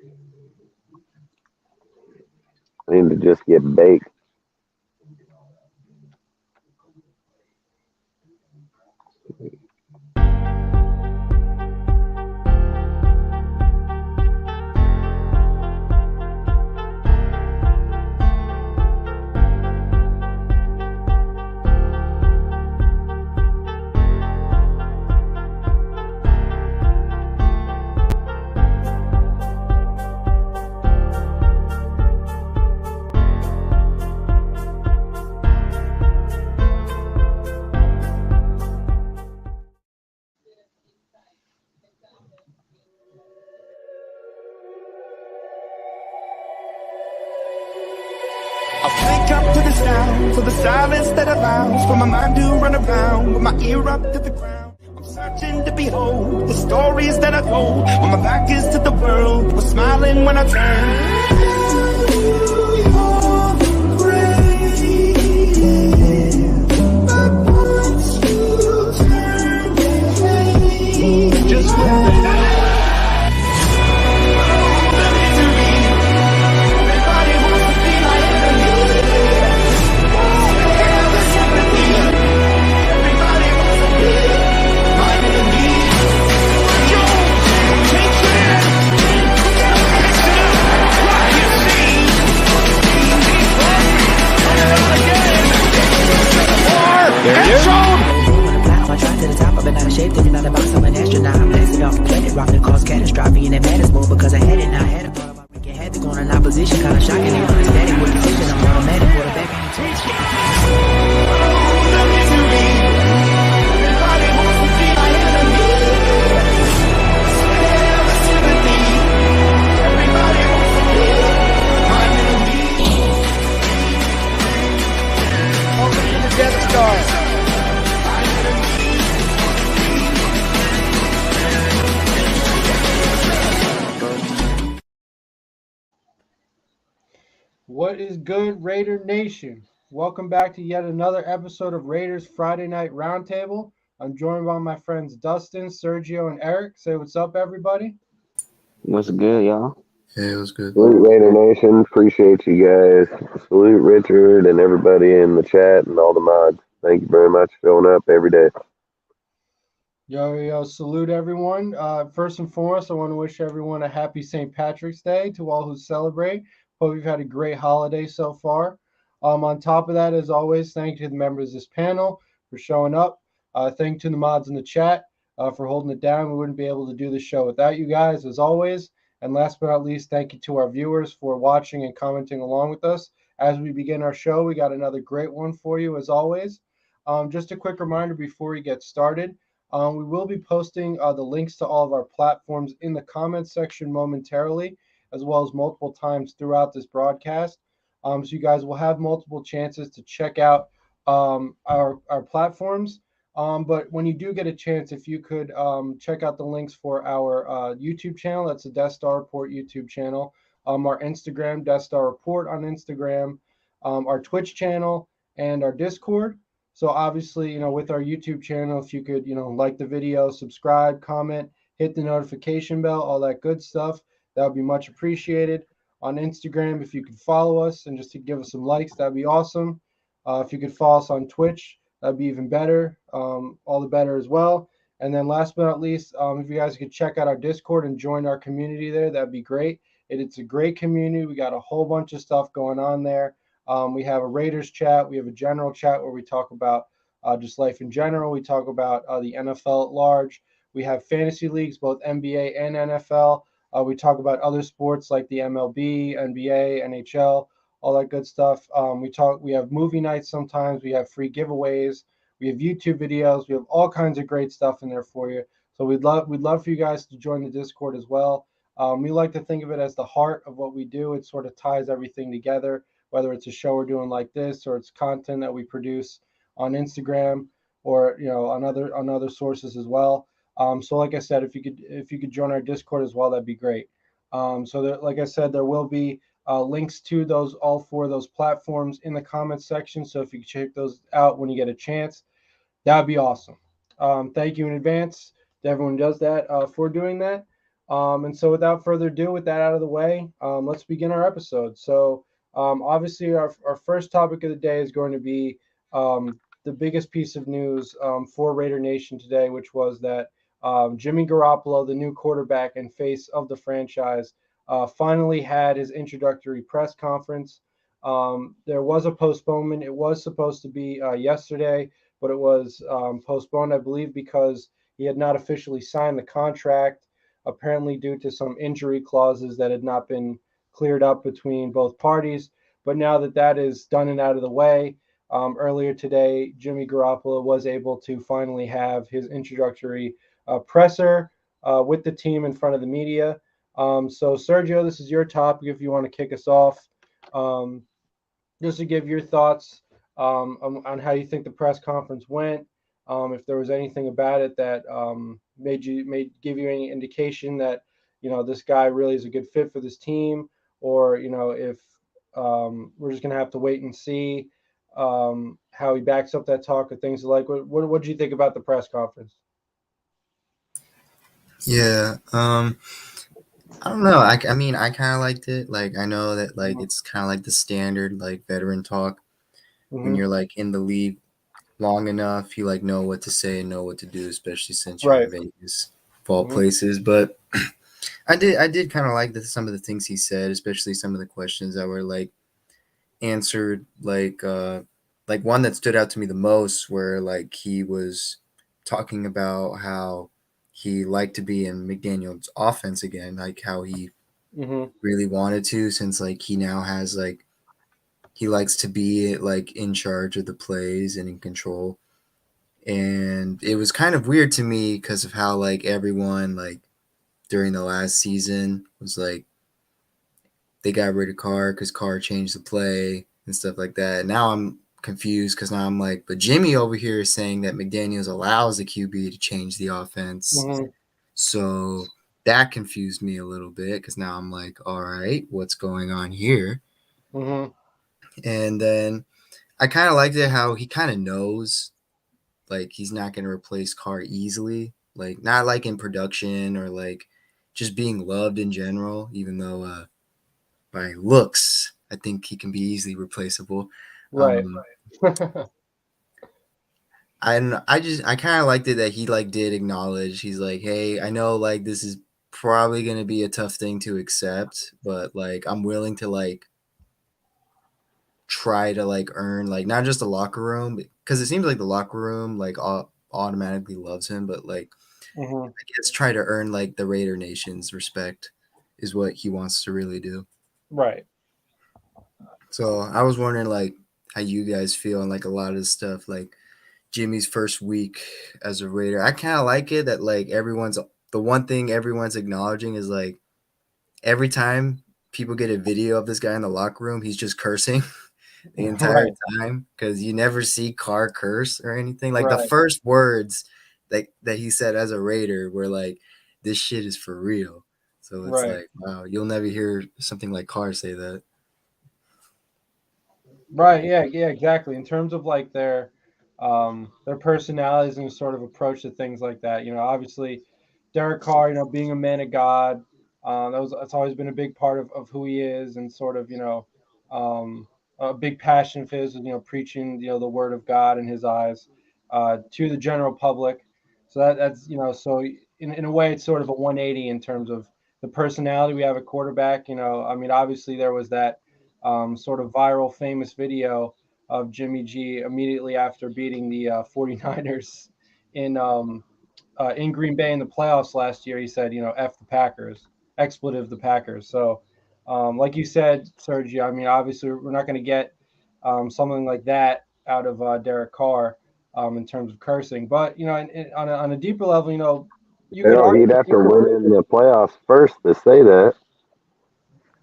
I need to just get baked. I wake up to the sounds of the silence that allows for my mind to run around with my ear up to the ground. I'm searching to behold the stories that I told when my back is to the world. Was smiling when I turned. Just I try to the top, I've been out of shape, thinking out of box, I'm an astronaut. I'm blasting off a planet, rocking cause catastrophe, and it matters more because I had it now. I had a part of my freaking head to go in opposition, kinda shocking, they were ecstatic with decision. I'm automatic, quarterback. Death Star. What is good, Raider Nation? Welcome back to yet another episode of Raiders Friday Night Roundtable. I'm joined by my friends Dustin, Sergio, and Eric. Say what's up, everybody. What's good, y'all? Hey, it was good. Salute Raider Nation. Appreciate you guys. Salute Richard and everybody in the chat and all the mods. Thank you very much for showing up every day. Yo, salute everyone. First and foremost, I want to wish everyone a happy St. Patrick's Day to all who celebrate. Hope you've had a great holiday so far. On top of that, as always, thank you to the members of this panel for showing up. Thank you to the mods in the chat for holding it down. We wouldn't be able to do this show without you guys, as always. And last but not least, thank you to our viewers for watching and commenting along with us. As we begin our show, we got another great one for you, as always. Just a quick reminder before we get started. We will be posting the links to all of our platforms in the comments section momentarily, as well as multiple times throughout this broadcast. So you guys will have multiple chances to check out our platforms. But when you do get a chance, if you could check out the links for our YouTube channel, that's the Death Star Report YouTube channel, our Instagram, Death Star Report on Instagram, our Twitch channel, and our Discord. So obviously, with our YouTube channel, if you could, like the video, subscribe, comment, hit the notification bell, all that good stuff, that would be much appreciated. On Instagram, if you could follow us and just to give us some likes, that'd be awesome. If you could follow us on Twitch, that'd be even better, all the better as well. And then last but not least, if you guys could check out our Discord and join our community there, that'd be great. It's a great community. We got a whole bunch of stuff going on there. We have a Raiders chat. We have a general chat where we talk about just life in general. We talk about the NFL at large. We have fantasy leagues, both NBA and NFL. We talk about other sports like the MLB, NBA, NHL, all that good stuff. We have movie nights sometimes. We have free giveaways. We have YouTube videos. We have all kinds of great stuff in there for you. So we'd love for you guys to join the Discord as well. We like to think of it as the heart of what we do. It sort of ties everything together, whether it's a show we're doing like this or it's content that we produce on Instagram or on other sources as well. So like I said, if you could join our Discord as well, that'd be great. Like I said, there will be links to all four of those platforms in the comments section. So if you could check those out when you get a chance, that'd be awesome. Thank you in advance to everyone who does that for doing that. And so, without further ado, with that out of the way, let's begin our episode. So, obviously, our first topic of the day is going to be the biggest piece of news for Raider Nation today, which was that Jimmy Garoppolo, the new quarterback and face of the franchise, finally had his introductory press conference. There was a postponement. It was supposed to be yesterday, but it was postponed, I believe, because he had not officially signed the contract, apparently due to some injury clauses that had not been cleared up between both parties. But now that that is done and out of the way, earlier today, Jimmy Garoppolo was able to finally have his introductory presser with the team in front of the media. So, Sergio, this is your topic if you want to kick us off. Um, just to give your thoughts on how you think the press conference went. If there was anything about it that made give you any indication that this guy really is a good fit for this team, or if we're just gonna have to wait and see how he backs up that talk or things like. What do you think about the press conference? Yeah, I don't know. I mean, I kind of liked it. Like, I know that like it's kind of like the standard like veteran talk when Mm-hmm. you're like in the league long enough. You like know what to say and know what to do, especially since you're Right. in Vegas, of all Mm-hmm. places. But I did kind of like some of the things he said, especially some of the questions that were like answered. Like one that stood out to me the most, where like he was talking about how he liked to be in McDaniel's offense again, like how he Mm-hmm. really wanted to, since like he now has like he likes to be like in charge of the plays and in control. And it was kind of weird to me because of how like everyone like during the last season was like they got rid of Carr because Carr changed the play and stuff like that. Now I'm confused because now I'm like, but Jimmy over here is saying that McDaniels allows the QB to change the offense. Mm-hmm. So that confused me a little bit because now I'm like, all right, what's going on here? Mm-hmm. And then I kind of liked it how he kind of knows like he's not going to replace Carr easily, like not like in production or like just being loved in general, even though by looks, I think he can be easily replaceable. Right. Um, I kind of liked it that he like did acknowledge. He's like, hey, I know like this is probably gonna be a tough thing to accept, but like I'm willing to like try to like earn like not just the locker room because it seems like the locker room like automatically loves him, but like Mm-hmm. I guess try to earn like the Raider Nation's respect is what he wants to really do. Right. So I was wondering like how you guys feel on like a lot of this stuff, like Jimmy's first week as a Raider. I kind of like it that like everyone's the one thing everyone's acknowledging is like every time people get a video of this guy in the locker room, he's just cursing the entire Right. time because you never see Carr curse or anything. Like the Right. first words that he said as a Raider were like, "This shit is for real." So it's Right. like, wow, you'll never hear something like Carr say that. Right. Yeah. Yeah. Exactly. In terms of like their personalities and sort of approach to things like that. Obviously, Derek Carr, being a man of God, that's always been a big part of who he is, and sort of um, a big passion of his, preaching the word of God in his eyes to the general public. So that's so in a way it's sort of a 180 in terms of the personality we have at quarterback. I mean, obviously there was that sort of viral famous video of Jimmy G immediately after beating the 49ers in in Green Bay in the playoffs last year. He said, "F the Packers," expletive the Packers. So, like you said, Sergio, I mean, obviously we're not going to get something like that out of Derek Carr in terms of cursing, but on a deeper level, you You could know, he'd argue. have to win in the playoffs first to say that.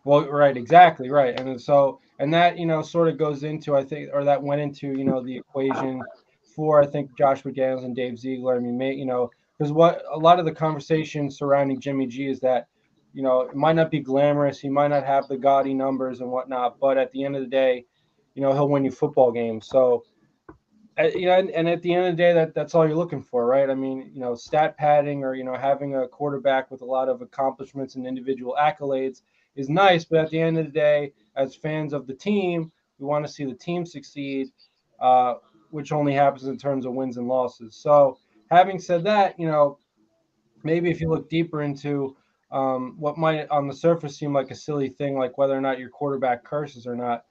Well, right, exactly, right, and so and that sort of goes into I think, or that went into the equation for I think Josh McDaniels and Dave Ziegler. I mean, because what a lot of the conversation surrounding Jimmy G is that it might not be glamorous, he might not have the gaudy numbers and whatnot, but at the end of the day, he'll win you football games. So and at the end of the day, that's all you're looking for, right? I mean, stat padding or having a quarterback with a lot of accomplishments and individual accolades is nice, but at the end of the day, as fans of the team, we want to see the team succeed, uh, which only happens in terms of wins and losses. So, having said that, maybe if you look deeper into what might on the surface seem like a silly thing, like whether or not your quarterback curses or not,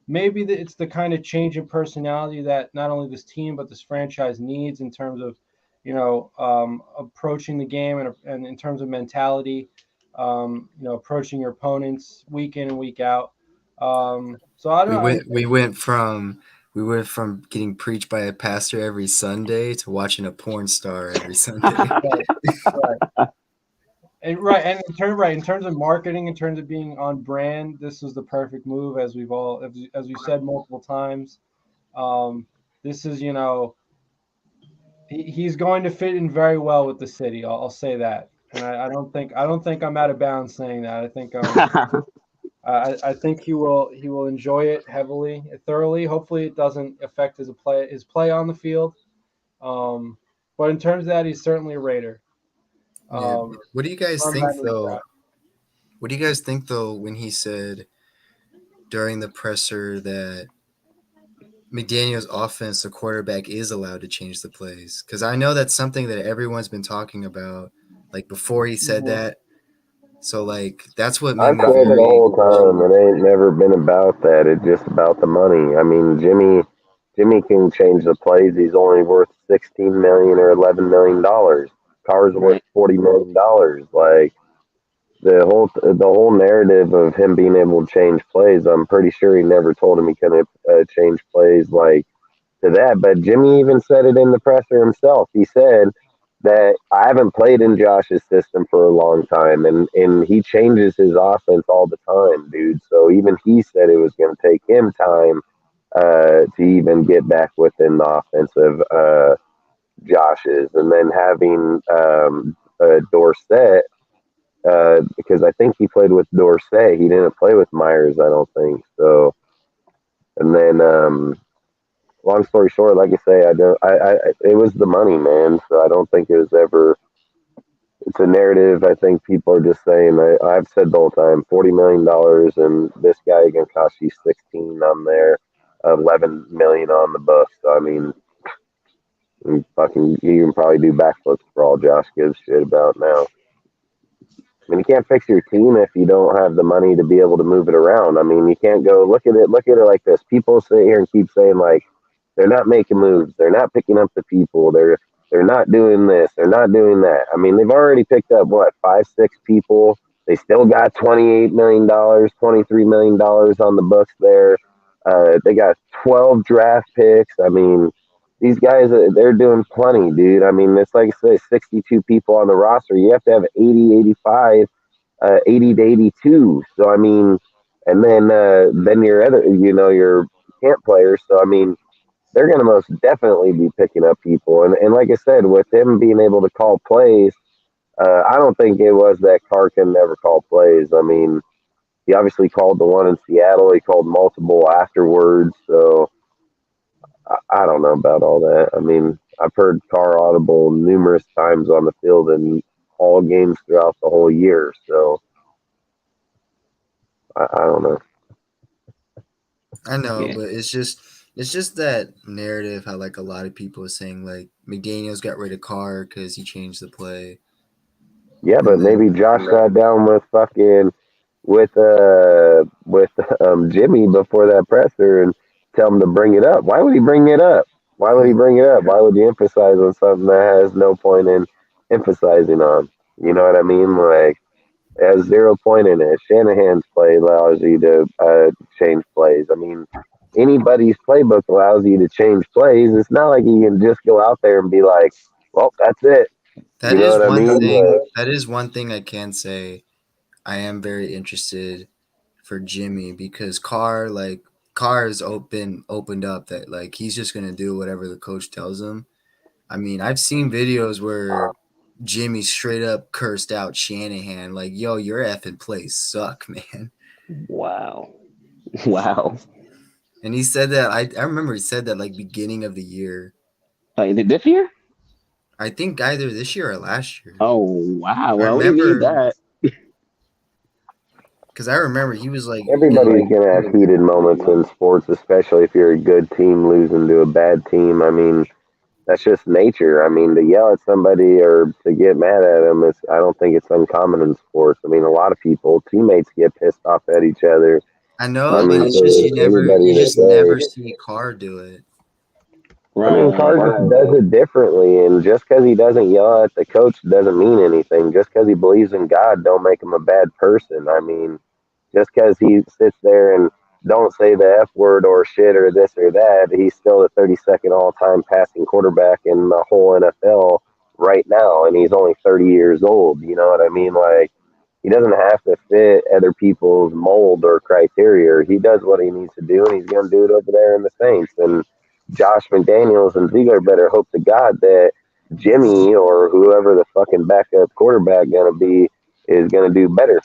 maybe it's the kind of change in personality that not only this team but this franchise needs in terms of approaching the game and in terms of mentality, approaching your opponents week in and week out. So I don't We know. went we went from we went from getting preached by a pastor every Sunday to watching a porn star every Sunday. Right, right. And in terms of marketing, in terms of being on brand, this was the perfect move, as we've said multiple times. Um, this is he's going to fit in very well with the city. I'll say that, and I don't think I'm out of bounds saying that. I think he will enjoy it heavily, thoroughly. Hopefully, it doesn't affect his play on the field. Um, but in terms of that, he's certainly a Raider. Yeah. Um, What do you guys from that think new though? draft. What do you guys think though when he said during the presser that McDaniel's offense, the quarterback is allowed to change the plays? Because I know that's something that everyone's been talking about, like before he said Mhm. that. So like that's what made I've me said the very. whole time it ain't never been about that. It's just about the money. I mean, Jimmy can change the plays. He's only worth 16 million or $11 million. Carr's worth Right. $40 million. Like the whole narrative of him being able to change plays. I'm pretty sure he never told him he couldn't change plays like to that. But Jimmy even said it in the presser himself. He said that I haven't played in Josh's system for a long time, and he changes his offense all the time, dude. So even he said it was going to take him time to even get back within the offensive Josh's, and then having Dorsett. Because I think he played with Dorsett. He didn't play with Myers, I don't think. So, and then long story short, like I say, I don't. It was the money, man. So I don't think it was ever. It's a narrative. I think people are just saying. I've said the whole time, $40 million, and this guy gonna cost you 16 on there, 11 million on the books. So I mean, you can probably do backflips for all Josh gives shit about now. I mean, you can't fix your team if you don't have the money to be able to move it around. I mean, you can't go look at it. Look at it like this. People sit here and keep saying like they're not making moves. They're not picking up the people. They're not doing this. They're not doing that. I mean, they've already picked up what 5, 6 people. They still got $28 million, $23 million on the books there. They got 12 draft picks. I mean, these guys they're doing plenty, dude. I mean, it's like I say, 62 people on the roster. You have to have 80, 85, 80 to 82. So I mean, and then your other, your camp players. So I mean, they're going to most definitely be picking up people. And like I said, with him being able to call plays, I don't think it was that Carr can never call plays. I mean, he obviously called the one in Seattle. He called multiple afterwards. So I don't know about all that. I mean, I've heard Carr audible numerous times on the field in all games throughout the whole year. So I don't know. I know, Yeah. but it's just that narrative how like a lot of people are saying like McDaniel's got rid of Carr because he changed the play, Yeah, but and maybe then Josh sat down with with Jimmy before that presser and tell him to bring it up. Why would he bring it up? Why would he bring it up? Why would you emphasize on something that has no point in emphasizing on? You know what I mean? Like it has 0 point in it. Shanahan's play allows you to change plays. I mean, anybody's playbook allows you to change plays. It's not like you can just go out there and be like, "Well, that's it." You that know is what I one mean? thing. Like, That is one thing I can say. I am very interested for Jimmy because Carr has opened up that like he's just gonna do whatever the coach tells him. I mean, I've seen videos where Jimmy straight up cursed out Shanahan like, "Yo, your effing plays suck, man." Wow. Wow. And he said that I remember he said that like beginning of the year. Like this year? I think either this year or last year. Oh wow. I Well, we need remember that. because I remember he was like in like Everybody's gonna have heated moments in sports, especially if you're a good team losing to a bad team. I mean, that's just nature. I mean, to yell at somebody or to get mad at them, I don't think it's uncommon in sports. I mean, a lot of people, teammates get pissed off at each other. I I know, but mean, it's for just anybody you to just never say, see Carr do it. I mean, Carr Right. just does it differently, and just because he doesn't yell at the coach doesn't mean anything. Just because he believes in God, don't make him a bad person. I mean, just because he sits there and don't say the F word or shit or this or that, he's still the 32nd all time passing quarterback in the whole NFL right now, and he's only 30 years old. You know what I mean? Like, he doesn't have to fit other people's mold or criteria. He does what he needs to do, and he's going to do it over there in the Saints. And Josh McDaniels and Ziegler better hope to God that Jimmy or whoever the fucking backup quarterback going to be is going to do better,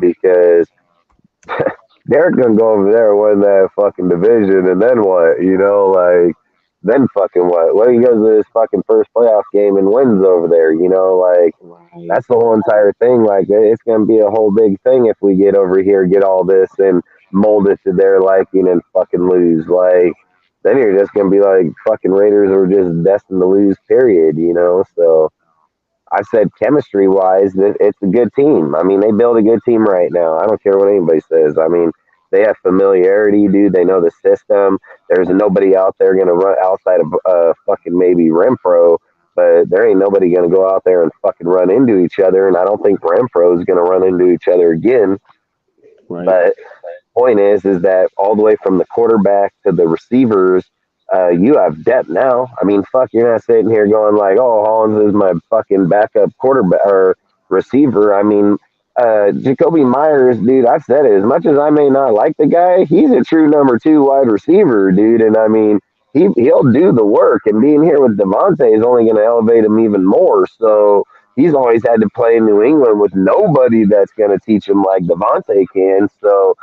because Derek gonna go over there and win that fucking division, and then what? Like then fucking what? Well, he goes to his fucking first playoff game and wins over there. Like Right. that's the whole entire thing. Like it's gonna be a whole big thing if we get over here, get all this, and mold it to their liking and fucking lose. Like then you're just gonna be like fucking Raiders are just destined to lose. Period. So. I said chemistry wise, it's a good team. I mean, they build a good team right now. I don't care what anybody says. I mean, they have familiarity, dude. They know the system. There's nobody out there going to run outside of fucking maybe Renfro, but there ain't nobody going to go out there and fucking run into each other. And I don't think Renfro is going to run into each other again. Right. But point is that all the way from the quarterback to the receivers, you have depth now. I mean, fuck, you're not sitting here going like, "Oh, Hollins is my fucking backup quarterback or receiver." I mean, Jacoby Myers, dude. I've said it. As much as I may not like the guy, he's a true number two wide receiver, dude. And I mean, he'll do the work. And being here with Devontae is only going to elevate him even more. So he's always had to play in New England with nobody that's going to teach him like Devontae can. So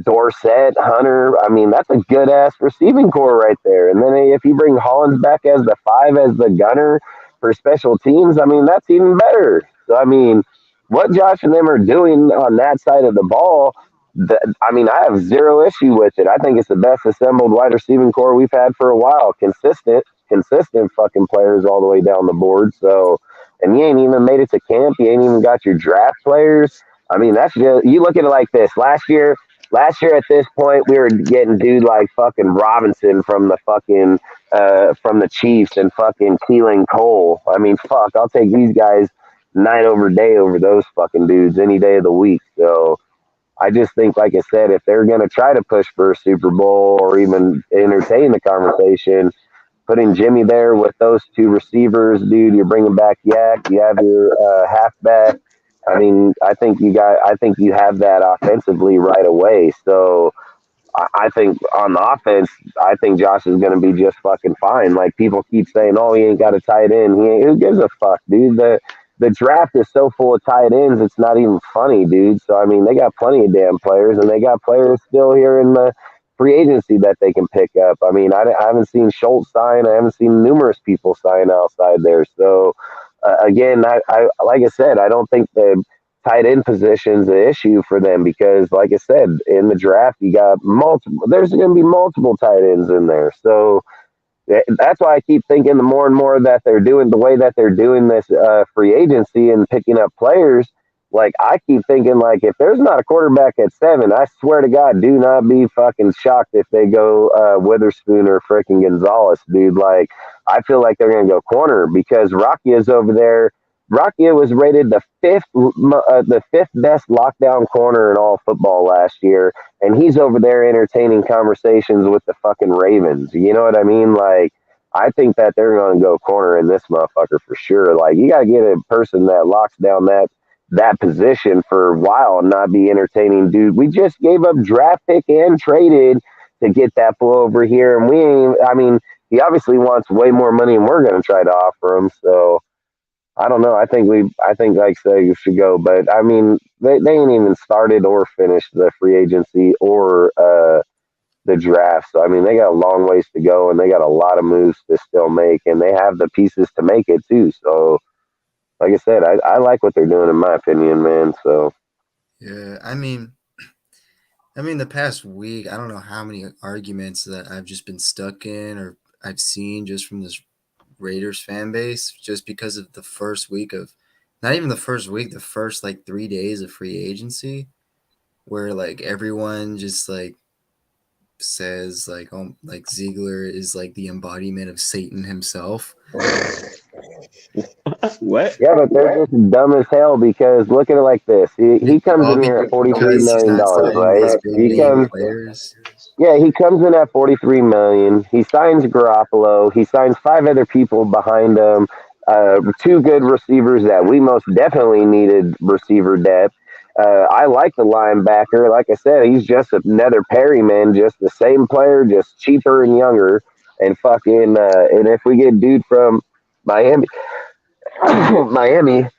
Dorsett, Hunter. I mean, that's a good ass receiving core right there. And then if you bring Hollins back as the five, as the gunner for special teams, I mean, that's even better. So, I mean, what Josh and them are doing on that side of the ball, I mean, I have zero issue with it. I think it's the best assembled wide receiving core we've had for a while. Consistent fucking players all the way down the board. So, and you ain't even made it to camp. You ain't even got your draft players. I mean, that's just, you look at it like this. Last year at this point, we were getting dude like fucking Robinson from the fucking from the Chiefs and fucking Keelan Cole. I mean, fuck, I'll take these guys night over day over those fucking dudes any day of the week. So I just think, like I said, if they're gonna try to push for a Super Bowl or even entertain the conversation, putting Jimmy there with those two receivers, dude, you're bringing back Yak. You have your halfback. I mean, I think you have that offensively right away. So I think on the offense, I think Josh is going to be just fucking fine. Like people keep saying, "Oh, he ain't got a tight end." He ain't, who gives a fuck, dude? The draft is so full of tight ends, it's not even funny, dude. So I mean, they got plenty of damn players, and they got players still here in the free agency that they can pick up. I mean, I haven't seen Schultz sign. I haven't seen numerous people sign outside there. So again, I like I said, I don't think the tight end position's an issue for them because, like I said, in the draft you got multiple. There's going to be multiple tight ends in there, so that's why I keep thinking the more and more that they're doing the way that they're doing this free agency and picking up players. Like I keep thinking, like if there's not a quarterback at 7, I swear to God, do not be fucking shocked if they go Witherspoon or freaking Gonzalez, dude. Like I feel like they're gonna go corner because Rocky is over there. Rakia was rated the fifth best lockdown corner in all football last year, and he's over there entertaining conversations with the fucking Ravens. You know what I mean? Like, I think that they're going to go corner in this motherfucker for sure. Like, you got to get a person that locks down that position for a while and not be entertaining. Dude, we just gave up draft pick and traded to get that fool over here, and we ain't. I mean, he obviously wants way more money, and we're going to try to offer him. So I don't know. I think like say you should go, but I mean, they ain't even started or finished the free agency or the draft. So I mean, they got a long ways to go, and they got a lot of moves to still make, and they have the pieces to make it too. So, like I said, I like what they're doing in my opinion, man. So Yeah, I mean, the past week, I don't know how many arguments that I've just been stuck in or I've seen just from this Raiders fan base, just because of the first week of, not even the first week, the first like 3 days of free agency, where like everyone just like says like Ziegler is like the embodiment of Satan himself. What? yeah, but they're just dumb as hell because look at it like this: he comes All in here at $43 because he's million, not signing these right? big He name comes. players. Yeah, he comes in at 43 million. He signs Garoppolo. He signs five other people behind him. Two good receivers that we most definitely needed receiver depth. I like the linebacker. Like I said, he's just another Perryman, just the same player, just cheaper and younger. And fucking, and if we get dude from Miami, Miami,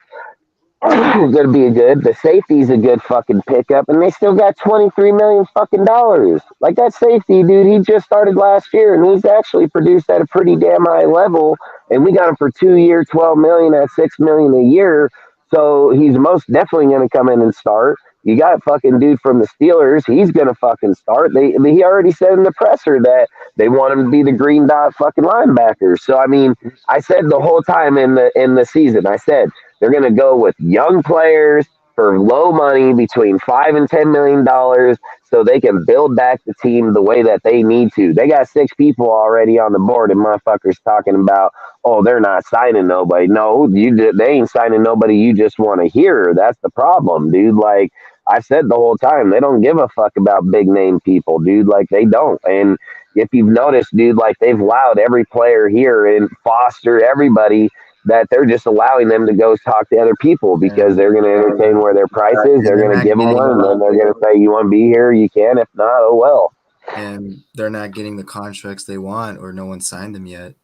gonna be a good. The safety's a good fucking pickup, and they still got 23 million fucking dollars. Like that safety dude, he just started last year, and he's actually produced at a pretty damn high level. And we got him for 2 year, 12 million at 6 million a year. So he's most definitely gonna come in and start. You got fucking dude from the Steelers. He's gonna fucking start. He already said in the presser that they want him to be the green dot fucking linebacker. So I mean, I said the whole time in the season, I said they're going to go with young players for low money between $5 and $10 million so they can build back the team the way that they need to. They got six people already on the board, and motherfuckers talking about, oh, they're not signing nobody. No, they ain't signing nobody. You just want to hear. That's the problem, dude. Like I said the whole time, they don't give a fuck about big name people, dude. Like they don't. And if you've noticed, dude, like they've allowed every player here and Foster, everybody that they're just allowing them to go talk to other people because And they're going to entertain where their price is. and They're they're going to not give them one, getting and then they're going to say, "You want to be here? You can. If not, oh well." the contracts they want, or no one signed them yet.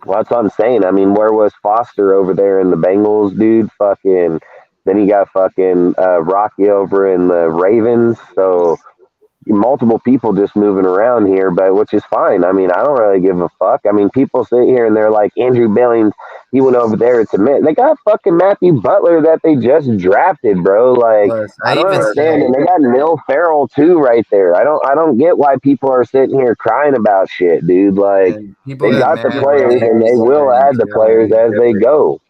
Well, that's what I'm saying. I mean, where was Foster over there in the Bengals, dude? Fucking. Then you got fucking Rocky over in the Ravens. So multiple people just moving around here, but which is fine. I mean, I don't really give a fuck. I mean, people sit here and they're like, Andrew Billings, he went over there to Mitt. They got fucking Matthew Butler that they just drafted, bro. Like, Plus, I I don't even understand. said, And they got Neil Farrell too right there. I don't get why people are sitting here crying about shit, dude. Like, and people they got got the mad when players and they will signed add the players Tillery. as they go.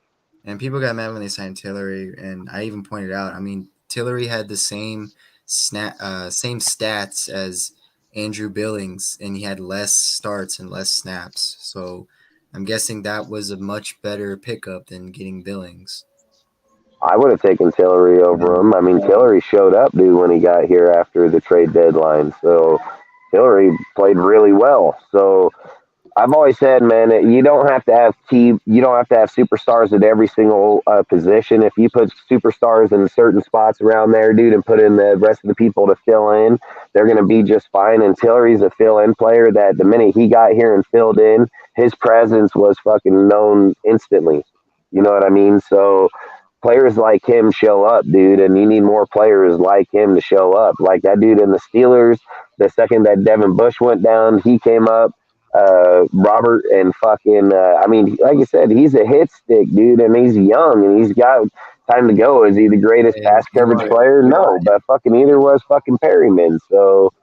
And people got mad when they signed Tillery, and I even pointed out. I mean, Tillery had the same stats as Andrew Billings, and he had less starts and less snaps. So I'm guessing that was a much better pickup than getting Billings. I would have taken Tillery over And him. I mean, Tillery showed up, dude, when he got here after the trade deadline. So Hillary played really well. So I've always said, man, that you don't have to have superstars at every single position. If you put superstars in certain spots around there, dude, and put in the rest of the people to fill in, they're going to be just fine. And Tillery's a fill-in player that the minute he got here and filled in, his presence was fucking known instantly. You know what I mean? So players like him show up, dude, and you need more players like him to show up. Like that dude in the Steelers, the second that Devin Bush went down, he came up. Robert and fucking, I mean, like I said, he's a hit stick, dude, and he's young and he's got time to go. Is he the greatest pass you coverage want player? No, but fucking either was fucking Perryman. So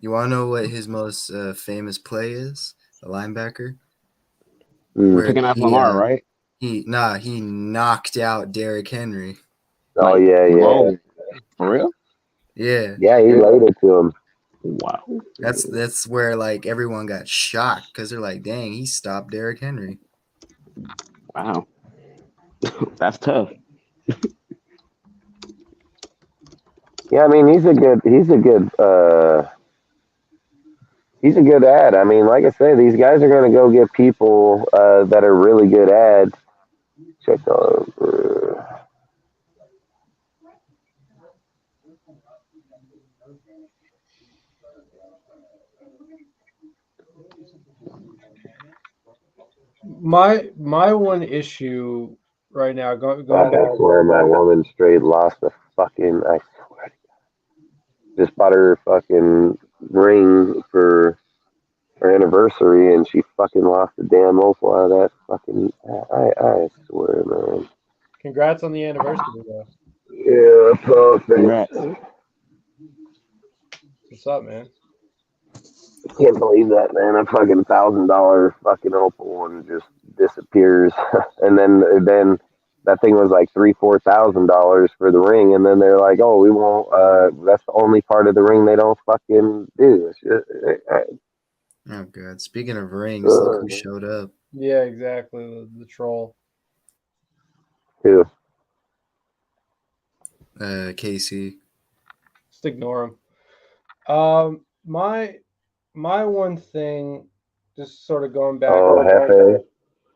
you want to know what his most famous play is? The linebacker, mm, where Picking off Lamar, right? he knocked out Derrick Henry. oh Like, yeah, yeah, whoa, for real? Yeah, yeah, he laid it to him. Wow. that's where like everyone got shocked because they're like, dang, he stopped Derrick Henry. Wow. That's tough. Yeah, I mean, he's a good ad. I mean, like I say, these guys are going to go get people that are really good ads. Check over. My one issue right now, God, going back. I swear my woman straight lost a fucking. I swear. just bought her fucking ring for her anniversary, and she fucking lost the damn awful out of that fucking. I swear, man. Congrats on the anniversary, though. Yeah, Congrats. perfect. What's up, man? Can't believe that, man. A fucking $1,000 fucking opal one just disappears, and then that thing was like $3,000-4,000 for the ring, and then they're like, oh, we won't. That's the only part of the ring they don't fucking do. It's just, Oh god. Speaking of rings, look who showed up. Yeah, exactly. The troll. too. Casey. Just ignore him. My one thing, just sort of going back. Oh,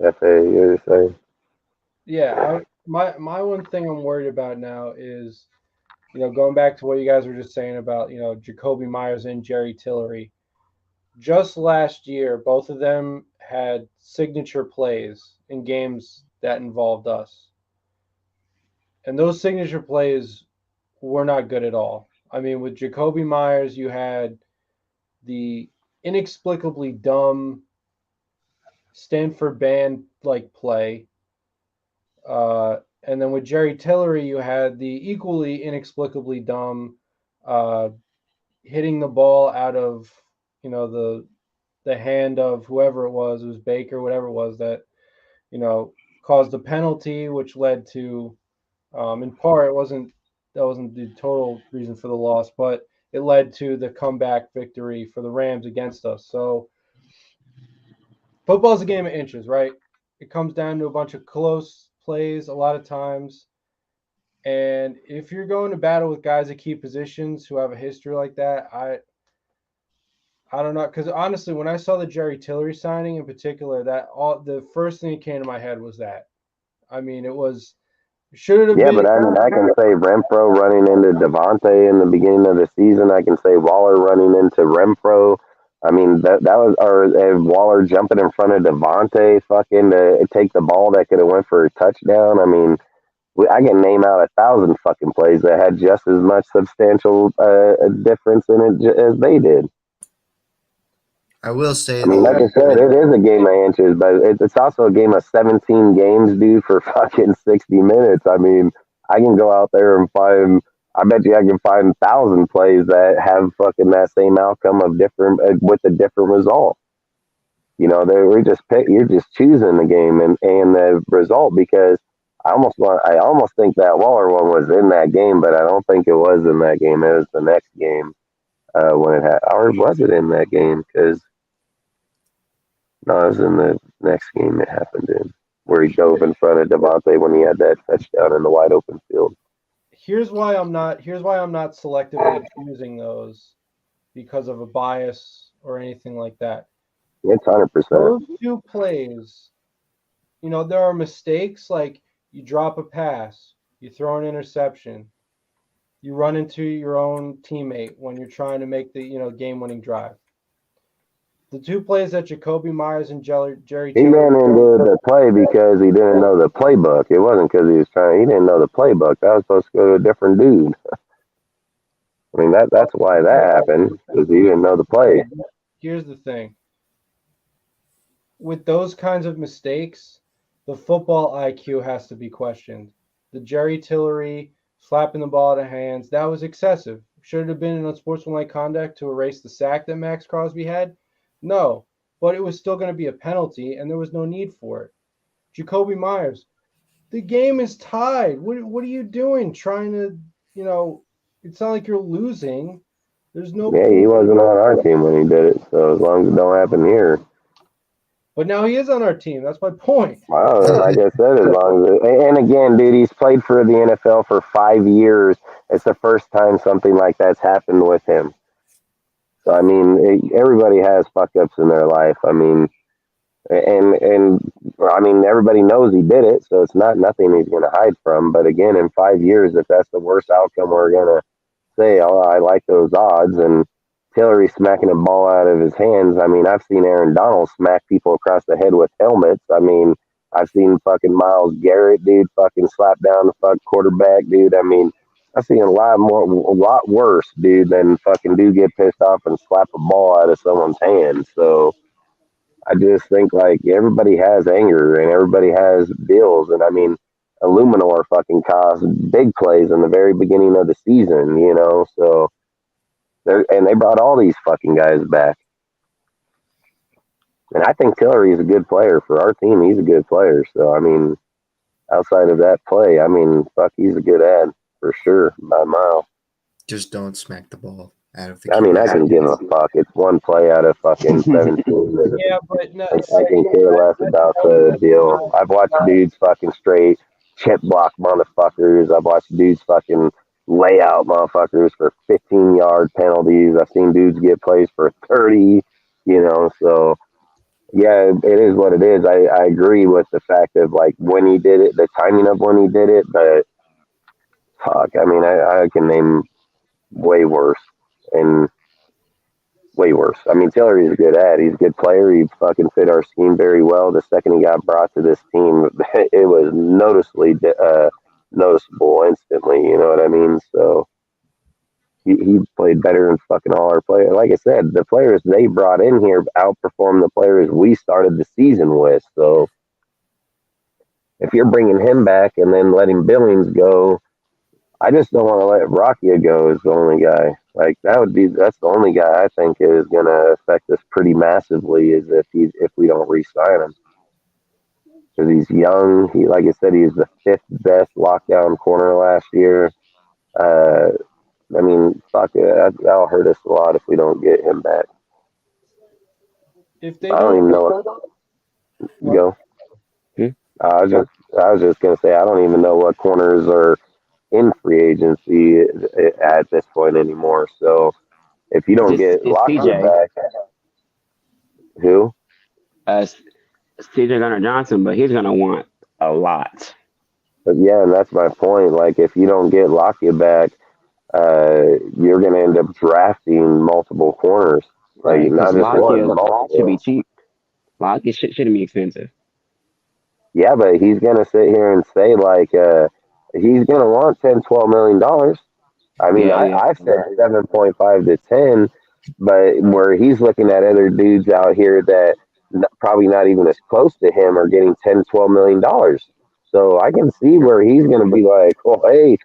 Hefe, you're saying. Yeah, my one thing I'm worried about now is, going back to what you guys were just saying about, Jacoby Myers and Jerry Tillery. Just last year, both of them had signature plays in games that involved us. And those signature plays were not good at all. I mean, with Jacoby Myers, you had the inexplicably dumb Stanford band like play. And then with Jerry Tillery, you had the equally inexplicably dumb uh, hitting the ball out of the hand of whoever it was Baker, whatever it was that caused a penalty, which led to in part that wasn't the total reason for the loss, but it led to the comeback victory for the Rams against us. So football's a game of inches, right? It comes down to a bunch of close plays a lot of times. And if you're going to battle with guys at key positions who have a history like that, I don't know, because honestly, when I saw the Jerry Tillery signing in particular, the first thing that came to my head was that. I mean, should it have Yeah, been? but I mean, I can say Renfro running into Devontae in the beginning of the season. I can say Waller running into Renfro. I mean, that was, or Waller jumping in front of Devontae fucking to take the ball that could have went for a touchdown. I mean, I can name out 1,000 fucking plays that had just as much substantial difference in it as they did. I will say I mean, though, like I said, it is a game of inches, but it's also a game of 17 games, dude, for fucking 60 minutes. I mean, I can go out there and find. I bet you I can find 1,000 plays that have fucking that same outcome of different with a different result. We just pick. You're just choosing the game and the result because I almost think that Waller one was in that game, but I don't think it was in that game. It was the next game when it had, or was it in that game? Because no, it was in the next game it happened in, where he dove in front of Devontae when he had that touchdown in the wide open field. Here's why I'm not selectively choosing those because of a bias or anything like that. It's 100%. Those two plays, there are mistakes like you drop a pass, you throw an interception, you run into your own teammate when you're trying to make the game-winning drive. The two plays that Jacoby Myers and Jerry He Tillery ran into the play because he didn't know the playbook. It wasn't because he was trying. He didn't know the playbook. That was supposed to go to a different dude. I mean, that's why that happened, because he didn't know the play. Here's the thing. With those kinds of mistakes, the football IQ has to be questioned. The Jerry Tillery slapping the ball out of hands, that was excessive. Should it have been an unsportsmanlike conduct to erase the sack that Max Crosby had? No, but it was still going to be a penalty, and there was no need for it. Jacoby Myers, the game is tied. What are you doing? Trying to, it's not like you're losing. There's no. Yeah, he wasn't on our team when he did it, so as long as it don't happen here. But now he is on our team. That's my point. Well, like I said, as long as and again, dude, he's played for the NFL for 5 years. It's the first time something like that's happened with him. So I mean, everybody has fuck ups in their life. I mean, and I mean, everybody knows he did it, so it's not nothing he's going to hide from. But again, in 5 years, if that's the worst outcome, we're going to say, "Oh, I like those odds." And Tillery smacking a ball out of his hands. I mean, I've seen Aaron Donald smack people across the head with helmets. I mean, I've seen fucking Myles Garrett, dude, fucking slap down the fuck quarterback, dude. I mean, I've seen a lot worse, dude, than fucking dude get pissed off and slap a ball out of someone's hand. So I just think like everybody has anger and everybody has bills, and I mean, Illuminor fucking caused big plays in the very beginning of the season, you know. So they brought all these fucking guys back, and I think Tillery's a good player for our team. He's a good player. So I mean, outside of that play, I mean, fuck, he's a good ad for sure by a mile. Just don't smack the ball out of the I mean, I QB's can give a hands. fuck. It's one play out of fucking 17. Yeah, but no, I can care less about the deal. I've watched dudes fucking straight chip block motherfuckers. I've watched dudes fucking lay out motherfuckers for 15-yard penalties. I've seen dudes get plays for 30, you know, so yeah, it is what it is. I agree with the fact of like when he did it, the timing of when he did it, but fuck, I mean, I can name way worse and way worse. I mean, Tillery's a good ad. He's a good player. He fucking fit our scheme very well. The second he got brought to this team, it was noticeable instantly. You know what I mean? So he played better than fucking all our players. Like I said, the players they brought in here outperformed the players we started the season with. So if you're bringing him back and then letting Billings go, I just don't want to let Rakia go as the only guy. Like that's the only guy I think is gonna affect us pretty massively is if we don't re-sign him because he's young. He like I said he's the fifth best lockdown corner last year. Uh, I mean, fuck it, that'll hurt us a lot if we don't get him back. if they I don't don't, even know what what? go. Hmm? I was just gonna say I don't even know what corners are in free agency at this point anymore. So if you don't get It's Lockyer CJ, back, who? uh, CJ Gunnar Johnson, but he's gonna want a lot. But yeah, and that's my point. Like if you don't get Lockyer back, you're gonna end up drafting multiple corners, like Right, not because just one, Lockett should be multiple. cheap. Lockett shouldn't be expensive. Yeah, but he's gonna sit here and say like he's gonna want 10, $12 million. I mean, Yeah, yeah. I've said 7.5 to 10, but where he's looking at other dudes out here that probably not even as close to him are getting 10, $12 million. So I can see where he's going to be like, well, hey,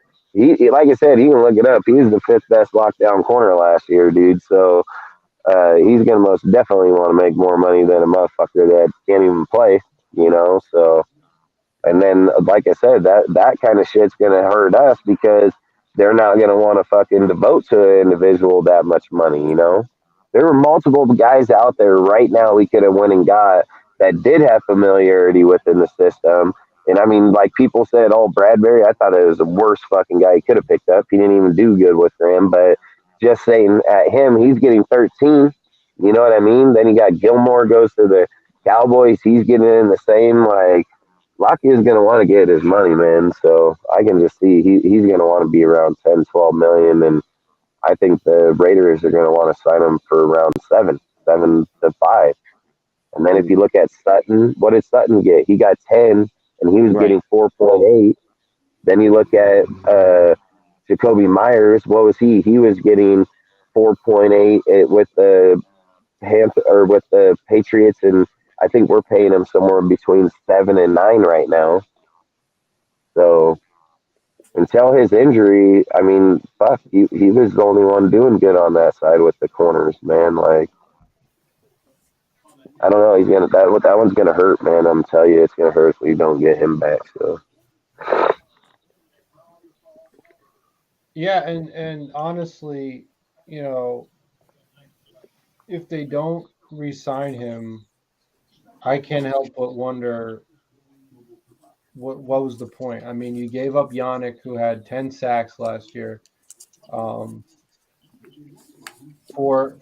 like I said, he can look it up. He was the fifth best lockdown corner last year, dude. So he's going to most definitely want to make more money than a motherfucker that can't even play, you know? So and then, like I said, that kind of shit's gonna hurt us because they're not gonna want to fucking devote to an individual that much money. You know, there were multiple guys out there right now we could have went and got that did have familiarity within the system. And I mean, like people said, oh, Bradbury, I thought it was the worst fucking guy he could have picked up. He didn't even do good with him. But just saying at him, he's getting 13. You know what I mean? Then you got Gilmore goes to the Cowboys. He's getting in the same like Lockett is going to want to get his money, man. So I can just see he's going to want to be around 10, 12 million. And I think the Raiders are going to want to sign him for around 7 to 5. And then if you look at Sutton, what did Sutton get? He got 10 and he was Right. getting 4.8. Then you look at Jacoby Myers. What was he? He was getting 4.8 with the or with the Patriots, and I think we're paying him somewhere between 7 and 9 right now. So until his injury, I mean, fuck, he was the only one doing good on that side with the corners, man. Like I don't know, he's gonna that one's gonna hurt, man. I'm telling you, it's gonna hurt if we don't get him back. So Yeah, and honestly, you know, if they don't re-sign him, I can't help but wonder what was the point. I mean, you gave up Yannick, who had 10 sacks last year, um,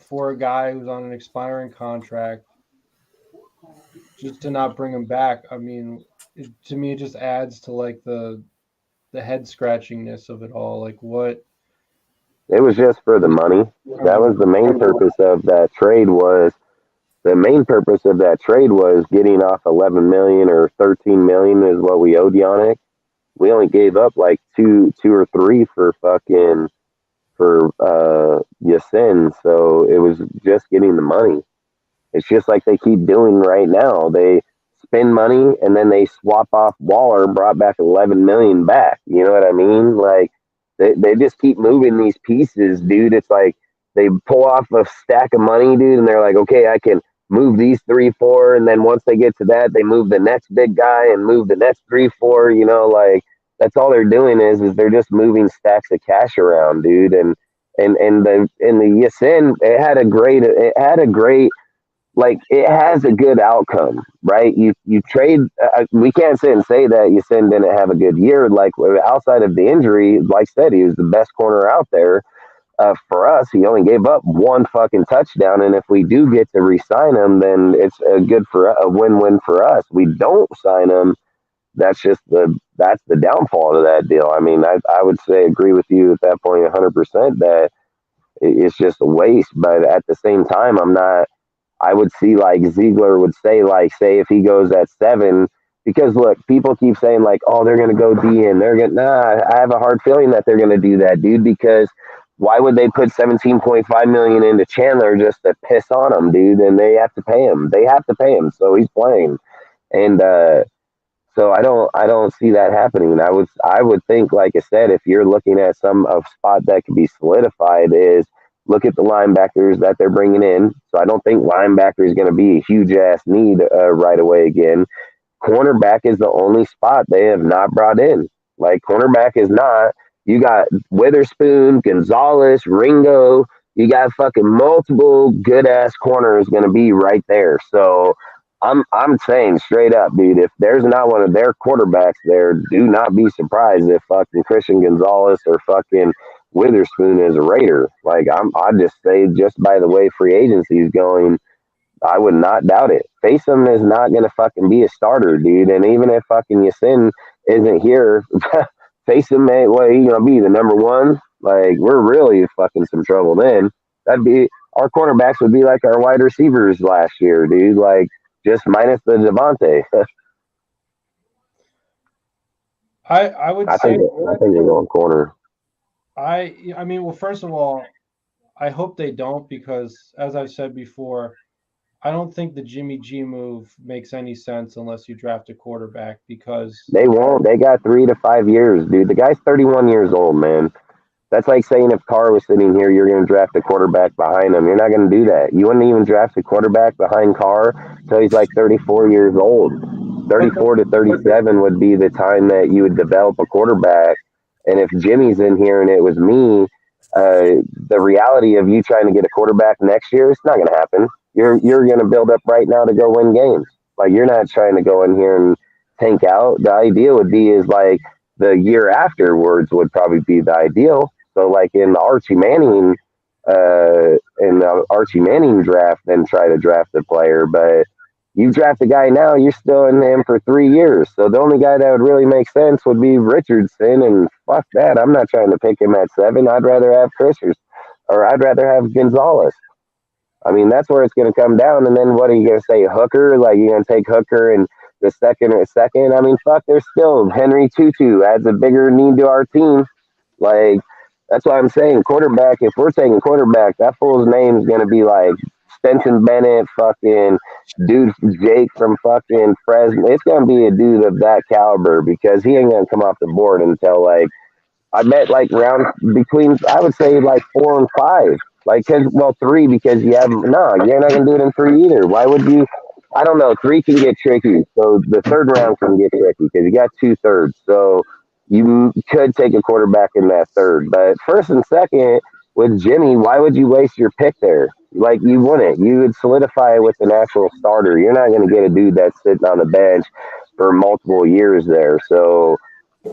for a guy who's on an expiring contract, just to not bring him back. I mean, to me, it just adds to like the head scratchingness of it all. Like what? it was just for the money. I That mean, was the main purpose of that trade. Getting off 11 million or 13 million is what we owed Yannick. We only gave up like two or three for fucking for Yasin, so it was just getting the money. It's just like they keep doing right now. They spend money and then they swap off Waller, brought back 11 million back. You know what I mean? Like they just keep moving these pieces, dude. It's like they pull off a stack of money, dude, and they're like, okay, I can move these three, four, and then once they get to that, they move the next big guy and move the next three, four. You know, like that's all they're doing is they're just moving stacks of cash around, dude. And the Yasin, it had a great like it has a good outcome, right? You trade. We can't sit and say that Yasin didn't have a good year. Like outside of the injury, like I said, he was the best corner out there. For us, he only gave up one fucking touchdown, and if we do get to re-sign him, then it's a win-win for us. We don't sign him. That's the downfall to that deal. I mean, I would say agree with you at that point 100% that it's just a waste. But at the same time, I'm not. I would see like Ziegler would say, like, say if he goes at 7, because look, people keep saying like, oh, they're gonna go D in. They're gonna nah. I have a hard feeling that they're gonna do that, dude. Because why would they put 17.5 million into Chandler just to piss on him, dude? And they have to pay him. They have to pay him, so he's playing. And so I don't see that happening. I would think, like I said, if you're looking at some a spot that could be solidified, is look at the linebackers that they're bringing in. So I don't think linebacker is going to be a huge ass need right away again. Cornerback is the only spot they have not brought in. Like cornerback is not. You got Witherspoon, Gonzalez, Ringo. You got fucking multiple good ass corners going to be right there. So I'm saying straight up, dude. If there's not one of their quarterbacks there, do not be surprised if fucking Christian Gonzalez or fucking Witherspoon is a Raider. Like I just say, just by the way free agency is going, I would not doubt it. Taysom is not going to fucking be a starter, dude. And even if fucking Yasin isn't here, Taysom may, what, he going to be the number one? Like, we're really fucking some trouble then. That'd be, our cornerbacks would be like our wide receivers last year, dude. Like, just minus the Devontae. I would I say think they're going corner. I mean, well, first of all, I hope they don't because, as I've said before, I don't think the Jimmy G move makes any sense unless you draft a quarterback because They won't. They got 3 to 5 years, dude. The guy's 31 years old, man. That's like saying if Carr was sitting here, you're going to draft a quarterback behind him. You're not going to do that. You wouldn't even draft a quarterback behind Carr until he's like 34 years old. 34 to 37 would be the time that you would develop a quarterback. And if Jimmy's in here and it was me, the reality of you trying to get a quarterback next year, it's not going to happen. You're going to build up right now to go win games. Like you're not trying to go in here and tank out. The idea would be is like the year afterwards would probably be the ideal. So like in the Archie Manning draft, then try to draft a player. But you draft a guy now, you're still in him for 3 years. So the only guy that would really make sense would be Richardson. And fuck that, I'm not trying to pick him at 7. I'd rather have Christers, or I'd rather have Gonzalez. I mean, that's where it's going to come down. And then what are you going to say, Hooker? Like you're going to take Hooker and the second or second? I mean, fuck, there's still Henry Tutu adds a bigger need to our team. Like, that's why I'm saying quarterback. If we're taking quarterback, that fool's name is going to be like Stenson Bennett, fucking dude Jake from fucking Fresno. It's going to be a dude of that caliber because he ain't going to come off the board until like, I bet like round between, I would say like 4 and 5. Like, cause, well, 3 because you have, no, you're not going to do it in 3 either. Why would you? I don't know. 3 can get tricky. So the third round can get tricky because you got 2/3. So you could take a quarterback in that third. But first and second with Jimmy, why would you waste your pick there? Like, you wouldn't. You would solidify it with an actual starter. You're not going to get a dude that's sitting on the bench for multiple years there. So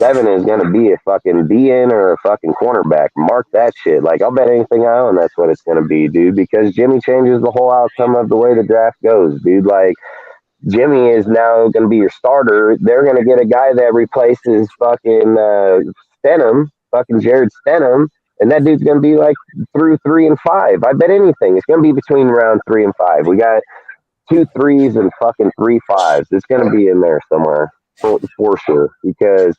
7 is going to be a fucking DN or a fucking cornerback. Mark that shit. Like, I'll bet anything I own that's what it's going to be, dude, because Jimmy changes the whole outcome of the way the draft goes, dude. Like, Jimmy is now going to be your starter. They're going to get a guy that replaces fucking Stenham, fucking Jared Stenham, and that dude's going to be like through 3 and 5. I bet anything. It's going to be between round 3 and 5. We got 2 3s and fucking 3 5s. It's going to be in there somewhere. for sure. Because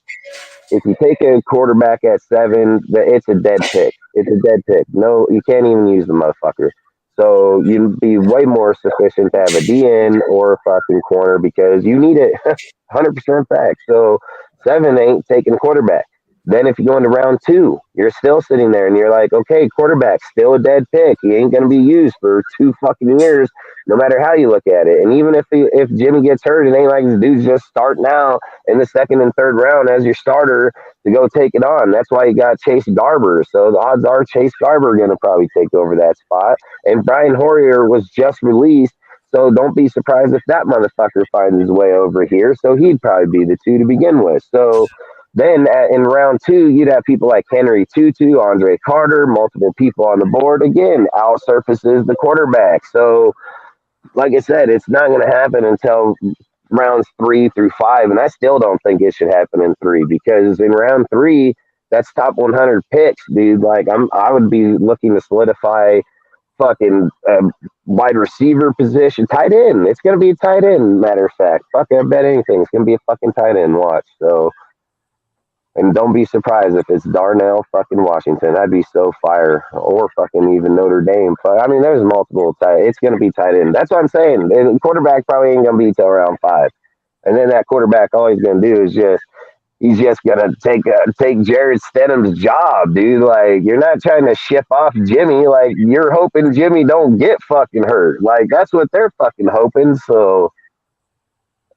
if you take a quarterback at 7, it's a dead pick. It's a dead pick. No, you can't even use the motherfucker. So you'd be way more sufficient to have a DN or a fucking corner because you need it. 100% fact. So 7 ain't taking quarterback. Then if you go into round 2, you're still sitting there and you're like, okay, quarterback, still a dead pick. He ain't going to be used for 2 fucking years, no matter how you look at it. And even if Jimmy gets hurt, it ain't like the dude's just starting now in the second and third round as your starter to go take it on. That's why you got Chase Garber. So the odds are Chase Garber going to probably take over that spot. And Brian Hoyer was just released. So don't be surprised if that motherfucker finds his way over here. So he'd probably be the 2 to begin with. So then in round 2, you'd have people like Henry Tutu, Andre Carter, multiple people on the board. Again, outsurfaces the quarterback. So like I said, it's not going to happen until rounds 3 through 5, and I still don't think it should happen in 3 because in round 3, that's top 100 picks, dude. Like I would be looking to solidify fucking wide receiver position, tight end. It's gonna be a tight end. Matter of fact, fuck, I bet anything. It's gonna be a fucking tight end. Watch. So, and don't be surprised if it's Darnell fucking Washington. I'd be so fire. Or fucking even Notre Dame. I mean, there's multiple tight. It's gonna be tight end. That's what I'm saying. And quarterback probably ain't gonna be till round 5. And then that quarterback, all he's gonna do is he's just gonna take Jared Stidham's job, dude. Like you're not trying to ship off Jimmy. Like you're hoping Jimmy don't get fucking hurt. Like that's what they're fucking hoping. So,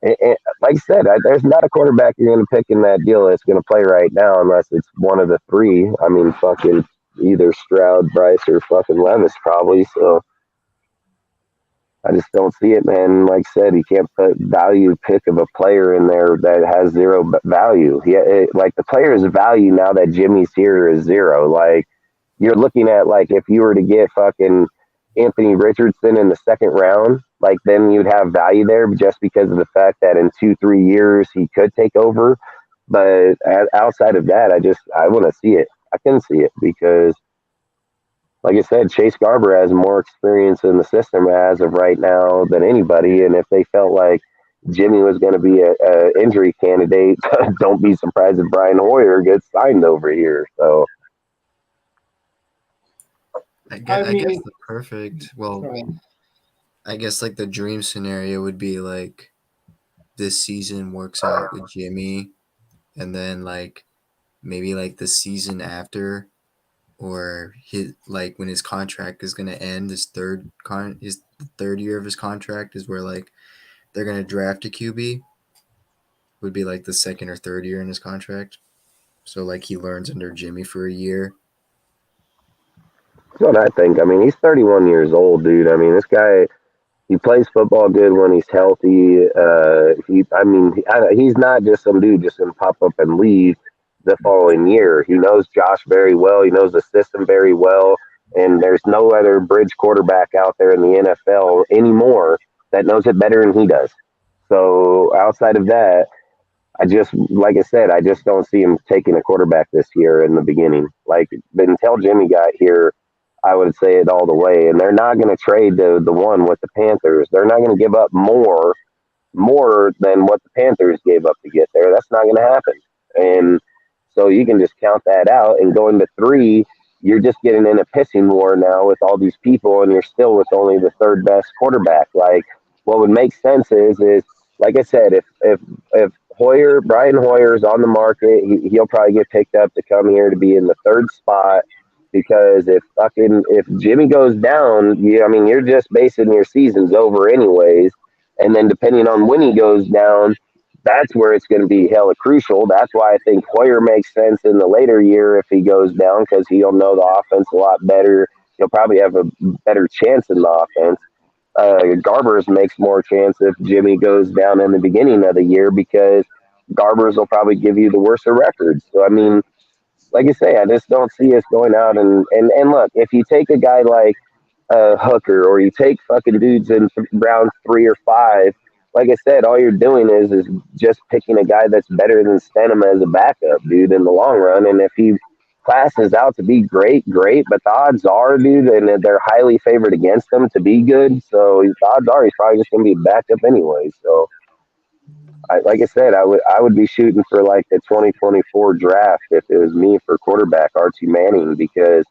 like I said, there's not a quarterback you're gonna pick in that deal that's gonna play right now unless it's one of the 3. I mean, fucking either Stroud, Bryce, or fucking Levis probably. So I just don't see it, man. Like I said, you can't put value pick of a player in there that has zero value. Like the player's value now that Jimmy's here is 0. Like you're looking at like if you were to get fucking Anthony Richardson in the second round, like then you'd have value there just because of the fact that in 2-3 years he could take over. But outside of that, I want to see it. I can see it because like I said, Chase Garber has more experience in the system as of right now than anybody. And if they felt like Jimmy was going to be a injury candidate, don't be surprised if Brian Hoyer gets signed over here. So I I guess mean, the perfect, well, sorry. I guess like the dream scenario would be like this season works out with Jimmy, and then like maybe like the season after, or his like when his contract is gonna end, his the third year of his contract is where like they're gonna draft a QB. Would be like the second or third year in his contract. So like he learns under Jimmy for a year. that's what I think. I mean, he's 31 years old, dude. I mean, this guy, he plays football good when he's healthy. He's not just some dude just gonna pop up and leave the following year. He knows Josh very well. He knows the system very well, and there's no other bridge quarterback out there in the NFL anymore that knows it better than he does. So outside of that, like I said, I just don't see him taking a quarterback this year in the beginning. Like, but until Jimmy got here, I would say it all the way. And they're not going to trade the one with the Panthers. They're not going to give up more than what the Panthers gave up to get there. That's not going to happen. And so you can just count that out. And going to 3, you're just getting in a pissing war now with all these people, and you're still with only the third best quarterback. Like, what would make sense is like I said, if Brian Hoyer's on the market, he'll probably get picked up to come here to be in the third spot. Because if Jimmy goes down, I mean, you're just basing your seasons over anyways. And then depending on when he goes down, that's where it's going to be hella crucial. That's why I think Hoyer makes sense in the later year if he goes down because he'll know the offense a lot better. He'll probably have a better chance in the offense. Garbers makes more chance if Jimmy goes down in the beginning of the year because Garbers will probably give you the worse of records. So I mean, like I say, I just don't see us going out and look. If you take a guy like Hooker, or you take fucking dudes in round 3 or 5. Like I said, all you're doing is just picking a guy that's better than Stenham as a backup, dude, in the long run. And if he classes out to be great, great. But the odds are, dude, and they're highly favored against him to be good. So the odds are he's probably just gonna be a backup anyway. So Like I said, I would be shooting for like the 2024 draft if it was me for quarterback Archie Manning because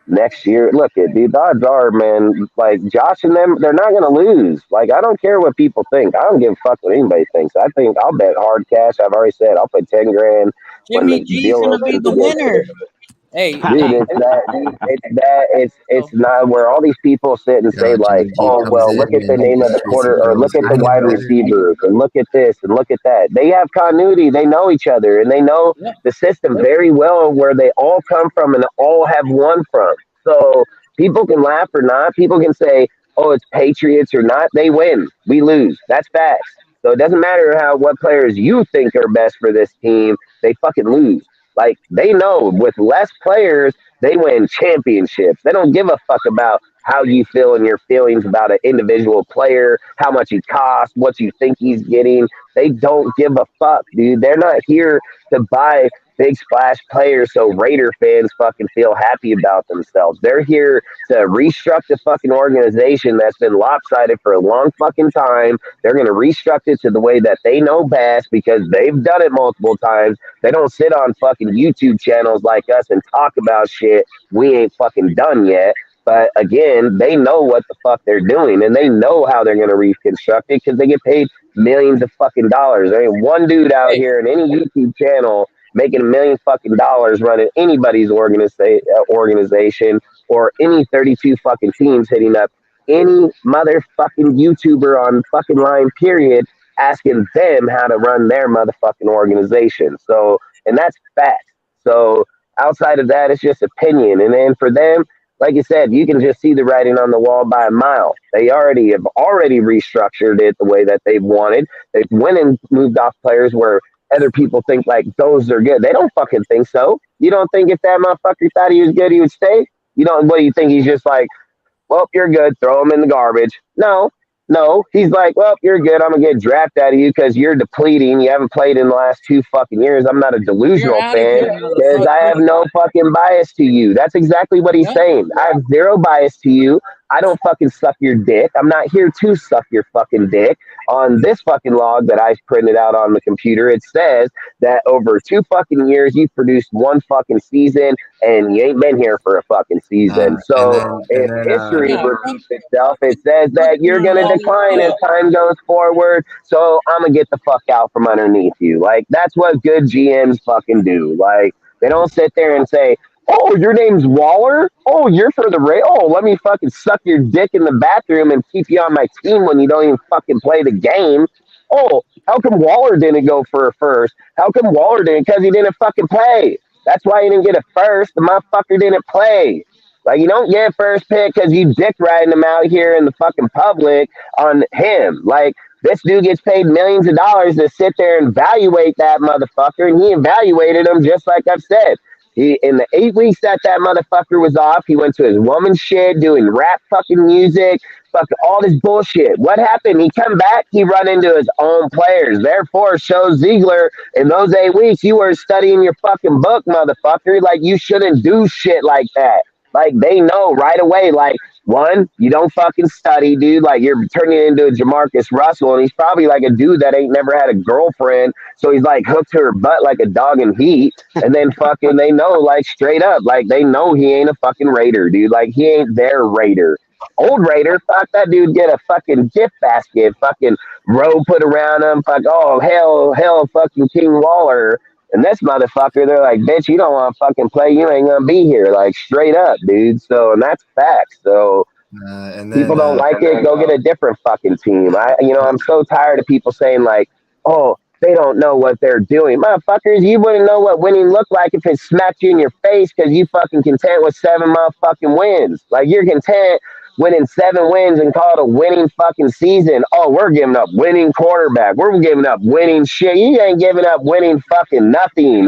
next year, look, the odds are, man, like Josh and them, they're not going to lose. Like I don't care what people think. I don't give a fuck what anybody thinks. I think I'll bet hard cash. I've already said I'll put 10 grand when Jimmy the G's deal gonna be opens the against winner. it. Hey, Dude, hey. it's that, dude. It's that. It's Oh, not where all these people sit and say like, Jimmy G oh comes well, look in at the and name of the shoots quarter and or look throws at the wide everywhere. receivers and look at this and look at that. They have continuity. They know each other and they know yep. the system very well where they all come from and all have won from. So people can laugh or not. People can say, oh, it's Patriots or not. They win. We lose. That's facts. So it doesn't matter how what players you think are best for this team. They fucking lose. Like they know with less players, they win championships. They don't give a fuck about how you feel and your feelings about an individual player, how much he costs, what you think he's getting. They don't give a fuck, dude. They're not here to buy big splash players so Raider fans fucking feel happy about themselves. They're here to restructure the fucking organization that's been lopsided for a long fucking time. They're going to restructure it to the way that they know best because they've done it multiple times. They don't sit on fucking YouTube channels like us and talk about shit we ain't fucking done yet. But again, they know what the fuck they're doing and they know how they're going to reconstruct it because they get paid millions of fucking dollars. There ain't one dude out Hey, here in any YouTube channel making $1 million fucking dollars running anybody's organization or any 32 fucking teams hitting up any motherfucking YouTuber on fucking line, period, asking them how to run their motherfucking organization. So, and that's facts. So, outside of that, it's just opinion. And then for them, like you said, you can just see the writing on the wall by a mile. They already restructured it the way that they've wanted. They've went and moved off players where other people think like those are good. They don't fucking think so. You don't think if that motherfucker thought he was good, he would stay? You don't. What do you think? He's just like, well, you're good. Throw him in the garbage. No, no. He's like, well, you're good. I'm gonna get drafted out of you because you're depleting. You haven't played in the last 2 fucking years. I'm not a your delusional fan attitude, because I have motherfucker. no fucking bias to you. That's exactly what he's Yep. saying. I have zero bias to you. I don't fucking suck your dick. I'm not here to suck your fucking dick. On this fucking log that I printed out on the computer, it says that over 2 fucking years, you've produced one fucking season and you ain't been here for a fucking season. And So then and if then history Yeah. repeats itself, it says Fuck that you're you, gonna Wally. decline Shut as up. time goes forward. So I'm gonna get the fuck out from underneath you. Like that's what good GMs fucking do. Like they don't sit there and say, "Oh, your name's Waller. Oh, you're for the Ray. Oh, let me fucking suck your dick in the bathroom and keep you on my team when you don't even fucking play the game." Oh, how come Waller didn't go for a first? How come Waller didn't? Because he didn't fucking play. That's why he didn't get a first. The motherfucker didn't play. Like you don't get first pick because you dick riding him out here in the fucking public on him. Like this dude gets paid millions of dollars to sit there and evaluate that motherfucker, and he evaluated him just like I've said. He in the 8 weeks that that motherfucker was off, he went to his woman shit, doing rap fucking music, fucking all this bullshit. What happened? He come back, he run into his own players. Therefore, shows Ziegler in those 8 weeks, you were studying your fucking book, motherfucker. Like you shouldn't do shit like that. Like they know right away. Like one, you don't fucking study, dude. Like you're turning into a Jamarcus Russell, and he's probably like a dude that ain't never had a girlfriend, so he's like hooked to her butt like a dog in heat. And then fucking they know like straight up, like they know he ain't a fucking Raider, dude. Like he ain't their Raider. Old Raider, fuck that dude get a fucking gift basket, fucking robe put around him, fuck oh hell fucking King Waller. And this motherfucker, they're like, bitch, you don't want to fucking play, you ain't gonna be here, like straight up, dude. So and that's facts. So and people then don't like it, go get a different fucking team. I'm so tired of people saying like, oh, they don't know what they're doing. Motherfuckers, you wouldn't know what winning looked like if it smacked you in your face because you fucking content with 7 motherfucking wins. Like you're content winning 7 wins and call it a winning fucking season. Oh, we're giving up winning quarterback. We're giving up winning shit. You ain't giving up winning fucking nothing.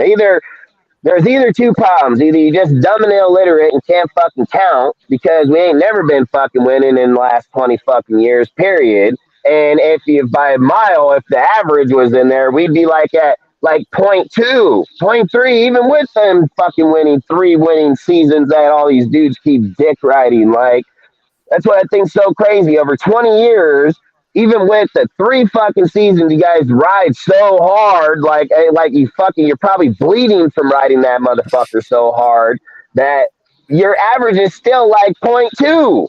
There's either two problems. Either you just dumb and illiterate and can't fucking count because we ain't never been fucking winning in the last 20 fucking years, period. And if you by a mile, if the average was in there, we'd be like at like point two, point three, even with them fucking winning 3 winning seasons that all these dudes keep dick riding. Like, that's what I think's so crazy. Over 20 years, even with the 3 fucking seasons you guys ride so hard, like you're probably bleeding from riding that motherfucker so hard that your average is still like .2.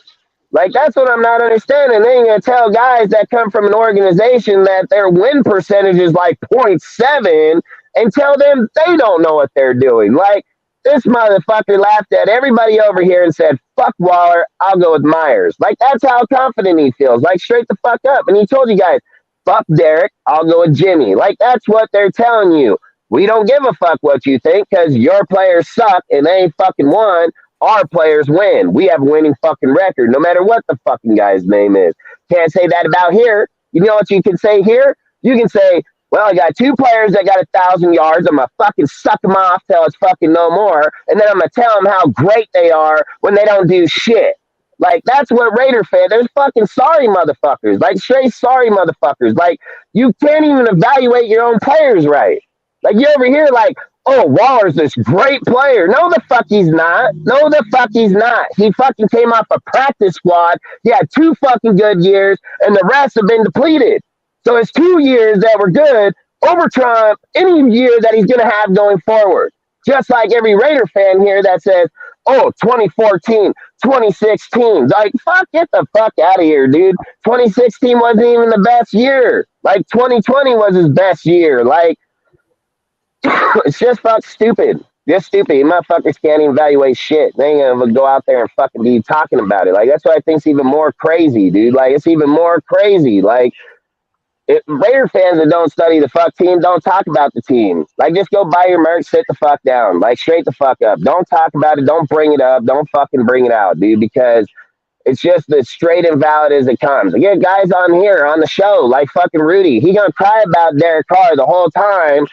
Like that's what I'm not understanding. They ain't gonna tell guys that come from an organization that their win percentage is like .7 and tell them they don't know what they're doing. Like this motherfucker laughed at everybody over here and said, "Fuck Waller, I'll go with Myers." Like that's how confident he feels. Like straight the fuck up. And he told you guys, "Fuck Derek, I'll go with Jimmy." Like that's what they're telling you. We don't give a fuck what you think because your players suck and they ain't fucking won. Our players win. We have a winning fucking record, no matter what the fucking guy's name is. Can't say that about here. You know what you can say here? You can say, well, I got 2 players that got 1,000 yards. I'm going to fucking suck them off till it's fucking no more. And then I'm going to tell them how great they are when they don't do shit. Like, that's what Raider fans, there's fucking sorry motherfuckers. Like, straight sorry motherfuckers. Like, you can't even evaluate your own players right. Like, you over here like, oh, Waller's this great player. No, the fuck he's not. No, the fuck he's not. He fucking came off a practice squad. He had 2 fucking good years, and the rest have been depleted. So it's 2 years that were good over Trump any year that he's going to have going forward. Just like every Raider fan here that says, oh, 2014, 2016. Like, fuck, get the fuck out of here, dude. 2016 wasn't even the best year. Like, 2020 was his best year. Like, it's just fuck stupid. Just stupid. You motherfuckers can't even evaluate shit. They ain't gonna go out there and fucking be talking about it. Like, that's what I think's even more crazy, dude. Like, it's even more crazy. Like, Raider fans that don't study the fuck team, don't talk about the team. Like, just go buy your merch, sit the fuck down. Like, straight the fuck up. Don't talk about it. Don't bring it up. Don't fucking bring it out, dude, because it's just as straight and valid as it comes. I get guys on here on the show, like fucking Rudy. He gonna cry about Derek Carr the whole time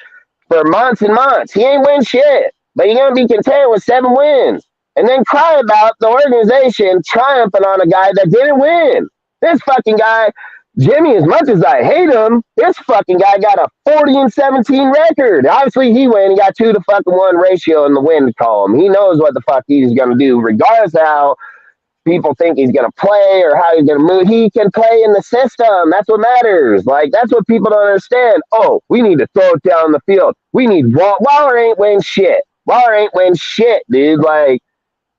for months and months. He ain't win shit, but you're going to be content with 7 wins and then cry about the organization triumphing on a guy that didn't win. This fucking guy, Jimmy, as much as I hate him, this fucking guy got a 40-17 record. Obviously, he win. He got 2-1 ratio in the win column. He knows what the fuck he's going to do, regardless of how people think he's going to play or how he's going to move. He can play in the system. That's what matters. Like, that's what people don't understand. Oh, we need to throw it down the field. We need Waller ain't win shit. Waller ain't win shit, dude. Like,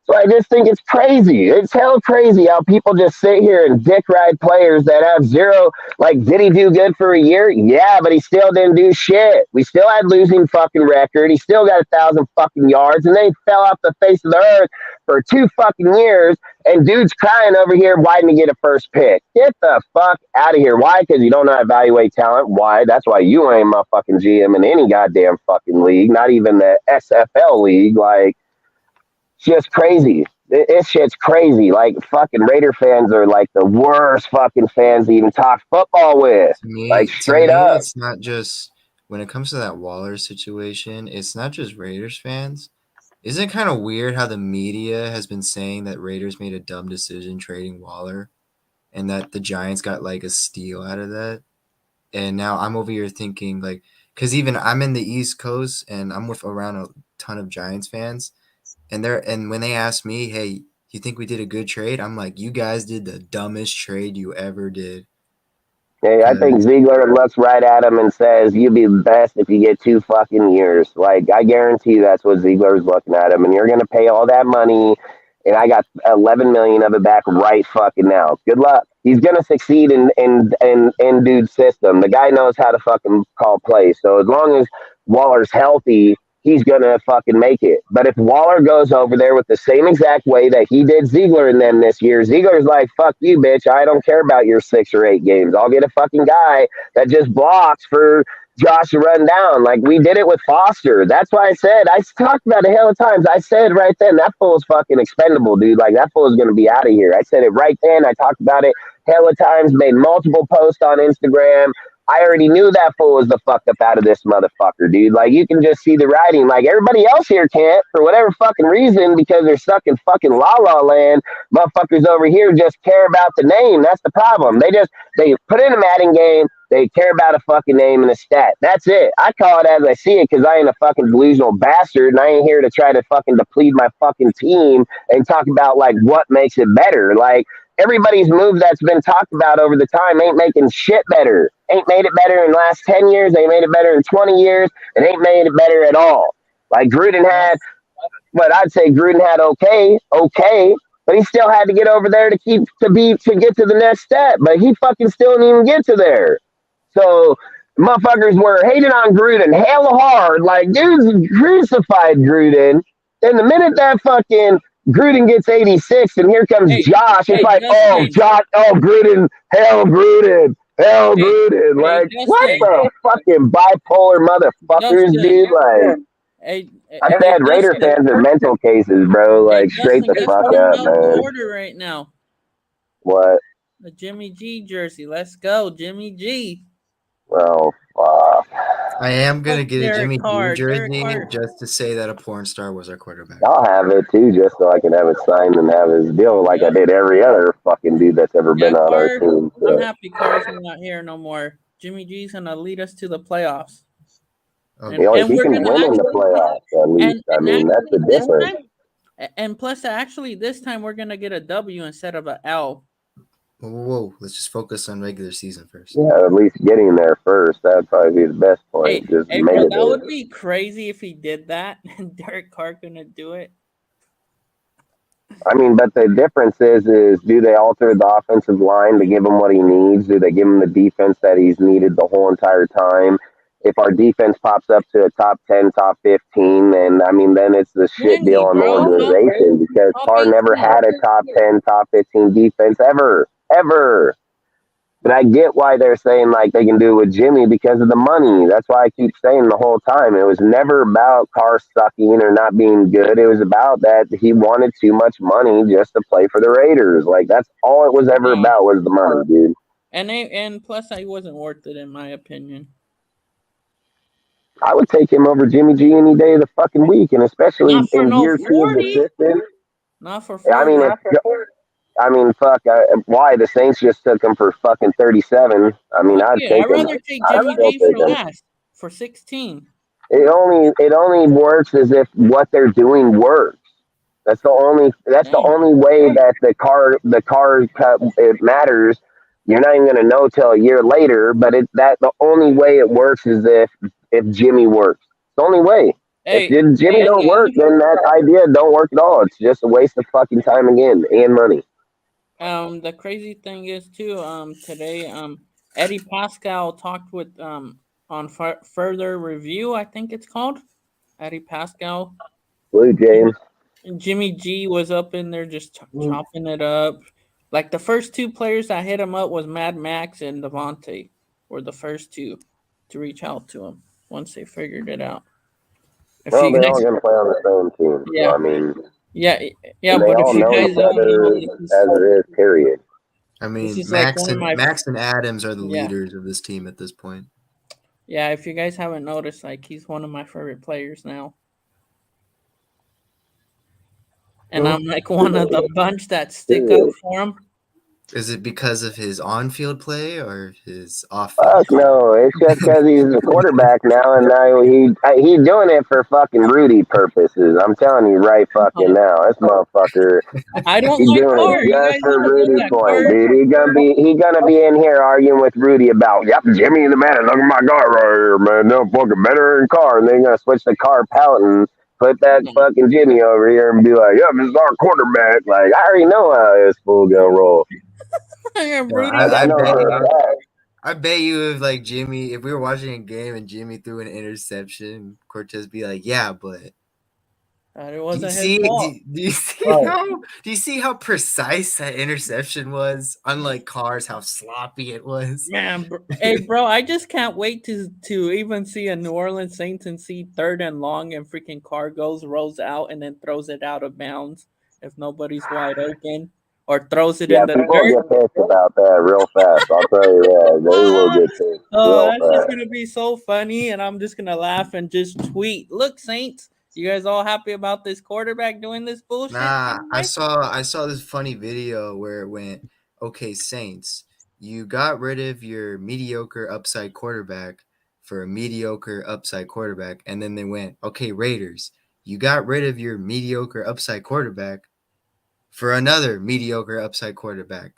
so I just think it's crazy. It's hell crazy how people just sit here and dick ride players that have zero. Like, did he do good for a year? Yeah, but he still didn't do shit. We still had losing fucking record. He still got 1,000 fucking yards, and they fell off the face of the earth for 2 fucking years. And dude's crying over here, why didn't he get a first pick? Get the fuck out of here. Why? Because you don't know how to evaluate talent. Why? That's why you ain't my fucking GM in any goddamn fucking league, not even the SFL league. Like, just crazy. This shit's crazy. Like, fucking Raider fans are like the worst fucking fans to even talk football with. Like, straight up. It's not just when it comes to that Waller situation, it's not just Raiders fans. Isn't it kind of weird how the media has been saying that Raiders made a dumb decision trading Waller and that the Giants got like a steal out of that? And now I'm over here thinking like, because even I'm in the East Coast and I'm with around a ton of Giants fans. And when they ask me, hey, you think we did a good trade? I'm like, you guys did the dumbest trade you ever did. Hey, I think Ziegler looks right at him and says, you'd be the best if you get 2 fucking years. Like, I guarantee that's what Ziegler's looking at him. And you're going to pay all that money, and I got 11 million of it back right fucking now. Good luck. He's going to succeed in dude's system. The guy knows how to fucking call plays. So as long as Waller's healthy, he's going to fucking make it. But if Waller goes over there with the same exact way that he did Ziegler and them this year, Ziegler's like, fuck you, bitch. I don't care about your 6 or 8 games. I'll get a fucking guy that just blocks for Josh to run down. Like, we did it with Foster. That's why I talked about it a hell of times. I said right then, that fool's fucking expendable, dude. Like, that fool is going to be out of here. I said it right then. I talked about it hell of times, made multiple posts on Instagram. I already knew that fool was the fuck up out of this motherfucker, dude. Like, you can just see the writing. Like, everybody else here can't, for whatever fucking reason, because they're stuck in fucking la-la land. Motherfuckers over here just care about the name. That's the problem. They put in a Madden game. They care about a fucking name and a stat. That's it. I call it as I see it because I ain't a fucking delusional bastard, and I ain't here to try to fucking deplete my fucking team and talk about, like, what makes it better. Like, everybody's move that's been talked about over the time ain't making shit better. Ain't made it better in the last 10 years. Ain't made it better in 20 years. It ain't made it better at all. Like Gruden had, but I'd say Gruden had okay, but he still had to get over there to get to the next step. But he fucking still didn't even get to there. So motherfuckers were hating on Gruden hella hard, like dudes crucified Gruden. Then the minute that fucking Gruden gets 86 and here comes Hey, Josh, it's hey, like, oh, Justin. Josh, oh, Gruden, hell, Gruden, hell, Hey, Gruden. hey, Like, what Justin. the fucking bipolar motherfuckers, Justin. dude? Like, Hey, I hey, said Raider Justin. fans are mental cases, bro. Hey, Like, straight Justin, the guess fuck what I'm up, about to man. order right now? What? A Jimmy G jersey. Let's go, Jimmy G. Well, fuck. I am Fuck gonna get a Derek Jimmy Carr. G Derek jersey Carr. just to say that a porn star was our quarterback. I'll have it too, just so I can have it signed and have his deal like I Yep. did every other fucking dude that's ever Yeah, been on our Carr. team. I'm So. happy Carr's not here no more. Jimmy G's gonna lead us to the playoffs. Oh, You know, if And he we're can gonna win in the actually playoffs, at least. I and mean, that's the actually this difference. time and plus actually this time we're gonna get a W instead of a L. whoa, let's just focus on regular season first. Yeah, at least getting there first. That'd probably be the best Hey, point. Just hey, make bro, it that there. would be crazy if he did that and Derek Carr couldn't do it. I mean, but the difference is do they alter the offensive line to give him what he needs? Do they give him the defense that he's needed the whole entire time? If our defense pops up to a top 10, top 15, then I mean, then it's the shit deal 20, on the bro. organization because Top Carr never 18. had a top 10, top 15 defense ever, ever. But I get why they're saying like they can do it with Jimmy because of the money. That's why I keep saying the whole time. It was never about Carr sucking or not being good. It was about that he wanted too much money just to play for the Raiders. Like that's all it was ever Yeah. about was the money, dude. And plus he wasn't worth it in my opinion. I would take him over Jimmy G any day of the fucking week, and especially Not for in no year two of the 40. system. Not for I 40. mean, I mean, fuck. Why the Saints just took him for fucking 37? I mean, Fuck I'd yeah. take I'd him. rather take I'd Jimmy still G take for him. less. For 16. It only works as if what they're doing works. That's the Yeah. only way that the car cut it matters. You're not even gonna know till a year later, but the only way it works is if Jimmy works. It's the only way. If Hey, Jimmy don't work, then that idea don't work at all. It's just a waste of fucking time again and money. the crazy thing is too, today, Eddie Pascal talked with, on further review, I think it's called. Eddie Pascal. Blue James. And Jimmy G was up in there just Mm. chopping it up. Like the first two players that hit him up was Mad Max and Devontae were the first two to reach out to him once they figured it out. If Well, you they're guys, all gonna play on the same team, so yeah, I mean, yeah, yeah, and they but if all you know guys each don't know, other as it is. Period. I this mean, is like one of my, Max and Adams are the yeah, leaders of this team at this point. yeah. If you guys haven't noticed, like he's one of my favorite players now, and Who? I'm like one of the bunch that stick up Period. for him. Is it because of his on-field play or his off-field Fuck play? no, it's just because he's a quarterback now, and now he's doing it for fucking Rudy purposes. I'm telling you right fucking now, this motherfucker, I don't he's like doing it Carr. You just guys for don't know Rudy that point, Carr. dude. He gonna be in here arguing with Rudy about, yep, Jimmy the man, look at my guy right here, man, no fucking better than Carr, and they're gonna switch the Carr pouting. Put that fucking Jimmy over here and be like, yep, this is our quarterback. Like, I already know how this fool gonna roll. No, Rudy's I I know bet for a you. fact. I bet you if like Jimmy, if we were watching a game and Jimmy threw an interception, Cortez be like, "Yeah, but it do you wasn't his see? fault. Do you see Right. how? Do you see how precise that interception was? Unlike Cars, how sloppy it was." Man, hey, bro, I just can't wait to even see a New Orleans Saints and see third and long and freaking Carr rolls out and then throws it out of bounds if nobody's wide open or throws it Yeah, in the people will dirt. get pissed about that real fast. I'll tell you that. They will Ah, get pissed oh, real that's just fast. gonna be so funny, and I'm just gonna laugh and just tweet. Look, Saints, you guys all happy about this quarterback doing this bullshit? Nah, I Anyway? saw I saw this funny video where it went, "Okay, Saints, you got rid of your mediocre upside quarterback for a mediocre upside quarterback," and then they went, "Okay, Raiders, you got rid of your mediocre upside quarterback for another mediocre upside quarterback.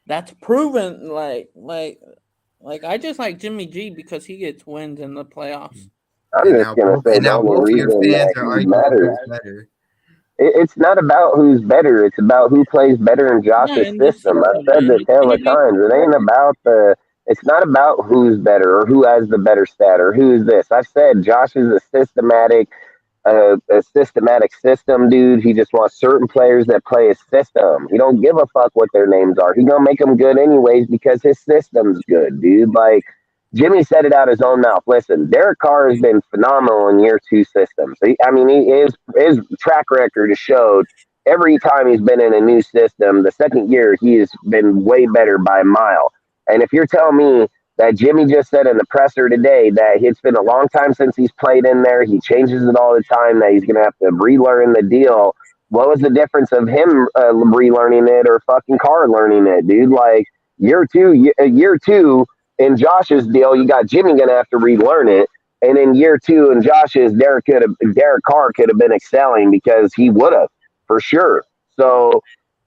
That's proven. Like I just like Jimmy G because he gets wins in the playoffs. I'm And just now gonna both say and the now only both of your reason fans that are he arguing matters. who's better. It's not about who's better. It's about who plays better in Yeah, Josh's in this system. I've system, said man, this it's hell gonna of be times. It ain't about the. It's not about who's better or who has the better stat or who's this. I've said Josh is a systematic system, dude. He just wants certain players that play his system. He don't give a fuck what their names are. He gonna make them good anyways because his system's good, dude. Like Jimmy said it out his own mouth. Listen, Derek Carr has been phenomenal in year two systems. His track record has showed every time he's been in a new system. The second year, he has been way better by a mile. And if you're telling me that Jimmy just said in the presser today that it's been a long time since he's played in there. He changes it all the time. That he's going to have to relearn the deal. What was the difference of him relearning it or fucking Carr learning it, dude? Like year two in Josh's deal, you got Jimmy going to have to relearn it. And in year two in Josh's, Derek Carr could have been excelling because he would have for sure. So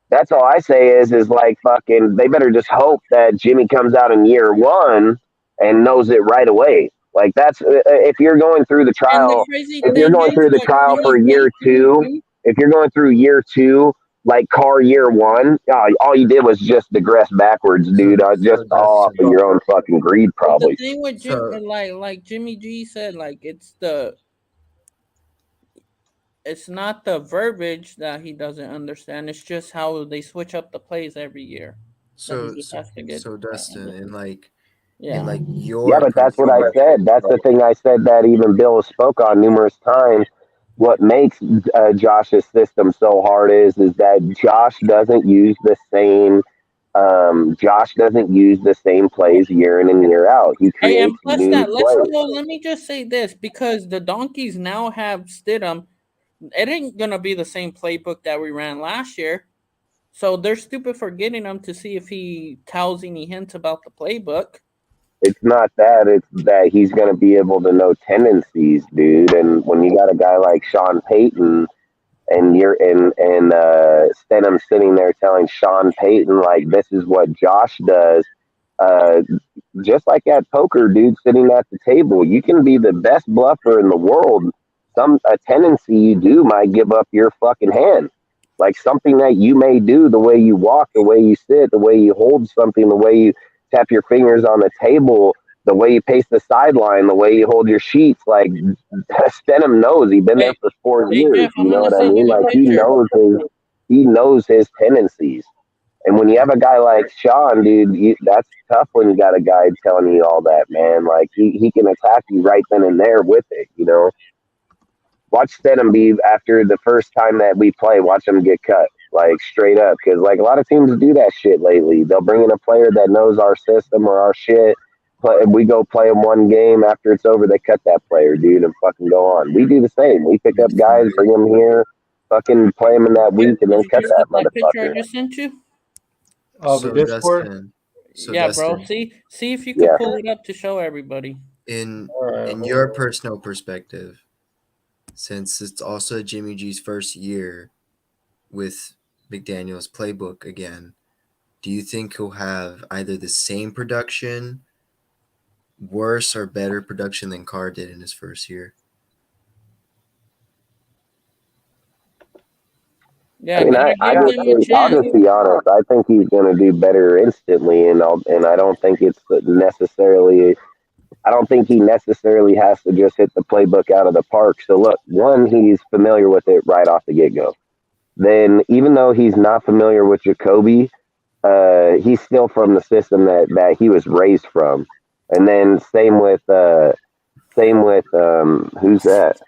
that's all I say is like fucking they better just hope that Jimmy comes out in year one and knows it right away. Like that's if you're going through the And the trial, crazy if you're thing going is through the what trial for Jimmy year went through. two, if you're going through year two, like Carr year one, all you did was just digress backwards, dude. Just So all off of Dustin. your own fucking greed, But the probably. thing with Jim, So like Jimmy G said, like it's not the verbiage that he doesn't understand. It's just how they switch up the plays every year that he so just so has to get so Dustin, used to. in Yeah. like Yeah, your but that's what I personal said. That's the thing I said that even Bill spoke on numerous times. What makes Josh's system so hard is that Josh doesn't use the same plays year in and year out. He Hey, and creates plus new that, let's plays. go. Let me just say this because the Donkeys now have Stidham. It ain't gonna be the same playbook that we ran last year. So they're stupid for getting him to see if he tells any hints about the playbook. It's not that; it's that he's going to be able to know tendencies, dude. And when you got a guy like Sean Payton and you're and Stenham sitting there telling Sean Payton like this is what Josh does. Uh, just like at poker, dude, sitting at the table, you can be the best bluffer in the world. A tendency you do might give up your fucking hand. Like something that you may do, the way you walk, the way you sit, the way you hold something, the way you tap your fingers on the table, the way you pace the sideline, the way you hold your sheets. Like Stenham knows. He's been there Hey, for 4 years. Jeff, I'm You know gonna what I send mean? you a Like picture. he knows his tendencies. And when you have a guy like Sean, dude, that's tough when you got a guy telling you all that, man. Like he can attack you right then and there with it, you know. Watch Stenham be after the first time that we play. Watch him get cut, like straight up, because like a lot of teams do that shit lately. They'll bring in a player that knows our system or our shit. But we go play them one game. After it's over, they cut that player, dude, and fucking go on. We do the same. We pick up guys, bring them here, fucking play them in that week, and Did then you cut just that get that picture I motherfucker. just sent you? The So Discord. Dustin, so Yeah, bro. Dustin, See if you could Yeah. pull it up to show everybody. in All right, in hold your on. personal perspective, since it's also Jimmy G's first year with McDaniel's playbook again, do you think he'll have either the same production, worse or better production than Carr did in his first year? Yeah, gotta give him a I'll chance. just be honest. I think he's going to do better instantly, and I don't think it's necessarily. I don't think he necessarily has to just hit the playbook out of the park. So look, one, he's familiar with it right off the get go. Then, even though he's not familiar with Jacoby, he's still from the system that he was raised from. And then same with who's that?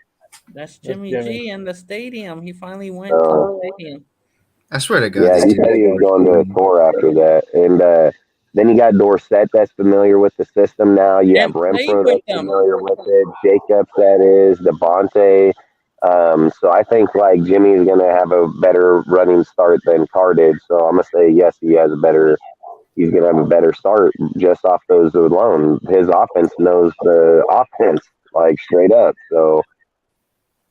That's That's Jimmy Jimmy. G in the stadium. He finally went to Uh, the stadium. I swear to God, Yeah, this he dude said is he was going to a worse. tour after that. And then you got Dorsett that's familiar with the system now. You have And played Renfro with that's them. familiar with it. Jacobs, that is. Devontae. So I think like Jimmy's going to have a better running start than Carr did. So I'm going to say yes, he's going to have a better start just off those alone. His offense knows the offense, like straight up. So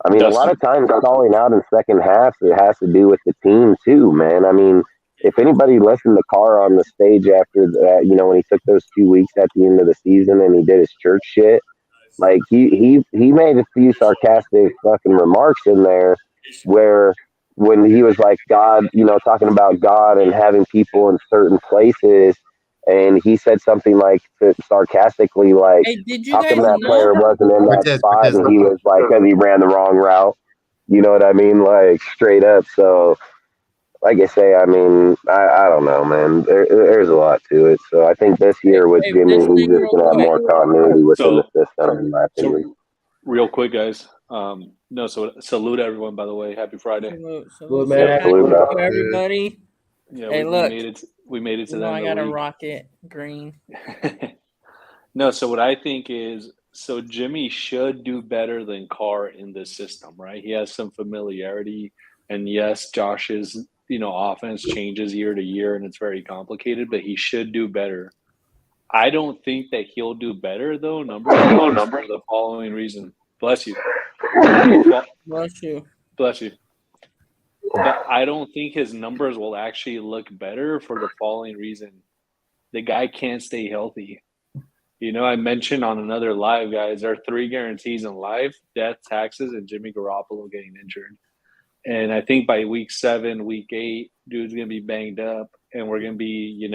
I mean, a lot of times calling out in second halves, it has to do with the team too, man. I mean, if anybody listened to Carr on the stage after that, when he took those 2 weeks at the end of the season and he did his church shit, like he made a few sarcastic fucking remarks in there where when he was like God, talking about God and having people in certain places, and he said something like sarcastically like, Hey, did you "How come guys that know? player wasn't in that spot?" And he was like, "Because he ran the wrong route." You know what I mean? Like straight up. So like I say, I mean, I don't know, man. There's a lot to it. So I think this year with Hey, Jimmy, this he's thing just real gonna have quick. more continuity within the So, system, in my so opinion. real quick, guys. No, so salute everyone. By the way, happy Friday. Salute, man. Yeah, salute, bro. to everybody. Yeah, Hey, we look. made it. We made it to You the know end I of got the a week. rocket green. No, so what I think is, so Jimmy should do better than Carr in this system, right? He has some familiarity, and yes, Josh's offense changes year to year, and it's very complicated, but he should do better. I don't think that he'll do better though, numbers wise, for the following reason. Bless you. Bless you. Bless you. But I don't think his numbers will actually look better for the following reason. The guy can't stay healthy. I mentioned on another live, guys, there are 3 guarantees in life: death, taxes, and Jimmy Garoppolo getting injured. And I think by week 7, week 8, dude's going to be banged up, and we're going to be,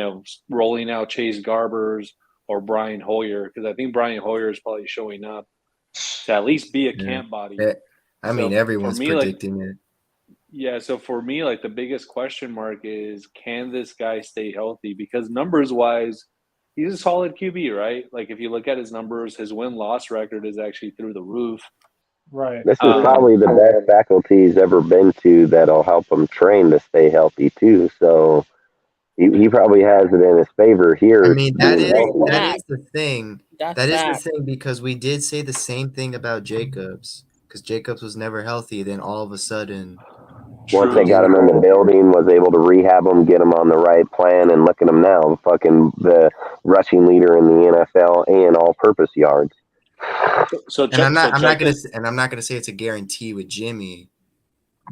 rolling out Chase Garbers or Brian Hoyer, because I think Brian Hoyer is probably showing up to at least be a camp body. I mean, everyone's predicting it. Yeah, so for me, like the biggest question mark is, can this guy stay healthy? Because numbers-wise, he's a solid QB, right? Like if you look at his numbers, his win-loss record is actually through the roof. Right. This is probably the best faculty he's ever been to that'll help him train to stay healthy too. So he probably has it in his favor here. I mean, that is the thing. That's That is fact. the thing, because we did say the same thing about Jacobs, because Jacobs was never healthy. Then all of a sudden, once they got him in the building, was able to rehab him, get him on the right plan, and look at him now, fucking the rushing leader in the NFL and all-purpose yards. I'm not gonna say it's a guarantee with Jimmy.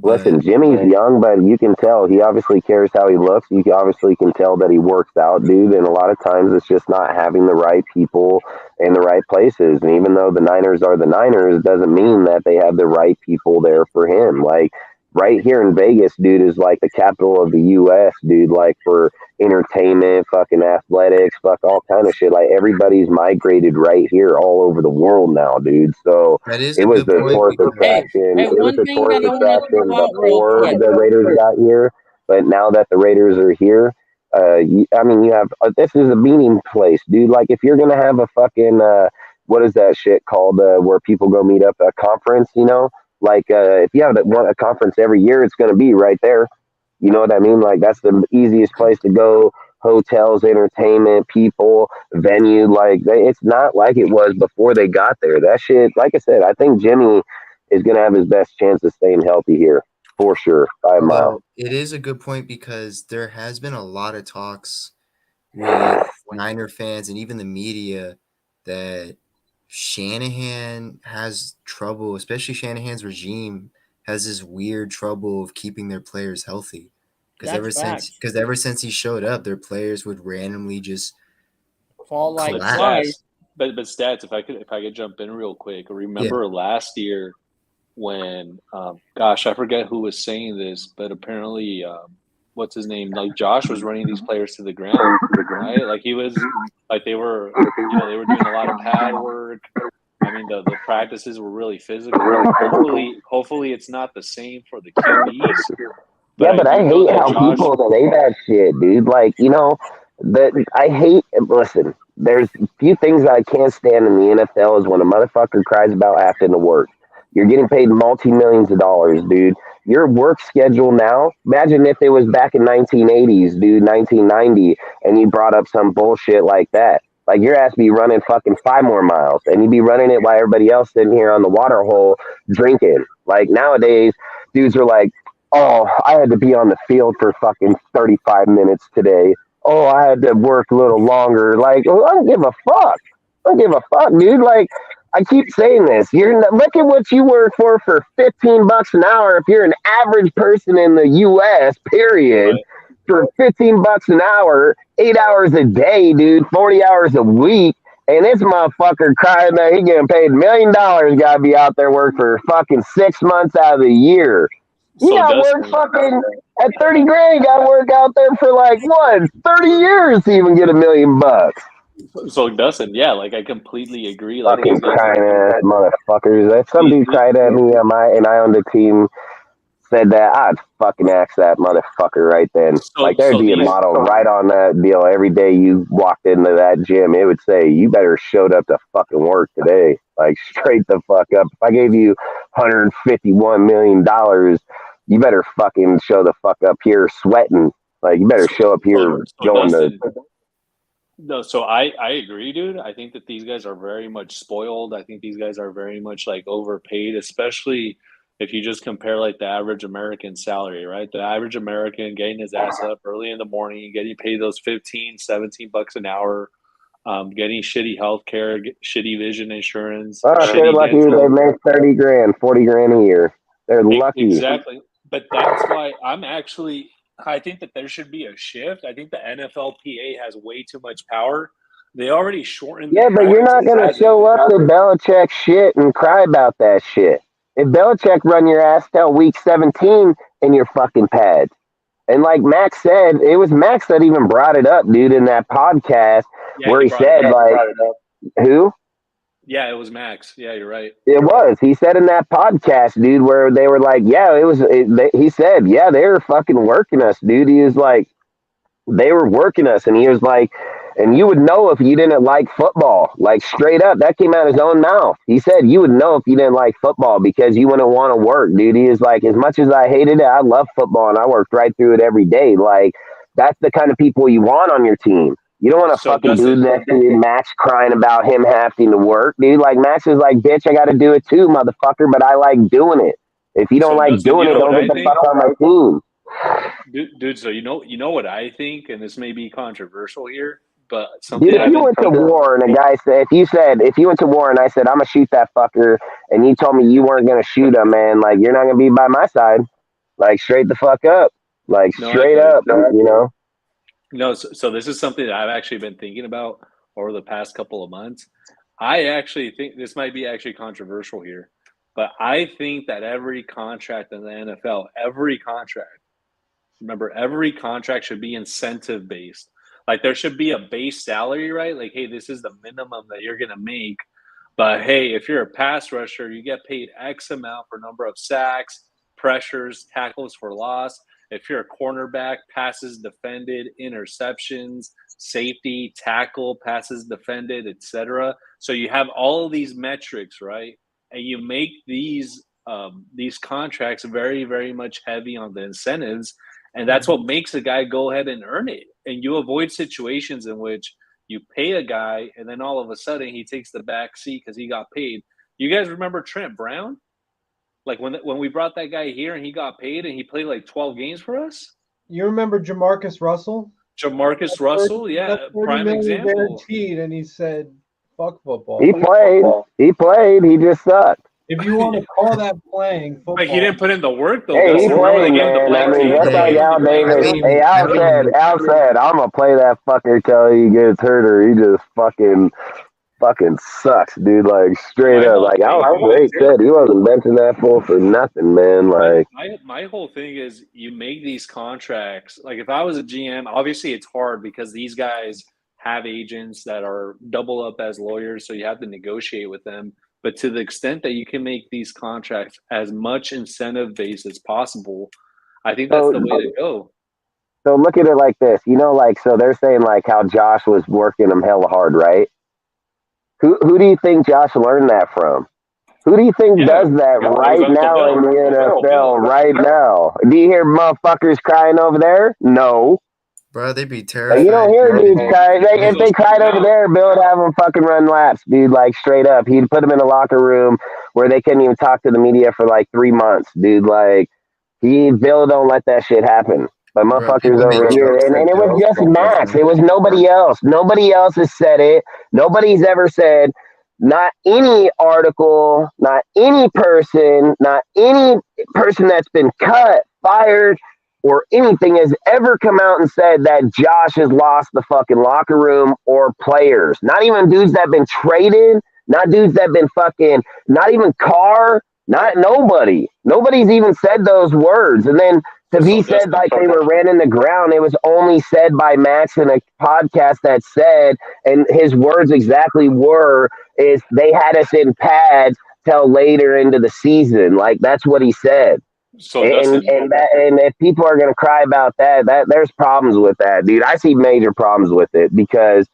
Listen, Jimmy's young, but you can tell he obviously cares how he looks. You obviously can tell that he works out, dude. And a lot of times it's just not having the right people in the right places. And even though the Niners are the Niners, it doesn't mean that they have the right people there for him. Like right here in Vegas, dude, is like the capital of the U.S., dude. Like for entertainment, fucking athletics, fuck all kind of shit. Like everybody's migrated right here all over the world now, dude. So it was the tourist attraction. It was a tourist attraction before the Raiders got here, but now that the Raiders are here, you have this is a meeting place, dude. Like if you're gonna have a fucking what is that shit called where people go meet up, a conference, like if you have a conference every year, it's gonna be right there. You know what I mean? Like that's the easiest place to go. Hotels, entertainment, people, venue. Like it's not like it was before they got there. That shit, like I said, I think Jimmy is going to have his best chance of staying healthy here for sure. By a mile. It is a good point, because there has been a lot of talks with Niner fans and even the media that Shanahan has trouble, especially Shanahan's regime has this weird trouble of keeping their players healthy. Because ever since he showed up, their players would randomly just fall like flies. But stats, if I could jump in real quick. Remember last year when I forget who was saying this, but apparently what's his name? Like Josh was running these players to the ground, right? Like he was like they were they were doing a lot of pad work. I mean the practices were really physical. Hopefully it's not the same for the QBs. But I hate how people say that shit, dude. Like, listen, there's a few things that I can't stand in the NFL is when a motherfucker cries about having to work. You're getting paid multi-millions of dollars, dude. Your work schedule now, imagine if it was back in 1980s, dude, 1990, and you brought up some bullshit like that. Like, your ass be running fucking 5 more miles, and you be running it while everybody else sitting here on the water hole drinking. Like, nowadays, dudes are like, oh, I had to be on the field for fucking 35 minutes today. Oh, I had to work a little longer. Like, well, I don't give a fuck. I don't give a fuck, dude. Like, I keep saying this. Look at what you work for $15 an hour. If you're an average person in the U.S., period, Right. for $15 an hour, 8 hours a day, dude, 40 hours a week, and this motherfucker crying that he getting paid $1 million, gotta be out there work for fucking 6 months out of the year. You So got work Dustin, fucking at 30 grand. You got to work out there for like what 30 years to even get $1 million. so Dustin, yeah, like I completely agree. Like Fucking these guys crying are ass motherfuckers. If some the, dude the, cried at me on and I owned a team said that, I'd fucking ask that motherfucker right then. Like there'd so be a these model right on that deal every day you walked into that gym. It would say you better showed up to fucking work today. Like straight the fuck up. If I gave you $151 million, you better fucking show the fuck up here sweating. Like you better show up here so going to. Dustin, no, so I agree, dude. I think that these guys are very much spoiled. I think these guys are very much like overpaid, especially if you just compare like the average American salary, right? The average American getting his ass up early in the morning, getting paid those 15, $17 an hour, getting shitty health care, shitty vision insurance, Oh, if they're shitty lucky, they dental. make 30 grand, 40 grand a year. They're lucky. Exactly. But that's why I think that there should be a shift. I think the NFLPA has way too much power. They already shortened the Yeah, but you're not practices gonna as it show up is. to Belichick shit and cry about that shit. If Belichick run your ass till week 17 in your fucking pads. And like Max said, it was Max that even brought it up, dude, in that podcast Yeah, where he he brought it said, up. like, who? Yeah, it was Max. Yeah, you're right. It was. He said in that podcast, dude, where they were like, yeah, he said, yeah, they were fucking working us, dude. He was like, they were working us, and he was like, and you would know if you didn't like football, like straight up. That came out of his own mouth. He said you would know if you didn't like football because you wouldn't want to work, dude. He is like, as much as I hated it, I love football and I worked right through it every day. Like that's the kind of people you want on your team. You don't want a So fucking dude Dustin, next to you, Max, crying about him having to work, dude. Like Max is like, bitch, I got to do it too, motherfucker. But I like doing it. If you don't so like Dustin, doing you it, know what don't get I the think? fuck on my team. Dude, so you know what I think, and this may be controversial here, but Dude, something if I've you been went to thinking. war and a guy said, if you went to war and I said, I'm gonna shoot that fucker, and you told me you weren't gonna shoot him, man, like you're not gonna be by my side, like straight the fuck up, like No, I straight feel you. up, you know. No, so this is something that I've actually been thinking about over the past couple of months. I actually think this might be actually controversial here, but I think that every contract in the NFL, remember, every contract should be incentive based. Like there should be a base salary, right? Like, hey, this is the minimum that you're going to make. But hey, if you're a pass rusher, you get paid X amount for number of sacks, pressures, tackles for loss. If you're a cornerback, passes defended, interceptions, safety, tackle, passes defended, etc. So you have all of these metrics, right? And you make these contracts very, very much heavy on the incentives, and that's what makes a guy go ahead and earn it. And you avoid situations in which you pay a guy and then all of a sudden he takes the back seat because he got paid. You guys remember Trent Brown? Like when we brought that guy here and he got paid and he played like 12 games for us? You remember Jamarcus Russell? Jamarcus Russell, yeah, 30 prime million example. guaranteed, and he said, "Fuck football." He played, he just sucked. If you want to call that playing football, But he didn't put in the work though. Hey, he Dustin, remember they played, gave him the man. I blank mean, check? just They like gave him the Al blank Davis. check. Hey, Al said, I'm gonna play that fucker till he gets hurt or he just fucking sucks, dude. Like straight My up. whole Like Al thing, dude. straight said, he wasn't benching that fool for nothing, man. Like. My whole thing is you make these contracts. Like if I was a GM, obviously it's hard because these guys have agents that are double up as lawyers, so you have to negotiate with them. But to the extent that you can make these contracts as much incentive based as possible, I think that's So, the way to go. so look at it like this, like so they're saying like how Josh was working him hella hard, right? Who do you think Josh learned that from? Who do you think Yeah, does that right Roosevelt now in Bill. the Roosevelt NFL Bill. right now? Do you hear motherfuckers crying over there? No. Bro, they'd be Like, terrified. you don't hear dude. dudes cry. If they cried over Now, there, Bill would have them fucking run laps, dude. Like straight up, he'd put them in a locker room where they couldn't even talk to the media for like 3 months, dude. Like Bill don't let that shit happen. But Bro, motherfuckers people over make here, jokes and that it was Bill just spoke with Max. them. It was nobody else. Nobody else has said it. Nobody's ever said not any article, not any person that's been cut, fired, or anything has ever come out and said that Josh has lost the fucking locker room or players. Not even dudes that have been traded, not dudes that have been fucking, not even Carr, not nobody. Nobody's even said those words. And then to be said like they were ran in the ground, it was only said by Max in a podcast that said, and his words exactly were, is they had us in pads till later into the season. Like that's what he said. So Dustin, And if people are gonna cry about that, there's problems with that, dude. I see major problems with it because,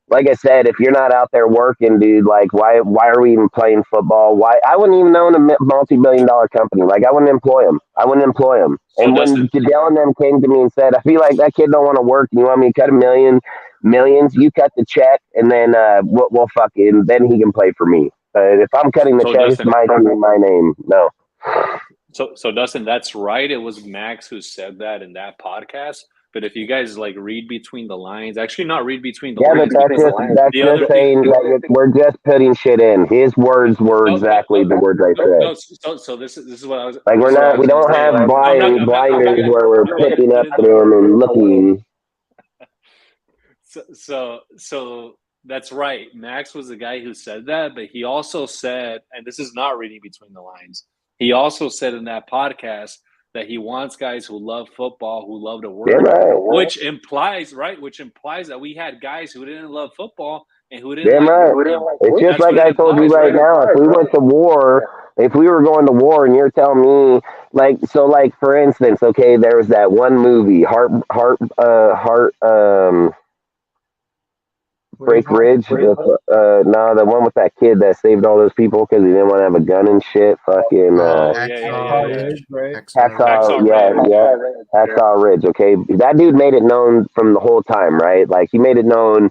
like I said, if you're not out there working, dude, like why are we even playing football? Why I wouldn't even own a multi-billion-dollar company. Like I wouldn't employ him. So And when Dustin, Goodell and them came to me and said, I feel like that kid don't want to work, and you want me to cut millions, you cut the check, and then we'll fucking then he can play for me. If I'm cutting the so check, it's Dustin, my name. No. so Dustin, that's right. It was Max who said that in that podcast. But if you guys like read between the lines, actually not read between the Yeah, but lines, because that's the just other thing, saying that we're just putting shit in. His words were exactly the words I no. said. So this is what I was Like this is what I we was gonna don't say. have blinders where we're I'm not gonna picking put up in through them and looking. So that's right. Max was the guy who said that, but he also said, and this is not reading between the lines. He also said in that podcast that he wants guys who love football, who love to Yeah, work, right. which implies that we had guys who didn't love football and who didn't Damn like right. working. It's just That's like what it I told you implies, right right? now. If we went to war, if we were going to war, and you're telling me, like for instance, okay, there was that one movie, Heart, Break Ridge. No, the one with that kid that saved all those people because he didn't want to have a gun and shit. Fucking Oh yeah. Hacksaw, Hacksaw Ridge. Hacksaw Ridge. Okay, that dude made it known from the whole time, right? Like he made it known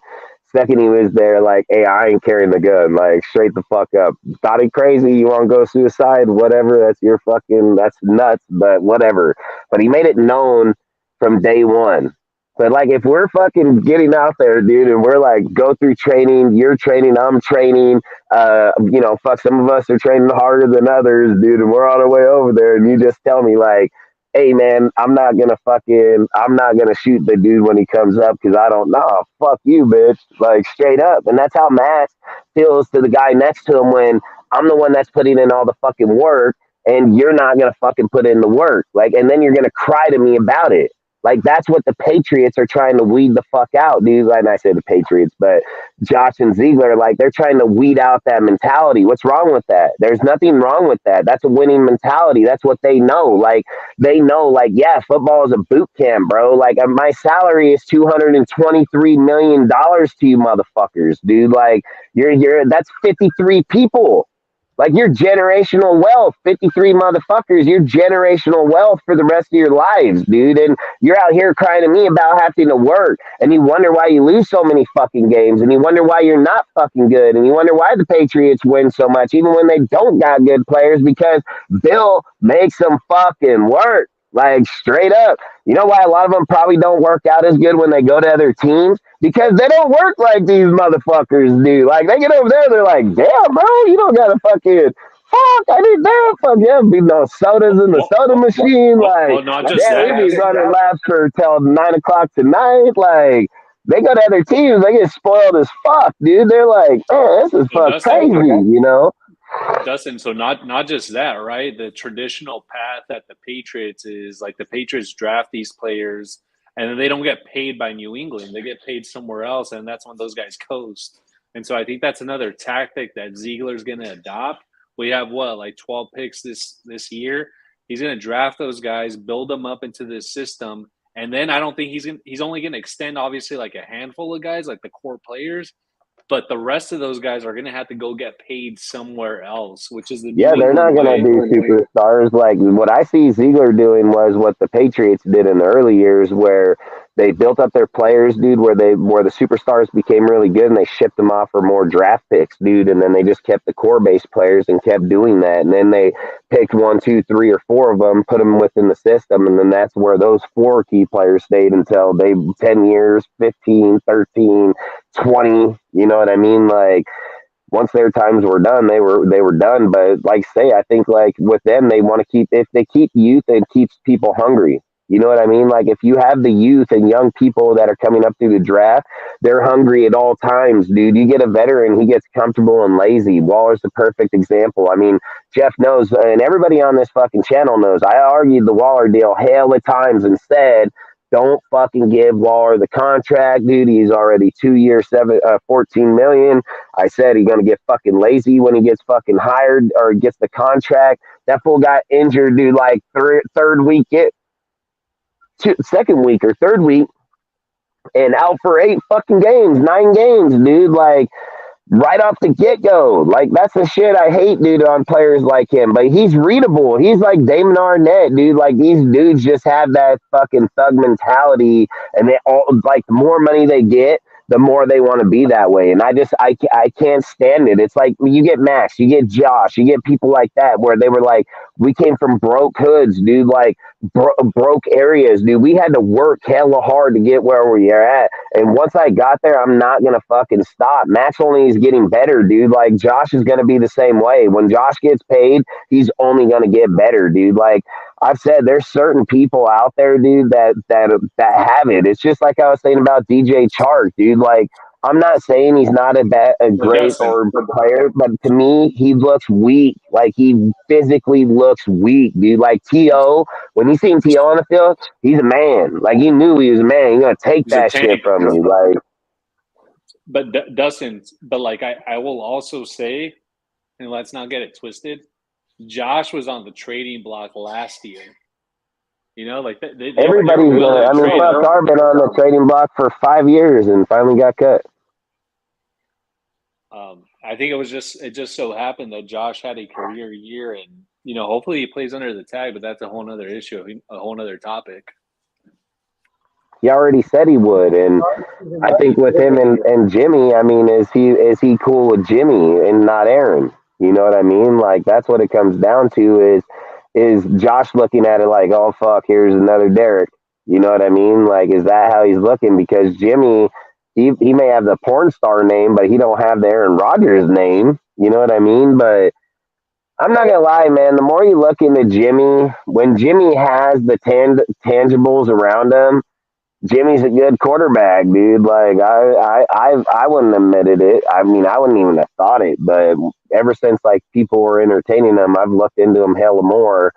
second he was there. Like, hey, I ain't carrying the gun. Like, straight the fuck up. Thought he crazy. You want to go suicide? Whatever. That's nuts. But whatever. But he made it known from day one. But like, if we're fucking getting out there, dude, and we're like, go through training, you're training, I'm training, fuck, some of us are training harder than others, dude, and we're on our way over there, and you just tell me like, hey man, I'm not gonna shoot the dude when he comes up because I don't know, fuck you, bitch, like straight up. And that's how Max feels to the guy next to him when I'm the one that's putting in all the fucking work and you're not gonna fucking put in the work, like, and then you're gonna cry to me about it. Like that's what the Patriots are trying to weed the fuck out, dude. And I say the Patriots, but Josh and Ziegler, like they're trying to weed out that mentality. What's wrong with that? There's nothing wrong with that. That's a winning mentality. That's what they know. Like they know, like, yeah, football is a boot camp, bro. Like my salary is $223 million to you motherfuckers, dude. Like that's 53 people. Like you're generational wealth, 53 motherfuckers, you're generational wealth for the rest of your lives, dude. And you're out here crying to me about having to work. And you wonder why you lose so many fucking games. And you wonder why you're not fucking good. And you wonder why the Patriots win so much, even when they don't got good players, because Bill makes them fucking work. Like straight up. You know why a lot of them probably don't work out as good when they go to other teams? Because they don't work like these motherfuckers do. Like they get over there, they're like, damn, bro, you don't gotta fucking I need that. Fuck yeah, be no sodas in the soda machine. Like, not just yeah, we be that. running laps for till 9 o'clock tonight. Like, they go to other teams, they get spoiled as fuck, dude. They're like, oh, this is crazy, you know? Dustin, so not just that, right? The traditional path that the Patriots is like the Patriots draft these players and then they don't get paid by New England. They get paid somewhere else, and that's when those guys coast. And so I think that's another tactic that Ziegler's going to adopt. We have like 12 picks this year. He's going to draft those guys, build them up into this system, and then I don't think he's only going to extend obviously like a handful of guys, like the core players. But the rest of those guys are going to have to go get paid somewhere else, which is the yeah, they're not going to do superstars. Like what I see Ziegler doing was what the Patriots did in the early years, where they built up their players, dude, where the superstars became really good, and they shipped them off for more draft picks, dude, and then they just kept the core base players and kept doing that, and then they picked 1, 2, 3, or 4 of them, put them within the system, and then that's where those 4 key players stayed until 10 years, 15, 13, 20. You know what I mean? Like once their times were done, they were done. But like say, I think like with them, they want to keep if they keep youth, it keeps people hungry. You know what I mean? Like if you have the youth and young people that are coming up through the draft, they're hungry at all times, dude. You get a veteran, he gets comfortable and lazy. Waller's the perfect example. I mean, Jeff knows, and everybody on this fucking channel knows. I argued the Waller deal hell of times and said, don't fucking give Waller the contract, dude. He's already 2 years, 14 million. I said he's gonna get fucking lazy when he gets fucking hired or gets the contract. That fool got injured, dude, like third week, second week or third week, and out for 8 fucking games, 9 games, dude. Like right off the get go. Like that's the shit I hate, dude, on players like him. But he's readable. He's like Damon Arnett, dude. Like these dudes just have that fucking thug mentality, and they all like the more money they get, the more they want to be that way. And I can't stand it. It's like you get Max, you get Josh, you get people like that where they were like, we came from broke hoods, dude. Like broke areas, dude. We had to work hella hard to get where we are at. And once I got there, I'm not gonna fucking stop. Max only is getting better, dude. Like Josh is gonna be the same way. When Josh gets paid, he's only gonna get better, dude. Like I've said, there's certain people out there, dude, that have it. It's just like I was saying about DJ Chark, dude. Like I'm not saying he's not a great Justin, or good player, but to me, he looks weak. Like he physically looks weak, dude. Like T.O., when he seen T.O. on the field, he's a man. Like he knew he was a man. He's gonna take he's a that shit tank. from you. Like But Dustin, but like I will also say, and let's not get it twisted, Josh was on the trading block last year. You know, like they were everybody's willing I to mean, trade fuck, him. Carr been on the trading block for 5 years and finally got cut. I think it just so happened that Josh had a career year, and you know, hopefully he plays under the tag. But that's a whole other issue, a whole other topic. He already said he would, and I think with him and Jimmy, I mean, is he cool with Jimmy and not Aaron? You know what I mean? Like that's what it comes down to is Josh looking at it like, oh fuck, here's another Derek. You know what I mean? Like, is that how he's looking? Because Jimmy, he may have the porn star name, but he don't have the Aaron Rodgers name. You know what I mean? But I'm not gonna lie, man. The more you look into Jimmy, when Jimmy has the tangibles around him, Jimmy's a good quarterback, dude. Like I wouldn't have admitted it. I mean, I wouldn't even have thought it. But ever since like people were entertaining him, I've looked into him hella more.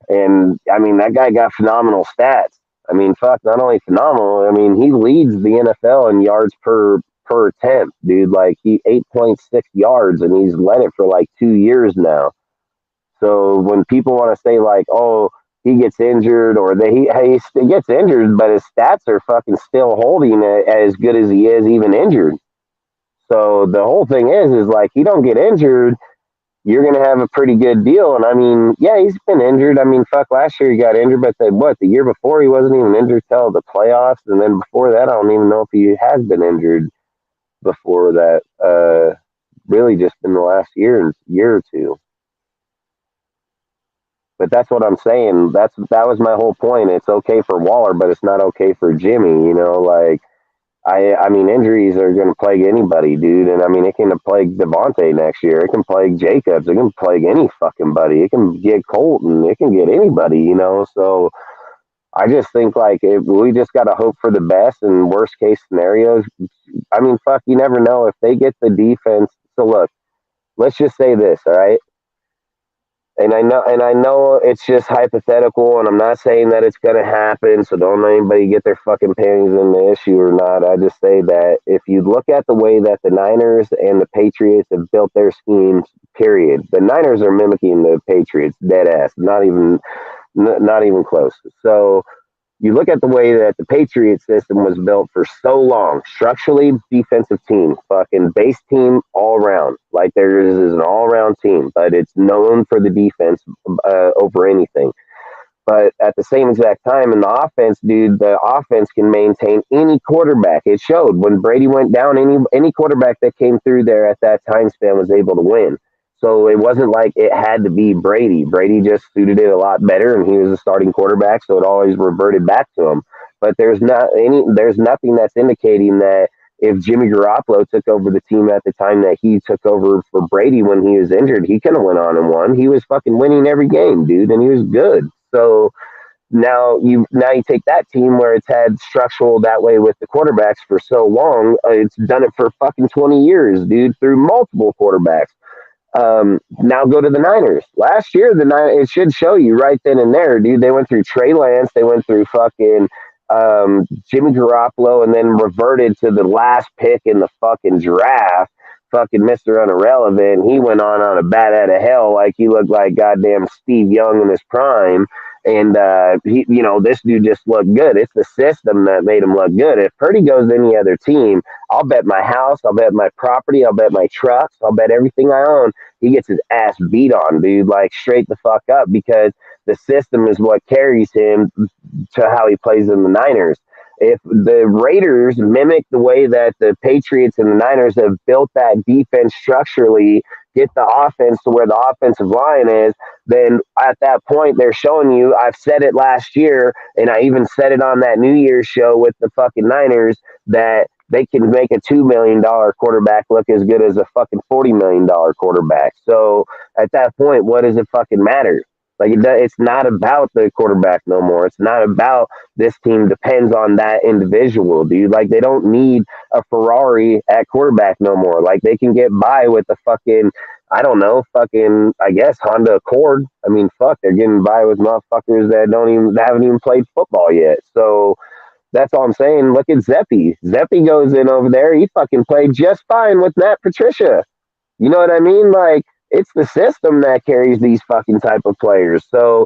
And I mean, that guy got phenomenal stats. I mean, fuck, not only phenomenal. I mean, he leads the NFL in yards per attempt, dude. Like he 8.6 yards, and he's led it for like 2 years now. So when people want to say like, oh, he gets injured or he gets injured, but his stats are fucking still holding it as good as he is even injured. So the whole thing is like he don't get injured, you're gonna have a pretty good deal. And I mean, yeah, he's been injured. I mean, fuck, last year he got injured, but the year before he wasn't even injured till the playoffs, and then before that, I don't even know if he has been injured before that. Really, just in the last year or two. But that's what I'm saying. That was my whole point. It's okay for Waller, but it's not okay for Jimmy. You know, like I mean, injuries are going to plague anybody, dude. And I mean, it can plague Devontae next year. It can plague Jacobs. It can plague any fucking buddy. It can get Colton. It can get anybody, you know. So I just think like we just got to hope for the best. And worst case scenarios, I mean, fuck, you never know if they get the defense. So look, let's just say this, all right? And I know it's just hypothetical, and I'm not saying that it's gonna happen. So don't anybody get their fucking panties in the issue or not. I just say that if you look at the way that the Niners and the Patriots have built their schemes, period, the Niners are mimicking the Patriots, dead ass, not even close. So you look at the way that the Patriot system was built for so long, structurally, defensive team, fucking base team all around. Like there is an all around team, but it's known for the defense over anything. But at the same exact time in the offense, dude, the offense can maintain any quarterback. It showed when Brady went down, any quarterback that came through there at that time span was able to win. So it wasn't like it had to be Brady. Brady just suited it a lot better, and he was a starting quarterback, so it always reverted back to him. But there's nothing that's indicating that if Jimmy Garoppolo took over the team at the time that he took over for Brady when he was injured, he could have went on and won. He was fucking winning every game, dude, and he was good. So now you take that team where it's had structural that way with the quarterbacks for so long. It's done it for fucking 20 years, dude, through multiple quarterbacks. Now go to the Niners. Last year, the Niners, it should show you right then and there, dude. They went through Trey Lance, they went through fucking Jimmy Garoppolo, and then reverted to the last pick in the fucking draft. Fucking Mr. Irrelevant. He went on a bat out of hell like he looked like goddamn Steve Young in his prime. And this dude just looked good. It's the system that made him look good. If Purdy goes to any other team, I'll bet my house, I'll bet my property, I'll bet my trucks, I'll bet everything I own. He gets his ass beat on, dude, like straight the fuck up, because the system is what carries him to how he plays in the Niners. If the Raiders mimic the way that the Patriots and the Niners have built that defense structurally, get the offense to where the offensive line is, then at that point they're showing you, I've said it last year, and I even said it on that New Year's show with the fucking Niners, that they can make a $2 million quarterback look as good as a fucking $40 million quarterback. So at that point, what does it fucking matter? Like, it's not about the quarterback no more. It's not about this team depends on that individual, dude. Like, they don't need a Ferrari at quarterback no more. Like, they can get by with the fucking, I don't know, fucking, I guess, Honda Accord. I mean, fuck, they're getting by with motherfuckers that haven't even played football yet. So that's all I'm saying. Look at Zeppy. Zeppy goes in over there. He fucking played just fine with Matt Patricia. You know what I mean? Like, it's the system that carries these fucking type of players. So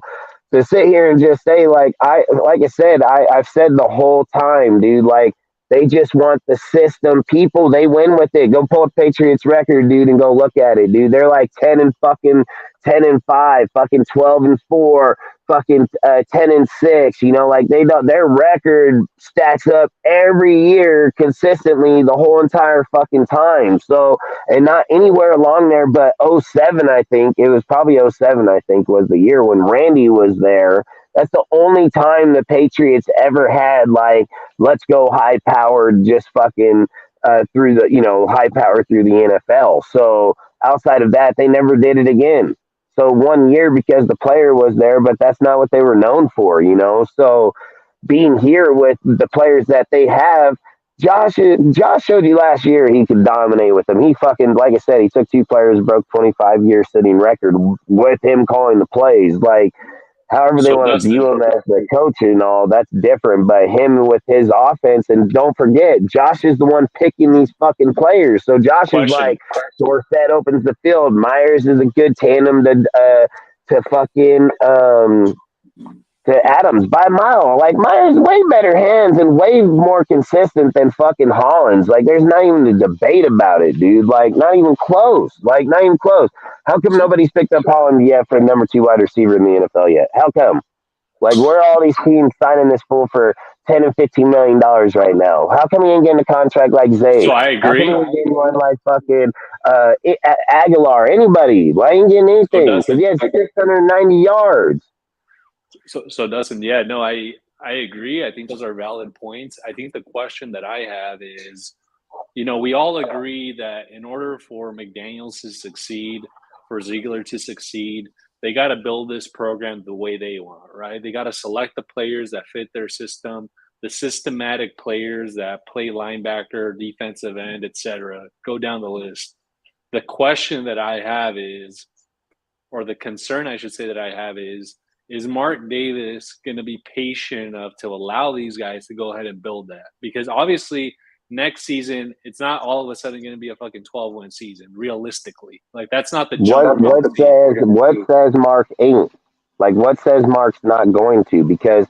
to sit here and just say, like I said, I've said the whole time, dude, like, they just want the system. People, they win with it. Go pull up Patriots record, dude, and go look at it, dude. They're like 10-5, fucking 12-4, fucking 10-6. You know, like their record stacks up every year consistently the whole entire fucking time. So, and not anywhere along there but 07, I think. It was probably 07, I think, was the year when Randy was there. That's the only time the Patriots ever had, like, let's go high powered, just fucking through the, high power through the NFL. So outside of that, they never did it again. So 1 year because the player was there, but that's not what they were known for, So being here with the players that they have, Josh showed you last year he could dominate with them. He fucking, like I said, he took 2 players, broke 25-year sitting record with him calling the plays. Like, however they want to view him as the coach and all, that's different. But him with his offense, and don't forget, Josh is the one picking these fucking players. So Josh is like, Dorsett opens the field. Myers is a good tandem to fucking to Adams by a mile. Like, Myers way better hands and way more consistent than fucking Hollins. Like, there's not even a debate about it, dude. Like, not even close. Like, not even close. How come nobody's picked up Hollins yet for number 2 wide receiver in the NFL yet? How come? Like, where are all these teams signing this fool for $10 and $15 million right now? How come he ain't getting a contract like Zay? So I agree. How come he ain't getting one like fucking Aguilar? Anybody? Why ain't getting anything? Because he had 690 yards. So Dustin, yeah, no, I agree. I think those are valid points. I think the question that I have is, we all agree that in order for McDaniels to succeed, for Ziegler to succeed, they got to build this program the way they want, right? They got to select the players that fit their system, the systematic players that play linebacker, defensive end, etc. Go down the list. The question that I have is, or the concern I should say that I have is Mark Davis going to be patient enough to allow these guys to go ahead and build that? Because obviously next season, it's not all of a sudden going to be a fucking 12-win season, realistically. Like, that's not the jump. What says Mark ain't? Like, what says Mark's not going to? Because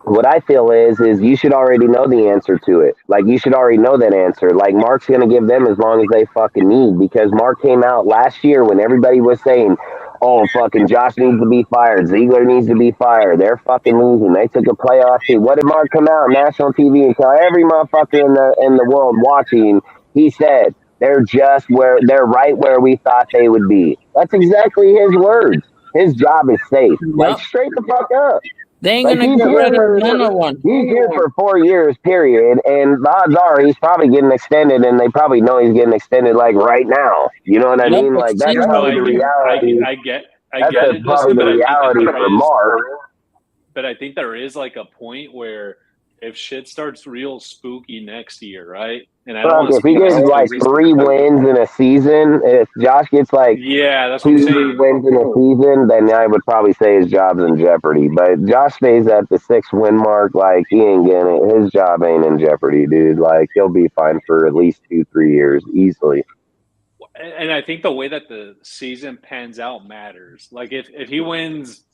what I feel is you should already know the answer to it. Like, you should already know that answer. Like, Mark's going to give them as long as they fucking need. Because Mark came out last year when everybody was saying, oh, fucking Josh needs to be fired. Ziegler needs to be fired. They're fucking losing. They took a playoff team. What did Mark come out on national TV and tell every motherfucker in the world watching? He said, they're right where we thought they would be. That's exactly his words. His job is safe. Like, straight the fuck up. They ain't Like gonna get rid of another one. he's here for 4 years, period. And the odds are he's probably getting extended, and they probably know he's getting extended like right now. You know what I No, mean? but Like that's No, probably the reality. I That's get it, probably Justin, the but I think that reality for Mark. I think there is like a point where if shit starts real spooky next year, right? And I don't Fuck, want to if he speak gets this like because 3 wins in a season, if Josh gets like yeah, that's what I'm 2 saying. wins in a season, then I would probably say his job's in jeopardy. But Josh stays at the 6 win mark, like he ain't getting it. His job ain't in jeopardy, dude. Like he'll be fine for at least 2, 3 years easily. And I think the way that the season pans out matters. Like if he wins,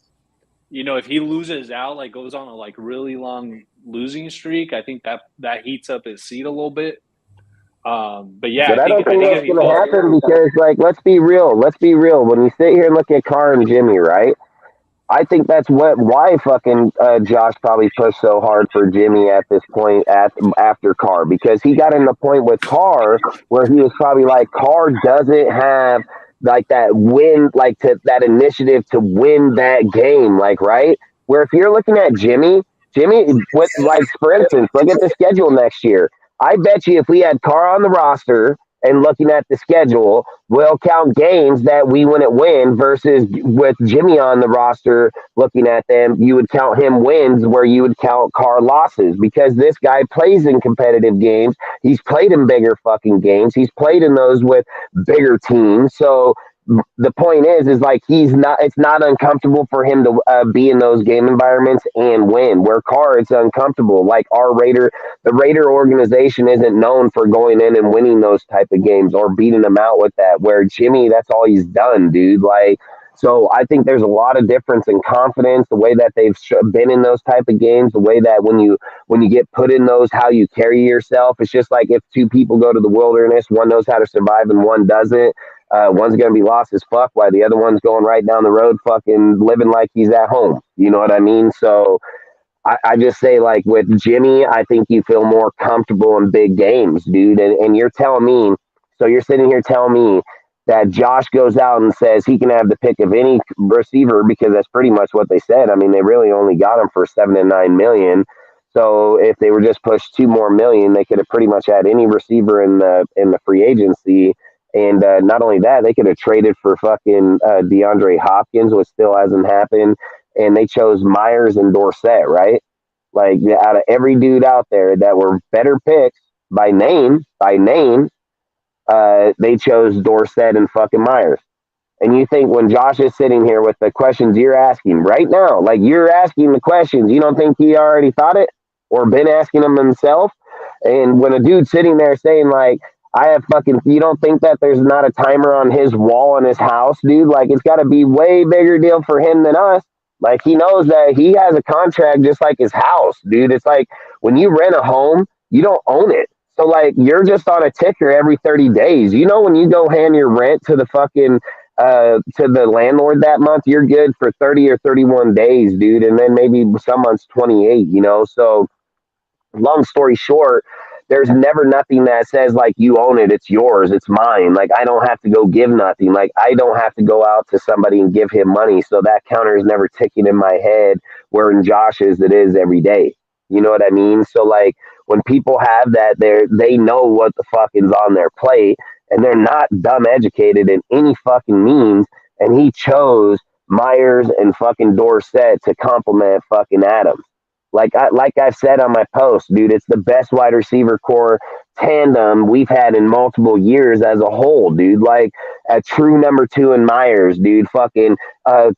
if he loses out, like goes on a like really long losing streak, I think that heats up his seat a little bit. But yeah, But I don't I think think that's if he gonna falls, happen because, like, let's be real. Let's be real. When you sit here and look at Carr and Jimmy, right? I think that's why fucking Josh probably pushed so hard for Jimmy at this point after Carr, because he got in the point with Carr where he was probably like, Carr doesn't have like that win, like to that initiative to win that game, like, right? Where if you're looking at Jimmy with, like, for instance, look at the schedule next year. I bet you if we had Carr on the roster and looking at the schedule, we'll count games that we wouldn't win versus with Jimmy on the roster looking at them, you would count him wins where you would count Carr losses, because this guy plays in competitive games. He's played in bigger fucking games. He's played in those with bigger teams. So the point is like it's not uncomfortable for him to be in those game environments and win. Where Carr, it's uncomfortable. Like the Raider organization isn't known for going in and winning those type of games or beating them out with that. Where Jimmy, that's all he's done, dude. Like, so I think there's a lot of difference in confidence, the way that they've been in those type of games, the way that when you get put in those, how you carry yourself. It's just like if two people go to the wilderness, one knows how to survive and one doesn't. One's gonna be lost as fuck while the other one's going right down the road, fucking living like he's at home. You know what I mean? So I just say, like, with Jimmy, I think you feel more comfortable in big games, dude. And you're telling me, so you're sitting here telling me that Josh goes out and says he can have the pick of any receiver, because that's pretty much what they said. I mean, they really only got him for 7 and 9 million. So if they were just pushed 2 more million, they could have pretty much had any receiver in the free agency. And not only that, they could have traded for fucking DeAndre Hopkins, which still hasn't happened. And they chose Myers and Dorsett, right? Like, out of every dude out there that were better picks by name, they chose Dorsett and fucking Myers. And you think when Josh is sitting here with the questions you're asking right now, like you're asking the questions, you don't think he already thought it or been asking them himself? And when a dude's sitting there saying, like, I have fucking, you don't think that there's not a timer on his wall in his house, dude? Like, it's got to be way bigger deal for him than us. Like, he knows that he has a contract just like his house, dude. It's like when you rent a home, you don't own it. So, like, you're just on a ticker every 30 days. You know, when you go hand your rent to the fucking to the landlord that month, you're good for 30 or 31 days, dude. And then maybe some months 28, you know? So, long story short, there's never nothing that says, like, you own it, it's yours, it's mine. Like, I don't have to go give nothing. Like, I don't have to go out to somebody and give him money. So that counter is never ticking in my head, where in Josh's it is every day. You know what I mean? So, like, when people have that, they know what the fuck is on their plate, and they're not dumb educated in any fucking means. And he chose Myers and fucking Dorsett to complement fucking Adams. Like I've said on my post, dude, it's the best wide receiver core tandem we've had in multiple years as a whole, dude. Like a true number 2 in Myers, dude. Fucking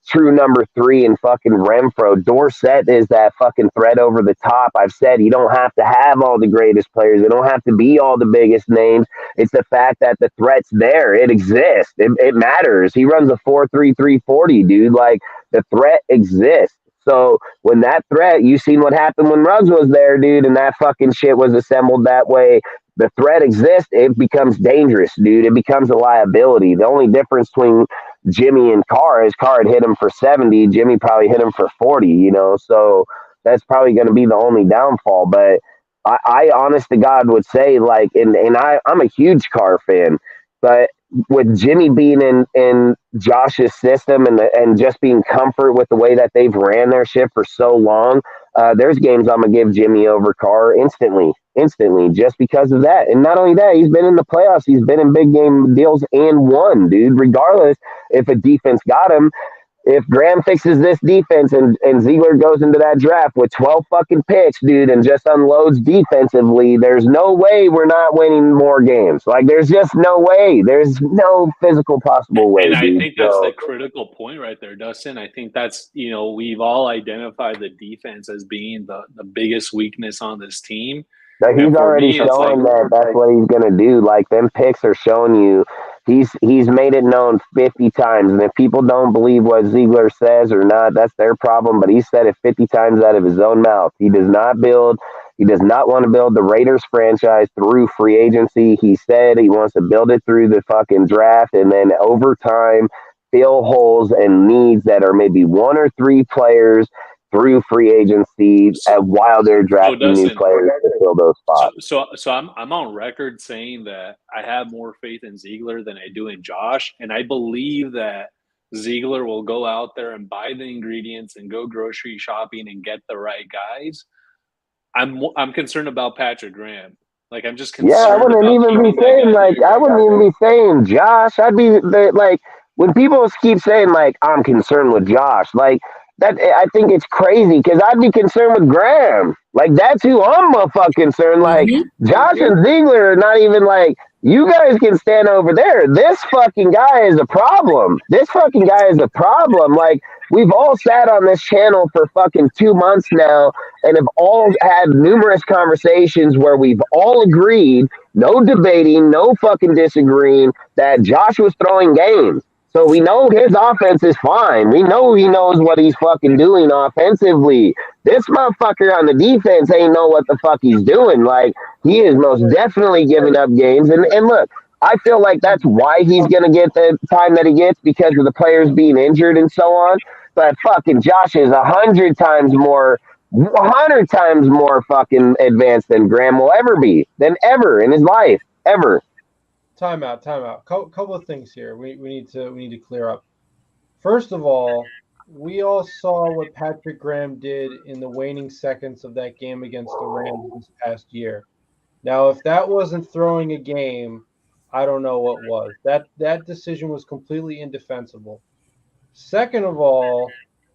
true number 3 in fucking Renfro. Dorsett is that fucking threat over the top. I've said you don't have to have all the greatest players. They don't have to be all the biggest names. It's the fact that the threat's there. It exists. It matters. He runs a 4.33 40, dude. Like, the threat exists. So when that threat, you seen what happened when Ruggs was there, dude, and that fucking shit was assembled that way. The threat exists, it becomes dangerous, dude. It becomes a liability. The only difference between Jimmy and Carr is Carr had hit him for 70, Jimmy probably hit him for 40, you know. So that's probably going to be the only downfall. But I honest to God would say, like, and I'm a huge Carr fan, but with Jimmy being in Josh's system and just being comfort with the way that they've ran their ship for so long, there's games I'm gonna give Jimmy over Carr instantly, just because of that. And not only that, he's been in the playoffs, he's been in big game deals and won, dude. Regardless if a defense got him, if Graham fixes this defense and Ziegler goes into that draft with 12 fucking picks, dude, and just unloads defensively, there's no way we're not winning more games. Like, there's just no way. There's no physical possible way, And I dude. think that's the critical point right there, Dustin. I think that's, we've all identified the defense as being the biggest weakness on this team. But he's And for already me, it's showing like, that that's what he's gonna do. Like, them picks are showing you he's made it known 50 times. And if people don't believe what Ziegler says or not, that's their problem. But he said it 50 times out of his own mouth. He does not want to build the Raiders franchise through free agency. He said he wants to build it through the fucking draft and then over time fill holes and needs that are maybe one or three players through free agency while they're drafting new players to fill those spots. So I'm on record saying that I have more faith in Ziegler than I do in Josh, and I believe that Ziegler will go out there and buy the ingredients and go grocery shopping and get the right guys. I'm concerned about Patrick Graham. Like, I'm just concerned. Yeah, I wouldn't even be saying Josh. I'd be like, when people keep saying like I'm concerned with Josh, like that, I think it's crazy because I'd be concerned with Graham. Like, that's who I'm fucking concerned. Like, Josh and Ziegler are not even like, you guys can stand over there. This fucking guy is a problem. Like, we've all sat on this channel for fucking 2 months now and have all had numerous conversations where we've all agreed, no debating, no fucking disagreeing, that Josh was throwing games. So we know his offense is fine. We know he knows what he's fucking doing offensively. This motherfucker on the defense ain't know what the fuck he's doing. Like, he is most definitely giving up games. And look, I feel like that's why he's going to get the time that he gets, because of the players being injured and so on. But fucking Josh is 100 times more fucking advanced than Graham will ever be, than ever in his life, ever. Time out. Couple of things here we need to clear up. First of all, we all saw what Patrick Graham did in the waning seconds of that game against the Rams this past year. Now, if that wasn't throwing a game, I don't know what was. That decision was completely indefensible. Second of all,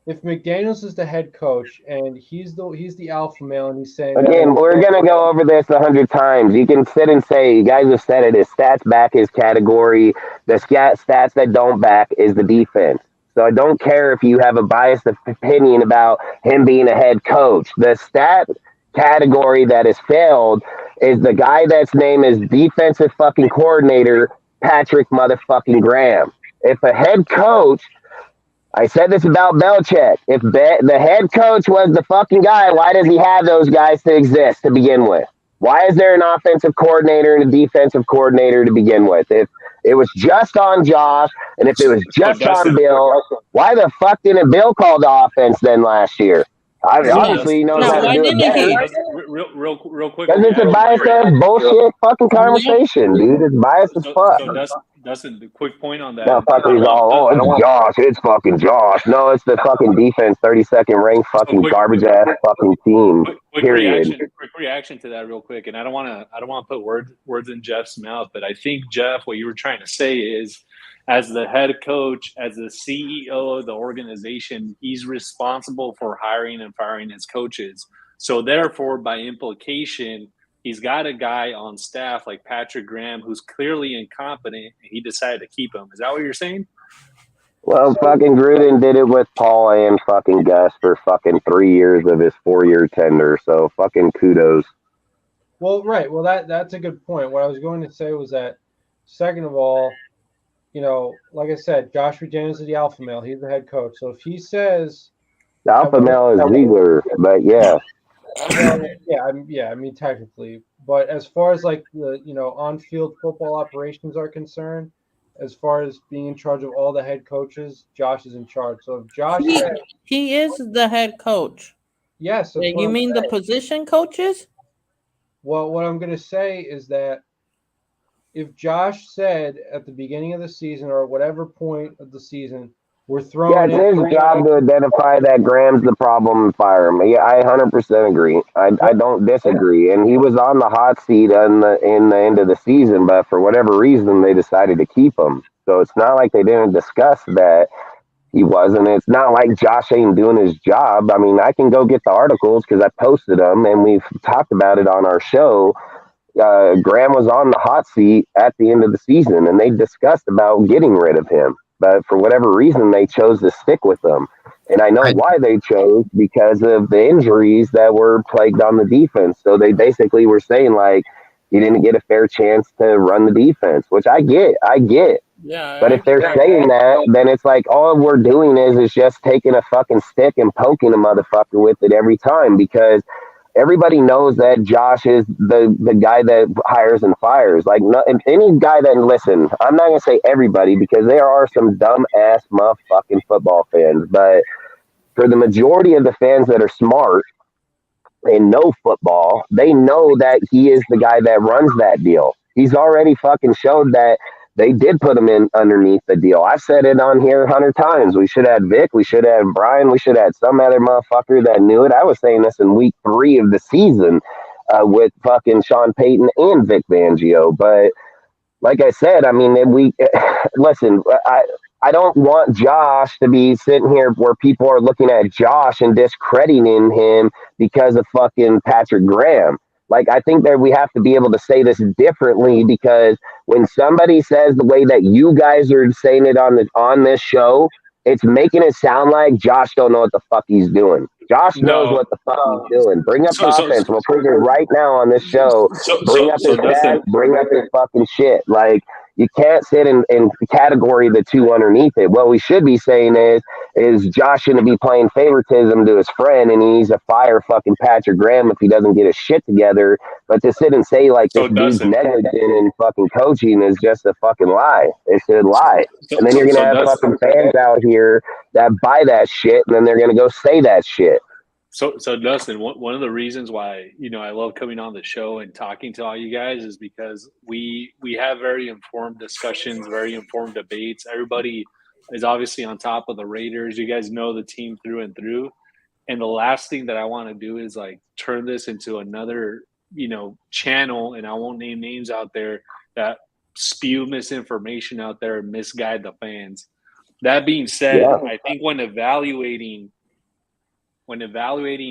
if McDaniels is the head coach and he's the alpha male and he's saying, again, we're gonna go over this 100 times. You can sit and say, you guys have said it, his stats back his category. The stats that don't back is the defense. So I don't care if you have a biased opinion about him being a head coach. The stat category that has failed is the guy that's name is defensive fucking coordinator, Patrick motherfucking Graham. If a head coach, I said this about Belichick, if the head coach was the fucking guy, why does he have those guys to exist to begin with? Why is there an offensive coordinator and a defensive coordinator to begin with? If it was just on Josh and if it was just on Bill, why the fuck didn't Bill call the offense then last year? Obviously, he knows how to do it better. Real quick. Because it's a biased ass bullshit fucking conversation, dude. It's biased as fuck. So Dustin, the quick point on that. No, fuckers all, it's Josh. It's fucking Josh. No, it's the fucking defense, 32nd ranked fucking garbage ass fucking team. Period. Quick reaction to that, real quick. And I don't want to put words in Jeff's mouth, but I think, Jeff, what you were trying to say is, as the head coach, as the CEO of the organization, he's responsible for hiring and firing his coaches. So therefore, by implication, he's got a guy on staff like Patrick Graham who's clearly incompetent, and he decided to keep him. Is that what you're saying? Well, fucking Gruden did it with Paul and fucking Gus for fucking 3 years of his 4-year tender. So fucking kudos. Well, right. Well, that's a good point. What I was going to say was that, second of all, like I said, Josh McDaniels is the alpha male. He's the head coach. So if he says the alpha male is Ziegler, but yeah. I mean, technically. But as far as like the on-field football operations are concerned, as far as being in charge of all the head coaches, Josh is in charge. So if Josh he is the head coach. Yes. You mean the position coaches? Well, what I'm going to say is that if Josh said at the beginning of the season or at whatever point of the season, we're throwing Yeah, it's his job to identify that Graham's the problem and fire him. Yeah, I 100% agree. I don't disagree. And he was on the hot seat in the end of the season, but for whatever reason, they decided to keep him. So it's not like they didn't discuss that he wasn't. It's not like Josh ain't doing his job. I mean, I can go get the articles because I posted them and we've talked about it on our show. Graham was on the hot seat at the end of the season, and they discussed about getting rid of him. But for whatever reason, they chose to stick with him. And I know why they chose because of the injuries that were plagued on the defense. So they basically were saying like he didn't get a fair chance to run the defense, which I get. Yeah, But if they're saying that, then it's like all we're doing is just taking a fucking stick and poking a motherfucker with it every time because everybody knows that Josh is the guy that hires and fires. Like no, any guy that listen, I'm not gonna say everybody because there are some dumb ass motherfucking football fans, but for the majority of the fans that are smart and know football, they know that he is the guy that runs that deal. He's already fucking showed that they did put him in underneath the deal. I said it on here 100 times. We should have Vic. We should have Brian. We should have some other motherfucker that knew it. I was saying this in week 3 of the season with fucking Sean Payton and Vic Fangio. But like I said, I mean, we listen. I don't want Josh to be sitting here where people are looking at Josh and discrediting him because of fucking Patrick Graham. Like I think that we have to be able to say this differently because when somebody says the way that you guys are saying it on this show, it's making it sound like Josh don't know what the fuck he's doing. Josh knows No. what the fuck he's doing. Bring up the offense. We'll put it right now on this show. Bring up his stats. Bring up his fucking shit. Like you can't sit in category the two underneath it. What we should be saying is Josh shouldn't be playing favoritism to his friend and he needs to fire fucking Patrick Graham if he doesn't get his shit together. But to sit and say like this dude's negligent in fucking coaching is just a fucking lie. It's a lie. And then you're gonna have fucking fans out here that buy that shit and then they're gonna go say that shit. So Dustin, one of the reasons why I love coming on the show and talking to all you guys is because we have very informed discussions, very informed debates. Everybody is obviously on top of the Raiders. You guys know the team through and through. And the last thing that I want to do is like turn this into another channel, and I won't name names out there that spew misinformation out there and misguide the fans. That being said, I think when evaluating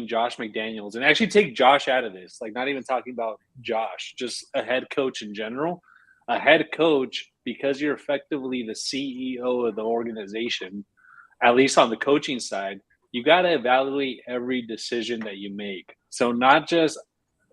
Josh McDaniels, and actually take Josh out of this, like not even talking about Josh, just a head coach in general, a head coach, because you're effectively the CEO of the organization, at least on the coaching side, you got to evaluate every decision that you make. So not just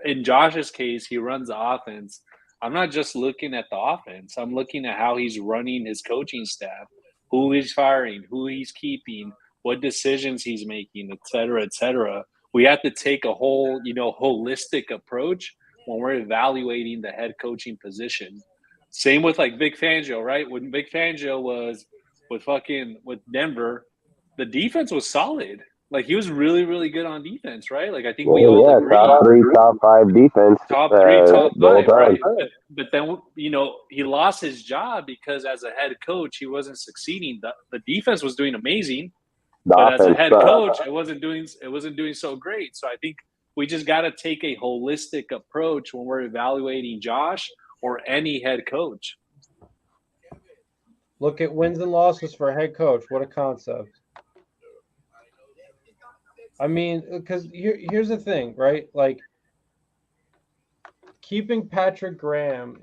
in Josh's case, he runs the offense. I'm not just looking at the offense. I'm looking at how he's running his coaching staff, who he's firing, who he's keeping, what decisions he's making, et cetera, et cetera. We have to take a whole, holistic approach when we're evaluating the head coaching position. Same with like Vic Fangio, right? When Vic Fangio was with Denver, the defense was solid. Like he was really, really good on defense, right? Like I think we all agree. Top 3, top 5 defense. Top 3, top 5, right? But then he lost his job because as a head coach, he wasn't succeeding. The defense was doing amazing. But as a head coach, it wasn't doing so great. So I think we just got to take a holistic approach when we're evaluating Josh or any head coach. Look at wins and losses for a head coach. What a concept. I mean, because here's the thing, right? Like keeping Patrick Graham.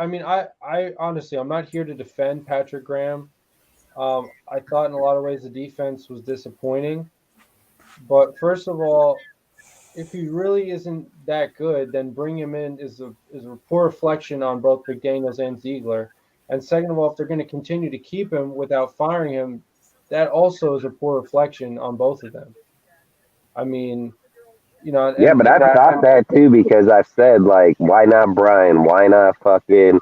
I honestly, I'm not here to defend Patrick Graham. I thought in a lot of ways the defense was disappointing. But first of all, if he really isn't that good, then bring him in is a poor reflection on both McDaniels and Ziegler. And second of all, if they're going to continue to keep him without firing him, that also is a poor reflection on both of them. I mean, yeah, but I've thought that too because I've said like, why not Brian? Why not fucking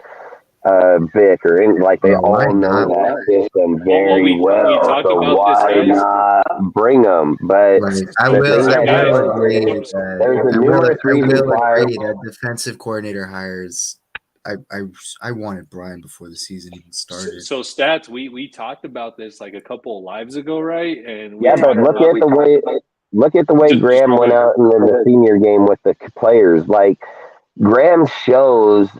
Vic or any, like they all know that system very well. So why not bring them? But I will agree that defensive coordinator hires I wanted Brian before the season even started. So stats, we talked about this like a couple of lives ago, right? And we Yeah, but talked about look at the way just Graham go went ahead. out in the senior game with the players. Like Graham shows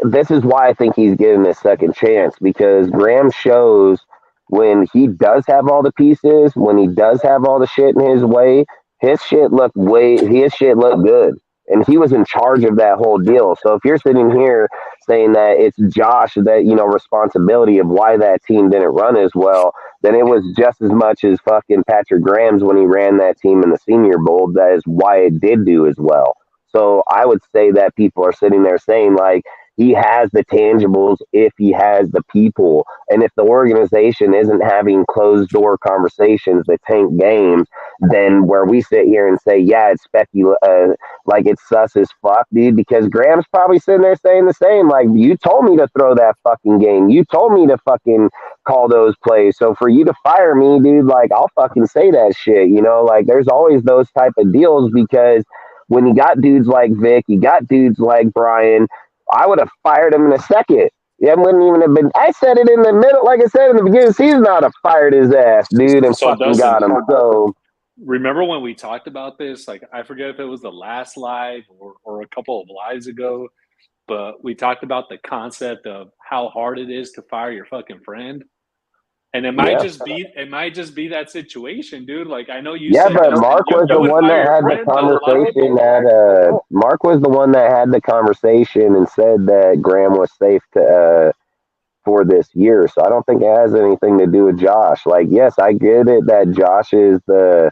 this is why I think he's getting a second chance, because Graham shows when he does have all the pieces, when he does have all the shit in his way, his shit looked good. And he was in charge of that whole deal. So if you're sitting here saying that it's Josh that, responsibility of why that team didn't run as well, then it was just as much as fucking Patrick Graham's when he ran that team in the Senior Bowl. That is why it did do as well. So I would say that people are sitting there saying, like, he has the tangibles if he has the people. And if the organization isn't having closed door conversations that tank games, then where we sit here and say, yeah, it's like it's sus as fuck, dude, because Graham's probably sitting there saying the same. Like, you told me to throw that fucking game. You told me to fucking call those plays. So for you to fire me, dude, like, I'll fucking say that shit, Like, there's always those type of deals, because when you got dudes like Vic, you got dudes like Brian, I would have fired him in a second. Yeah, it wouldn't even have been. I said it in the middle, like I said in the beginning of the season, I would have fired his ass, dude, and So fucking Dustin, got him. So remember when we talked about this? Like, I forget if it was the last live or a couple of lives ago, but we talked about the concept of how hard it is to fire your fucking friend. And it might yeah, just be that situation, dude. Like, I know you yeah, said, but Dustin, Mark was you the would one fire that your had the friend, but a lot of conversation. people. Mark was the one that had the conversation and said that Graham was safe to for this year. So I don't think it has anything to do with Josh. Like, yes, I get it that Josh is the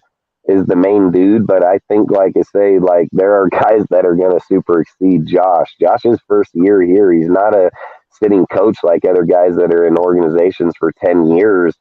main dude, but I think, like I say, like, there are guys that are gonna super exceed Josh. Josh's first year here, he's not a sitting coach like other guys that are in organizations for 10 years.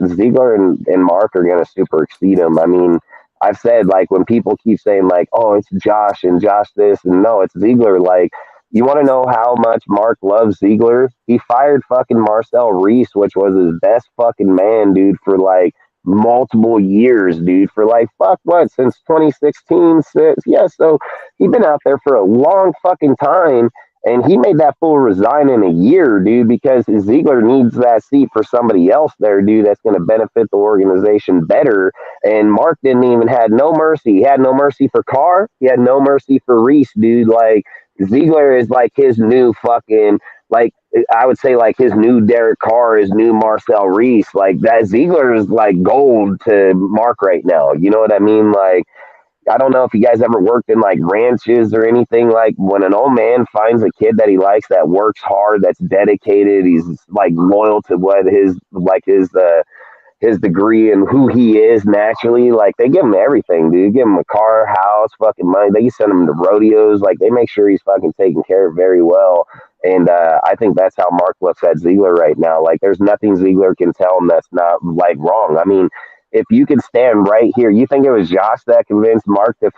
Ziegler and Mark are gonna super exceed him. I mean, I've said, like, when people keep saying, like, oh, it's Josh and Josh this, and no, it's Ziegler. Like, you want to know how much Mark loves Ziegler? He fired fucking Marcel Reese, which was his best fucking man, dude, for like multiple years, dude, for like, fuck what, since 2016. Yeah, so he's been out there for a long fucking time. And he made that fool resign in a year, dude, because Ziegler needs that seat for somebody else there, dude, that's going to benefit the organization better. And Mark didn't even had no mercy. He had no mercy for Carr. He had no mercy for Reese, dude. Like, Ziegler is like his new fucking, like, I would say, like, his new Derek Carr, his new Marcel Reese. Like, that Ziegler is like gold to Mark right now. You know what I mean? Like, I don't know if you guys ever worked in like ranches or anything. Like, when an old man finds a kid that he likes, that works hard, that's dedicated, he's like loyal to what his degree and who he is naturally. Like, they give him everything, dude. Give him a car, house, fucking money. They send him to rodeos. Like, they make sure he's fucking taken care of very well. And I think that's how Mark looks at Ziegler right now. Like, there's nothing Ziegler can tell him that's not like wrong. I mean, if you could stand right here, you think it was Josh that convinced Mark to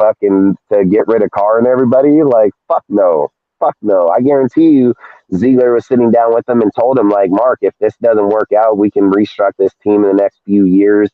get rid of Carr and everybody? Like, fuck no. Fuck no. I guarantee you, Ziegler was sitting down with him and told him, like, Mark, if this doesn't work out, we can restructure this team in the next few years,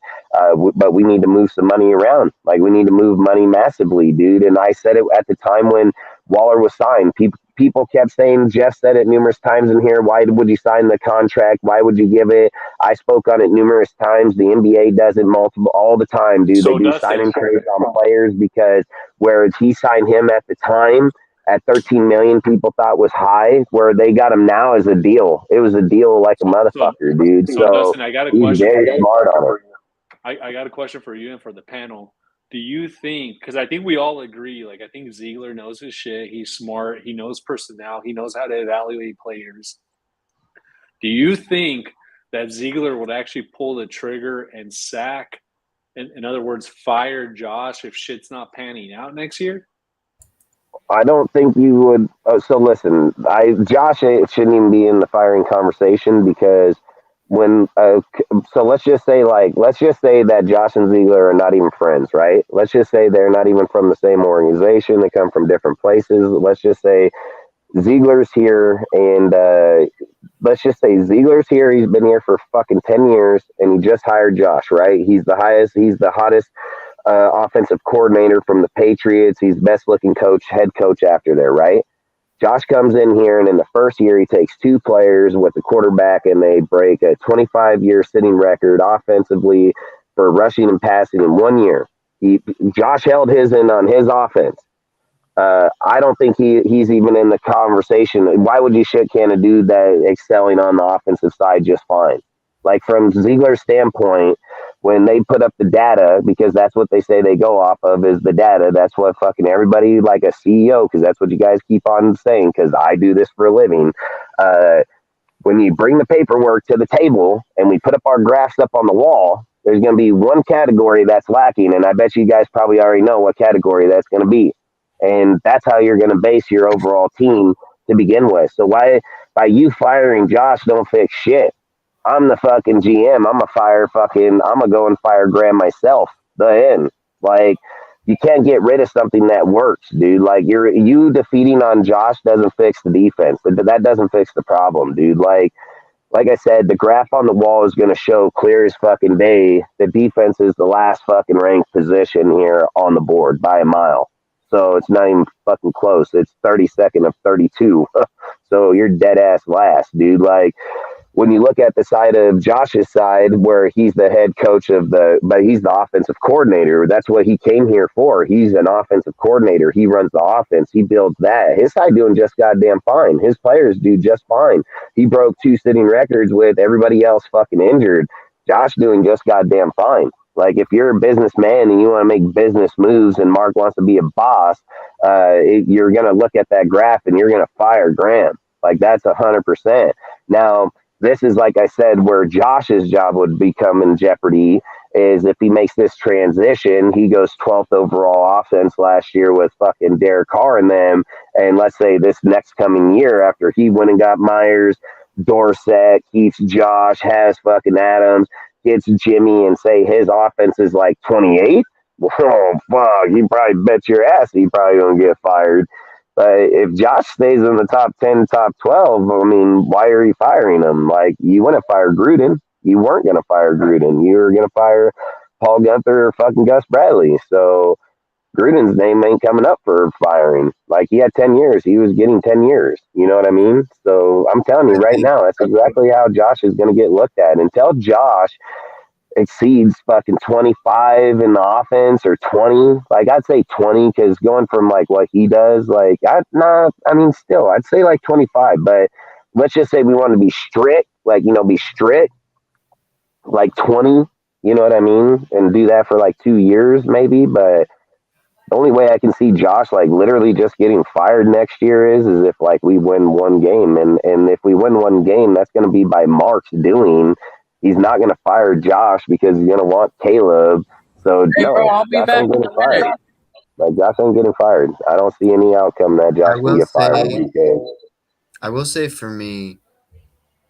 but we need to move some money around. Like, we need to move money massively, dude. And I said it at the time when Waller was signed. People kept saying, Jeff said it numerous times in here, why would you sign the contract? Why would you give it? I spoke on it numerous times. The NBA does it all the time, dude. They So do Dustin, sign and trades on players, because whereas he signed him at the time at 13 million, people thought was high. Where they got him now is a deal. It was a deal like a so motherfucker, dude. so So Dustin, I got a he's question for very you. smart on it. I got a question for you and for the panel. Do you think, because I think we all agree, like, I think Ziegler knows his shit. He's smart. He knows personnel. He knows how to evaluate players. Do you think that Ziegler would actually pull the trigger and sack, in other words, fire Josh if shit's not panning out next year? I don't think you would. So listen, Josh shouldn't even be in the firing conversation, because when so let's just say that Josh and Ziegler are not even friends, right? Let's just say they're not even from the same organization. They come from different places. Let's just say Ziegler's here, and let's just say Ziegler's here. He's been here for fucking 10 years, and he just hired Josh, right? He's the hottest offensive coordinator from the Patriots. He's best looking head coach after there, right? Josh comes in here, and in the first year, he takes 2 players with the quarterback, and they break a 25-year sitting record offensively for rushing and passing in 1 year. Josh held his in on his offense. I don't think he's even in the conversation. Why would you shit can a dude that excelling on the offensive side just fine? Like from Ziegler's standpoint, when they put up the data, because that's what they say they go off of is the data. That's what fucking everybody like a CEO, because that's what you guys keep on saying, because I do this for a living. When you bring the paperwork to the table and we put up our graphs up on the wall, there's going to be one category that's lacking. And I bet you guys probably already know what category that's going to be. And that's how you're going to base your overall team to begin with. So why, by you firing Josh, don't fix shit. I'm the fucking GM. I'm gonna go and fire Graham myself. The end. Like, you can't get rid of something that works, dude. Like, you defeating on Josh doesn't fix the defense. That doesn't fix the problem, dude. Like I said, the graph on the wall is gonna show clear as fucking day. The defense is the last fucking ranked position here on the board by a mile. So it's not even fucking close. It's 32nd of 32. So you're dead ass last, dude. Like, when you look at the side of Josh's side, where he's the head coach but he's the offensive coordinator. That's what he came here for. He's an offensive coordinator. He runs the offense. He builds that. His side doing just goddamn fine. His players do just fine. He broke 2 sitting records with everybody else fucking injured. Josh doing just goddamn fine. Like, if you're a businessman and you want to make business moves and Mark wants to be a boss, you're going to look at that graph and you're going to fire Graham. Like, that's 100%. Now, this is, like I said, where Josh's job would become in jeopardy is if he makes this transition. He goes 12th overall offense last year with fucking Derek Carr in them. And let's say this next coming year, after he went and got Myers, Dorsett, keeps Josh, has fucking Adams, gets Jimmy, and say his offense is like 28. Oh, fuck. You probably bet your ass he probably don't get fired. But if Josh stays in the top 10, top 12, I mean, why are you firing him? Like, you wouldn't fire Gruden. You weren't going to fire Gruden. You were going to fire Paul Gunther or fucking Gus Bradley. So Gruden's name ain't coming up for firing. Like, he had 10 years. He was getting 10 years. You know what I mean? So I'm telling you right now, that's exactly how Josh is going to get looked at. Until Josh exceeds fucking 25 in the offense, or 20, like I'd say 20, because going from like what he does, like still I'd say like 25, but let's just say we want to be strict, like, be strict, like 20, you know what I mean, and do that for like 2 years maybe. But the only way I can see Josh like literally just getting fired next year is if like we win one game, and if we win one game, that's going to be by Mark's doing. He's not going to fire Josh because he's going to want Caleb. So, no, I'll be Josh back ain't in getting a fired. minute. Like, Josh ain't getting fired. I don't see any outcome that Josh can get fired in these games. I will say for me,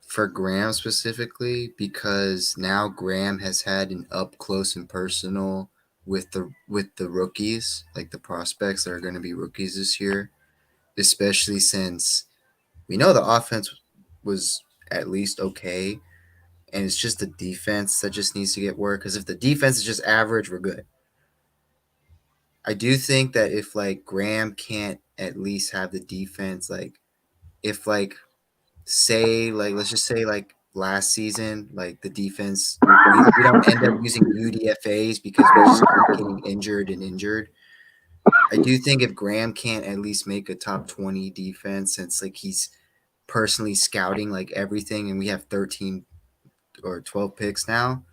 for Graham specifically, because now Graham has had an up close and personal with the rookies, like the prospects that are going to be rookies this year, especially since we know the offense was at least okay, and it's just the defense that just needs to get work. Because if the defense is just average, we're good. I do think that if like Graham can't at least have the defense, like if like say like let's just say like last season, like the defense we don't end up using UDFAs because we just keep getting injured. I do think if Graham can't at least make a top 20 defense, since like he's personally scouting like everything, and we have 13 or 12 picks now,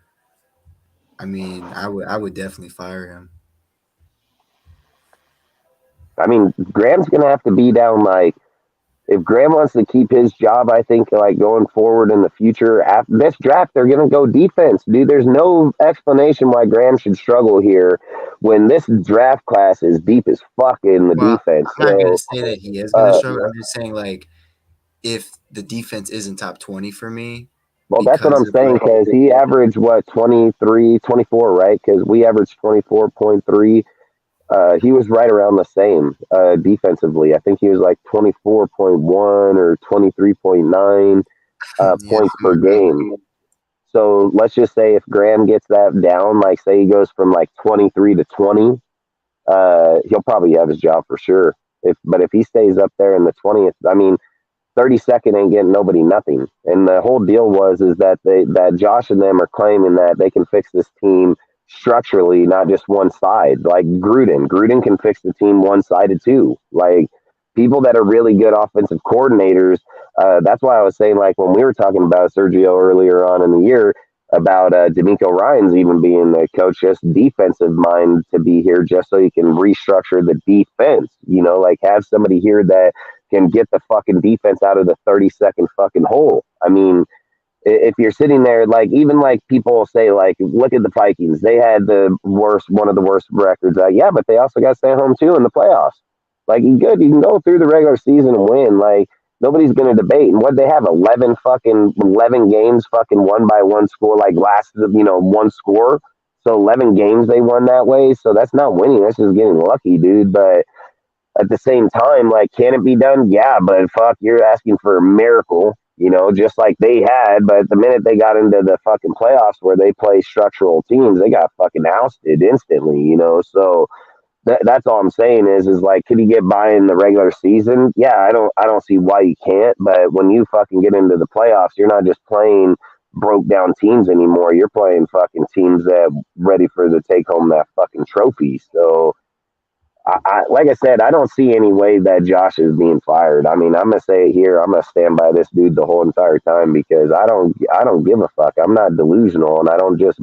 I mean, I would definitely fire him. I mean, Graham's going to have to be down, like, if Graham wants to keep his job, I think, like, going forward in the future, after this draft, they're going to go defense, dude. There's no explanation why Graham should struggle here when this draft class is deep as fuck in the defense. I'm not going to say that he is going to struggle. I'm just saying, like, if the defense isn't top 20 for me. Well, that's what I'm saying, because he averaged, 23, 24, right? Because we averaged 24.3. He was right around the same defensively. I think he was like 24.1 or 23.9 points per game. So let's just say if Graham gets that down, like say he goes from like 23 to 20, he'll probably have his job for sure. But if he stays up there in the 20th, I mean, 32nd ain't getting nobody nothing. And the whole deal is that that Josh and them are claiming that they can fix this team structurally, not just one side. Like Gruden can fix the team one sided too. Like people that are really good offensive coordinators. That's why I was saying, like when we were talking about Sergio earlier on in the year about D'Amico Ryan's even being the coach, just defensive mind to be here, just so you can restructure the defense. You know, like have somebody here that can get the fucking defense out of the 30-second fucking hole. I mean, if you're sitting there, like even like people say, like look at the Vikings, they had one of the worst records. Yeah, but they also got sent home too in the playoffs. Like you can go through the regular season and win. Like nobody's gonna debate. And what they have 11 games fucking won by one score, like last one score. So 11 games they won that way. So that's not winning. That's just getting lucky, dude. But at the same time, like, can it be done? Yeah, but fuck, you're asking for a miracle, just like they had. But the minute they got into the fucking playoffs where they play structural teams, they got fucking ousted instantly. So that's all I'm saying is like, could he get by in the regular season? Yeah, I don't see why you can't. But when you fucking get into the playoffs, you're not just playing broke down teams anymore. You're playing fucking teams that ready for the take home that fucking trophy. So like I said, I don't see any way that Josh is being fired. I mean, I'm gonna say it here. I'm gonna stand by this dude the whole entire time because I don't give a fuck. I'm not delusional, and I don't just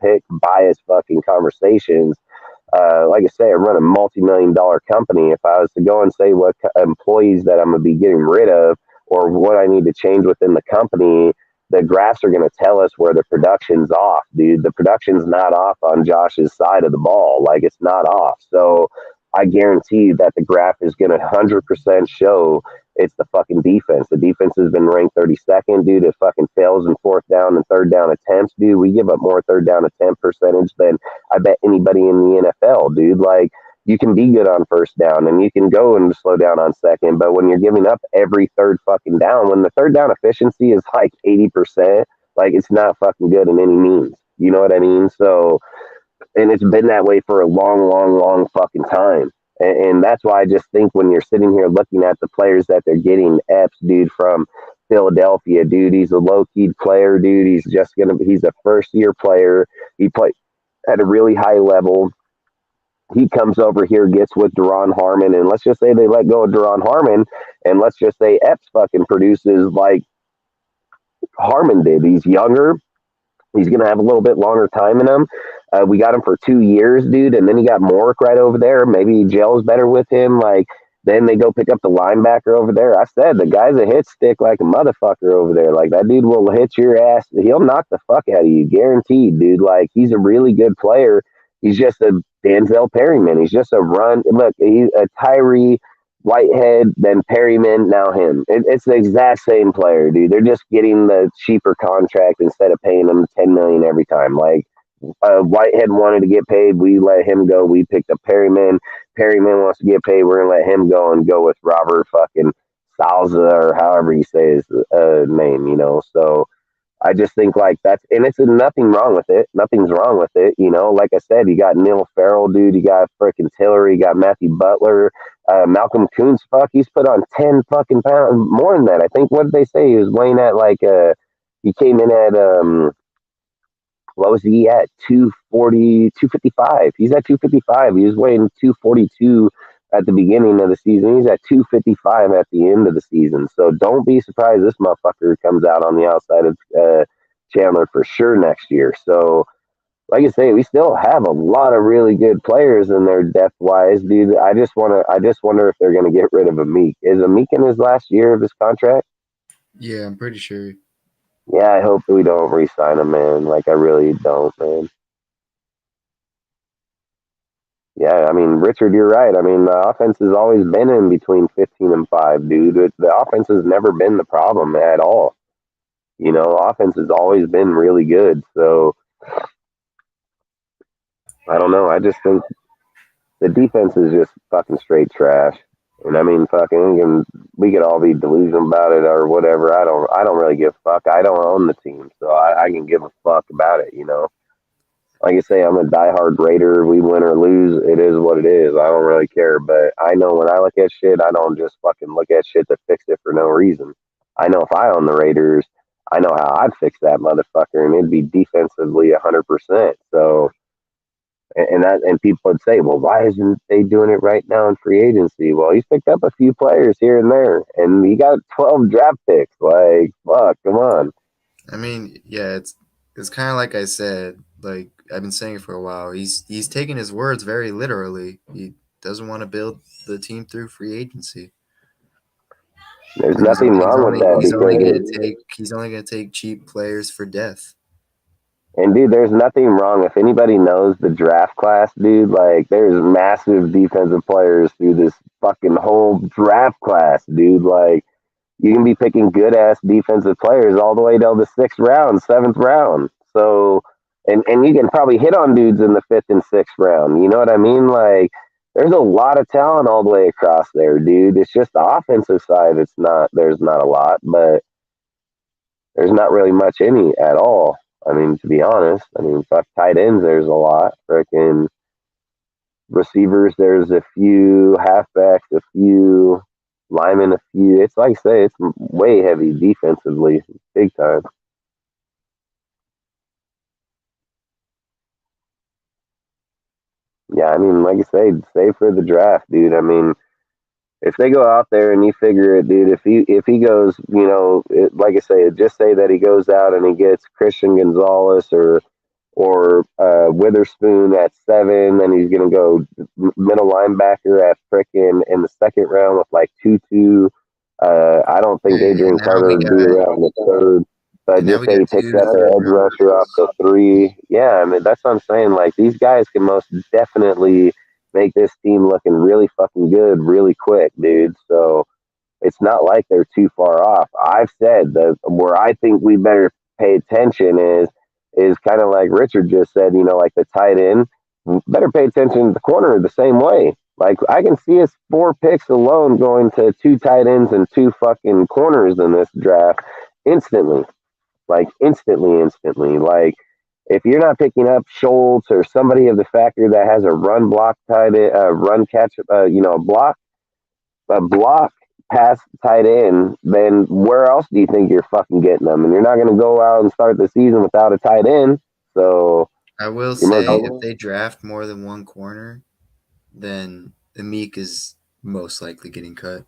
pick biased fucking conversations. Like I say, I run a multi-million-dollar company. If I was to go and say what employees that I'm gonna be getting rid of or what I need to change within the company, the graphs are gonna tell us where the production's off, dude. The production's not off on Josh's side of the ball. Like it's not off. So I guarantee that the graph is going to 100% show it's the fucking defense. The defense has been ranked 32nd, dude. It fucking fails in fourth down and third down attempts, dude. We give up more third down attempt percentage than I bet anybody in the NFL, dude. Like, you can be good on first down and you can go and slow down on second, but when you're giving up every third fucking down, when the third down efficiency is like 80%, like, it's not fucking good in any means. You know what I mean? So, and it's been that way for a long, long, long fucking time. And that's why I just think when you're sitting here looking at the players that they're getting, Epps, dude, from Philadelphia, dude, he's a low key player, dude. He's a first year player. He played at a really high level. He comes over here, gets with Duron Harmon, and let's just say they let go of Duron Harmon, and let's just say Epps fucking produces like Harmon did. He's younger. He's going to have a little bit longer time in him. We got him for 2 years, dude, and then you got Mork right over there. Maybe he gels better with him. Like, then they go pick up the linebacker over there. I said the guy's a hit stick like a motherfucker over there. Like, that dude will hit your ass. He'll knock the fuck out of you, guaranteed, dude. Like, he's a really good player. He's just a Denzel Perryman. He's just a run. Look, he's a Tyree Whitehead, then Perryman, now him. It's the exact same player, dude. They're just getting the cheaper contract instead of paying him $10 million every time. Like, Whitehead wanted to get paid, we let him go. We picked up Perryman. Perryman wants to get paid, we're gonna let him go and go with Robert fucking Salza or however you say his name. So I just think like that's, and it's nothing wrong with it. Nothing's wrong with it. Like I said, you got Neil Farrell, dude. You got freaking Tillery. You got Matthew Butler, Malcolm Kuntz. Fuck, he's put on 10 fucking pounds more than that. I think what did they say? He was weighing at like he came in at what was he at? 240, 255. He's at 255. He was weighing 242 at the beginning of the season. He's at 255 at the end of the season. So don't be surprised this motherfucker comes out on the outside of Chandler for sure next year. So, like I say, we still have a lot of really good players in there depth wise, dude. I just wonder if they're gonna get rid of Amik. Is Amik in his last year of his contract? Yeah, I'm pretty sure. Yeah, I hope we don't re-sign him, man. Like, I really don't, man. Yeah, I mean, Richard, you're right. I mean, the offense has always been in between 15 and 5, dude. The offense has never been the problem at all. Offense has always been really good. So, I don't know. I just think the defense is just fucking straight trash. And I mean, fucking, and we could all be delusional about it or whatever. I don't really give a fuck. I don't own the team, so I can give a fuck about it. You know, like I say, I'm a diehard Raider. We win or lose, it is what it is. I don't really care. But I know when I look at shit, I don't just fucking look at shit to fix it for no reason. I know if I own the Raiders, I know how I'd fix that motherfucker, and it'd be defensively 100%. So and people would say, well, why isn't they doing it right now in free agency? Well, he's picked up a few players here and there, and he got 12 draft picks. Like, fuck, come on. I mean, yeah, it's kind of like I said. Like I've been saying for a while. He's taking his words very literally. He doesn't want to build the team through free agency. There's And nothing wrong with that he's only gonna take cheap players for depth. and dude, there's nothing wrong. If anybody knows the draft class, dude, like there's massive defensive players through this fucking whole draft class, dude. Like you can be picking good ass defensive players all the way down the sixth round, seventh round. So, and you can probably hit on dudes in the fifth and sixth round. You know what I mean? Like, there's a lot of talent all the way across there, dude. It's just the offensive side. There's not a lot, but there's not really much any at all. I mean, to be honest, I mean, fuck tight ends. There's a lot. Freaking receivers. There's a few halfbacks, a few linemen, a few. It's like I say, it's way heavy defensively, big time. Yeah, I mean, like I say, save for the draft, dude. I mean, if they go out there and you figure it, dude, if he goes, you know, like I say, just say that he goes out and he gets Christian Gonzalez or Witherspoon at 7, then he's gonna go middle linebacker at frickin' in the second round with like Tutu. I don't think And Adrian now Carter we would be got around the third. But and now just we say got he picks two up an third edge rusher off rounders. the 3. Yeah, I mean that's what I'm saying. Like these guys can most definitely make this team looking really fucking good really quick, dude. So it's not like they're too far off. I've said that where I think we better pay attention is kind of like Richard just said, you know, like the tight end. Better pay attention to the corner the same way. Like I can see us 4 picks alone going to 2 tight ends and 2 fucking corners in this draft instantly. Like instantly. Like if you're not picking up Schultz or somebody of the factor that has a run block tight end, run catch, you know, a block pass tight end, then where else do you think you're fucking getting them? And you're not going to go out and start the season without a tight end. So I will you must. say if they draft more than one corner, then Amik is most likely getting cut.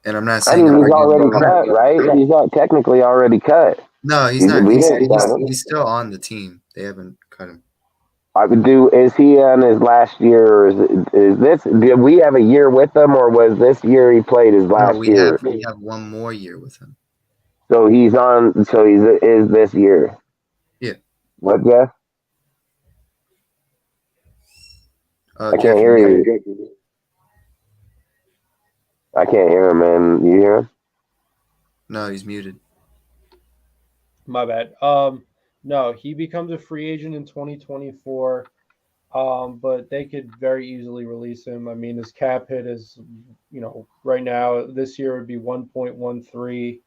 And I'm not I saying mean, I'm he's not giving. already I'm not. cut, right? He's not technically already cut. No, he's not. We didn't sign him. He's still on the team. They haven't cut him. I would do. Is he on his last year, or is this? Did we have a year with him, or was this year he played his No, last year? we have one more year with him. So he's on. So he's is this year. Yeah. What, Jeff? I can't Jeff, hear you. I can't hear him, man. You hear him? No, he's muted. My bad. No, he becomes a free agent in 2024. But they could very easily release him. I mean, his cap hit is, you know, right now this year would be 1.13.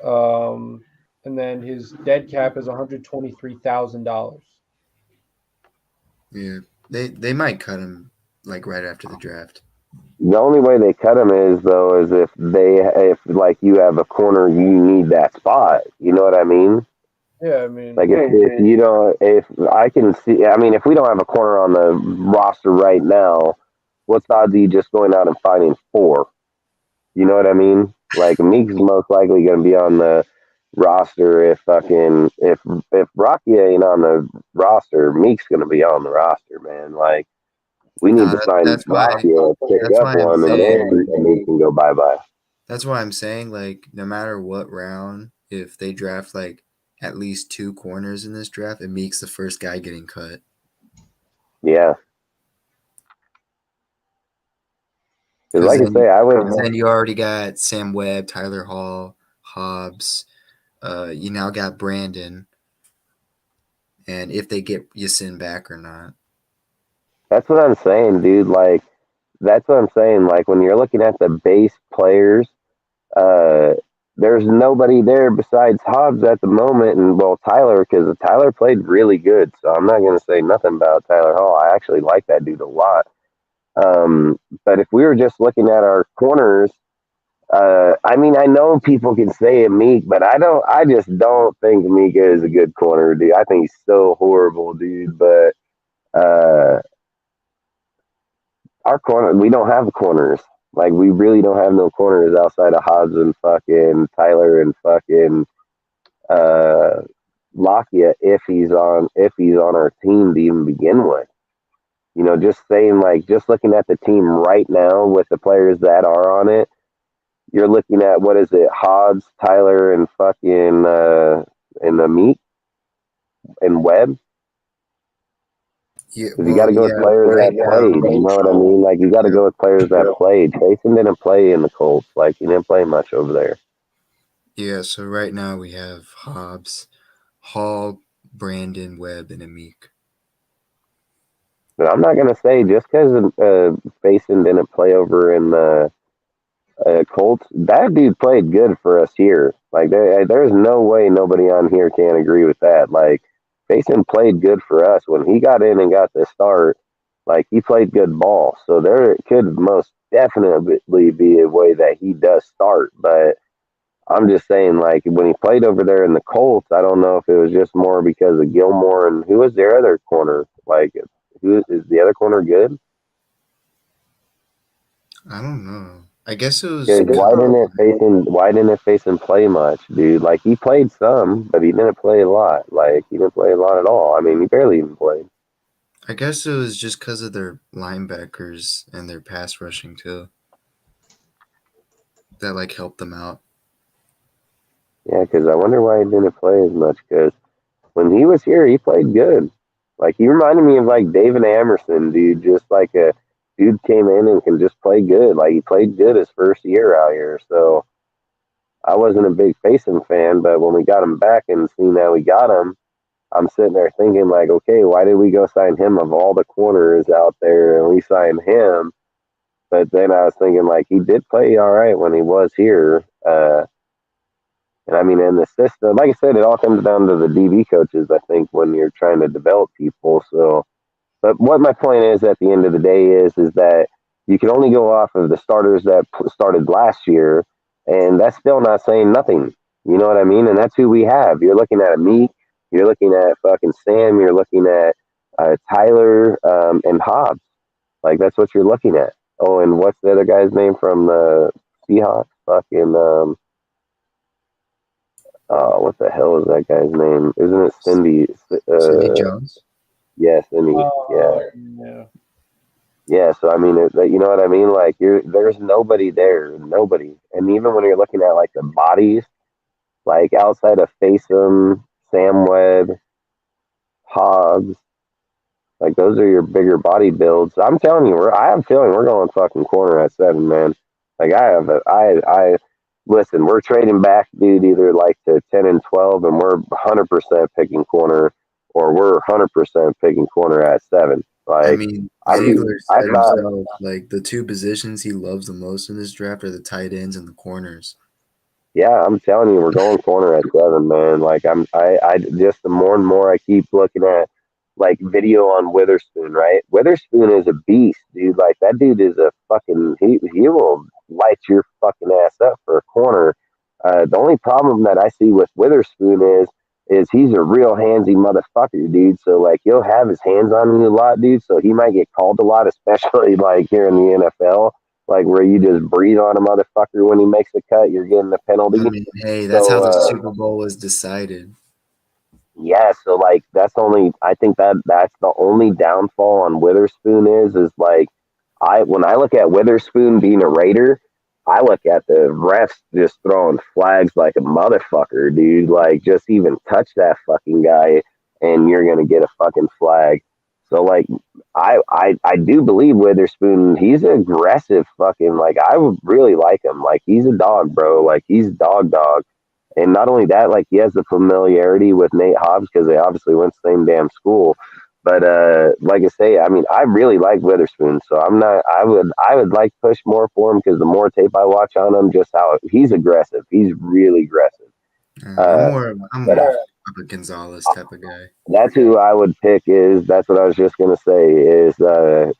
And then his dead cap is $123,000. Yeah, they might cut him like right after the draft. The only way they cut him is if like you have a corner, you need that spot. You know what I mean? Yeah, I mean, Like if you don't, if I can see, I mean, if we don't have a corner on the roster right now, what's the odds of you just going out and finding 4? You know what I mean? Like Meek's most likely going to be on the roster if Rocky ain't on the roster, Meek's going to be on the roster, man. Like we need No, to sign that's why. Rocky or pick That's up why I'm one, and saying. then Meek can go bye. That's why I'm saying like no matter what round, if they draft like at least 2 corners in this draft, it makes the first guy getting cut. Yeah. Because like I say, I would. Then you already got Sam Webb, Tyler Hall, Hobbs. You now got Brandon. And if they get Yasin back or not. That's what I'm saying, dude. Like that's what I'm saying. Like when you're looking at the base players, uh, there's nobody there besides Hobbs at the moment, and well, Tyler, because Tyler played really good. So I'm not going to say nothing about Tyler Hall. I actually like that dude a lot. But if we were just looking at our corners, I mean, I know people can say Meek, but I don't. I just don't think Mika is a good corner, dude. I think he's so horrible, dude. But uh, our corner, we don't have corners. Like we really don't have no corners outside of Hobbs and fucking Tyler and fucking uh, Lakia if he's on our team to even begin with. You know, just saying like just looking at the team right now with the players that are on it, you're looking at what is it, Hobbs, Tyler, and fucking and the Meat and Webb. Yeah, Because you got well, to go with yeah, players right that now, played. You know what I mean? Like you got to yeah, go with players that played. Jason didn't play in the Colts. Like he didn't play much over there. yeah. So right now we have Hobbs, Hall, Brandon, Webb, and Amik. But I'm not gonna say just because Faison didn't play over in the Colts, that dude played good for us here. Like there's no way nobody on here can agree with that. Like Faison played good for us when he got in and got the start. Like he played good ball, so there could most definitely be a way that he does start. But I'm just saying, like when he played over there in the Colts, I don't know if it was just more because of Gilmore and who was their other corner. Like who is the other corner good? I don't know. I guess it was Because because why didn't it face him play much, dude? Like he played some, but he didn't play a lot. Like he didn't play a lot at all. I mean, he barely even played. I guess it was just because of their linebackers and their pass rushing too. That like helped them out. Yeah, because I wonder why he didn't play as much. Because when he was here, he played good. Like he reminded me of like David Amerson, dude. Just like a dude came in and can just play good. Like he played good his first year out here. So I wasn't a big Facein fan, but when we got him back and seen that we got him, I'm sitting there thinking like, okay, why did we go sign him of all the corners out there and we signed him? But then I was thinking like he did play all right when he was here. And I mean, in the system, like I said, it all comes down to the DB coaches. I think when you're trying to develop people. So, but what my point is at the end of the day is that you can only go off of the starters that started last year, and that's still not saying nothing. You know what I mean? And that's who we have. You're looking at Meek, you're looking at fucking Sam, you're looking at Tyler and Hobbs. Like that's what you're looking at. Oh, and what's the other guy's name from the Seahawks? Fucking what the hell is that guy's name? Isn't it Cindy? Cindy Jones. Yeah, Cindy. Yeah. Yeah. Yeah, so I mean, you know what I mean? Like, there's nobody there, nobody. And even when you're looking at like the bodies, like outside of Faceum, Sam Webb, Hobbs, like those are your bigger body builds. I'm telling you, I have a feeling we're going fucking corner at 7, man. Like I listen, we're trading back, dude, either like to 10 and 12, and we're 100% picking corner, or we're 100% picking corner at 7. I Like mean, I, Ziegler I said thought. himself like the two positions he loves the most in this draft are the tight ends and the corners. Yeah, I'm telling you, we're going corner at 7, man. Like I just the more and more I keep looking at like video on Witherspoon, right? Witherspoon is a beast, dude. Like that dude is a fucking he will light your fucking ass up for a corner. The only problem that I see with Witherspoon is he's a real handsy motherfucker, dude. So like he'll have his hands on you a lot, dude. So he might get called a lot, especially like here in the NFL, like where you just breathe on a motherfucker when he makes a cut, you're getting a I penalty. mean, hey, that's how So the Super Bowl was decided. yeah, so like that's only I think that's the only downfall on Witherspoon is like I when I look at Witherspoon being a Raider, I look at the refs just throwing flags like a motherfucker, dude. Like just even touch that fucking guy and you're gonna get a fucking flag. So like I do believe Witherspoon, he's aggressive fucking like I would really like him. Like he's a dog, bro. Like he's dog. And not only that, like he has the familiarity with Nate Hobbs because they obviously went to the same damn school. But like I say, I mean, I really like Witherspoon, so I'm not. I would like push more for him because the more tape I watch on him, just how he's aggressive. He's really aggressive. I'm Uh, I'm but more of a Gonzalez type of guy. that's who I would pick. That's what I was just gonna say is the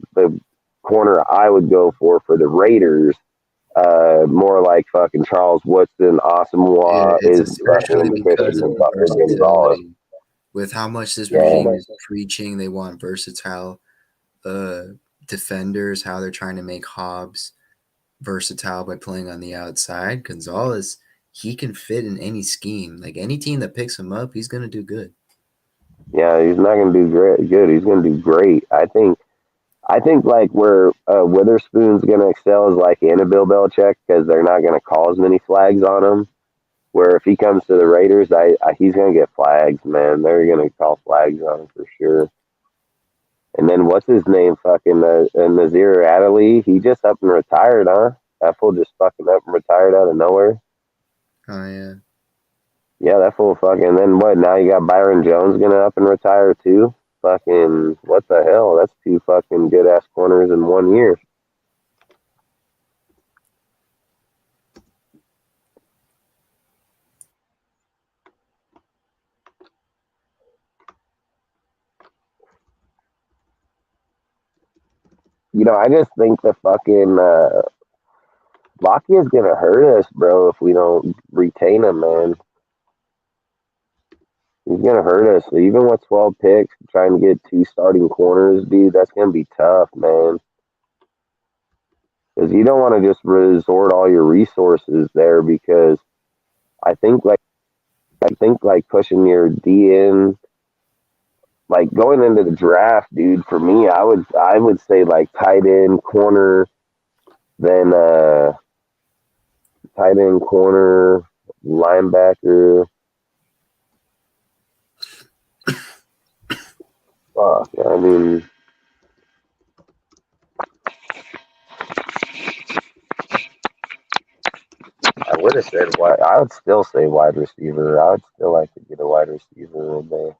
corner I would go for the Raiders. More like fucking Charles Woodson, Yeah, Asamoah it's is especially fucking because Christian of the fucking Gonzalez. versatility. With how much this Yeah, regime is preaching, they want versatile uh, defenders, how they're trying to make Hobbs versatile by playing on the outside. Gonzalez, he can fit in any scheme. Like any team that picks him up, he's going to do good. yeah, he's not gonna do great. Good, he's gonna do great. I think. I think like where Witherspoon's gonna excel is like in a Bill Belichick because they're not gonna call as many flags on him. Where if he comes to the Raiders, he's gonna get flags, man. They're gonna call flags on him for sure. And then what's his name? Fucking Nazir Adderley. He just up and retired, huh? That fool just fucking up and retired out of nowhere. Oh, yeah. Yeah, that fool fucking. Then what? Now you got Byron Jones gonna up and retire too. Fucking what the hell? That's two fucking good ass corners in 1 year. I just think the fucking Lockett is gonna hurt us, bro, if we don't retain him, man. He's gonna hurt us. So even with 12 picks, trying to get two starting corners, dude, that's gonna be tough, man. Because you don't want to just resort all your resources there. Because I think like pushing your D in, like going into the draft, dude. For me, I would say like tight end, corner, then tight end, corner, linebacker. Fuck, I mean, I would have said wide. I would still say wide receiver. I would still like to get a wide receiver in there.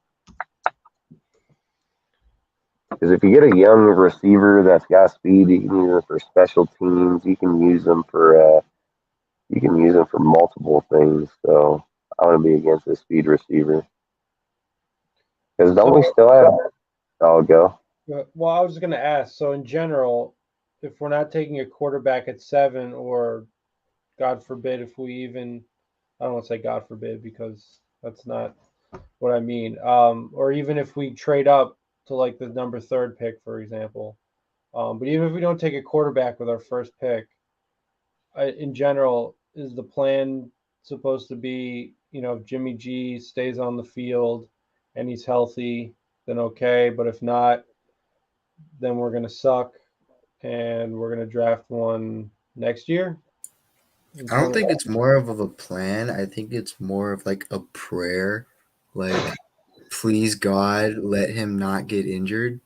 Because if you get a young receiver that's got speed, you can use them for special teams. You can use them for multiple things. So I want to be against the speed receiver. Because don't we So, still have? I'll go. well, I was going to ask. So, in general, if we're not taking a quarterback at 7, or God forbid, if we even, I don't want to say God forbid because that's not what I mean. Or even if we trade up to like the number third pick, for example. But even if we don't take a quarterback with our first pick, in general, is the plan supposed to be, if Jimmy G stays on the field and he's healthy, then okay. But if not, then we're going to suck and we're going to draft one next year in I don't 20. think it's more of a plan. I think it's more of like a prayer. Like, please God, let him not get injured.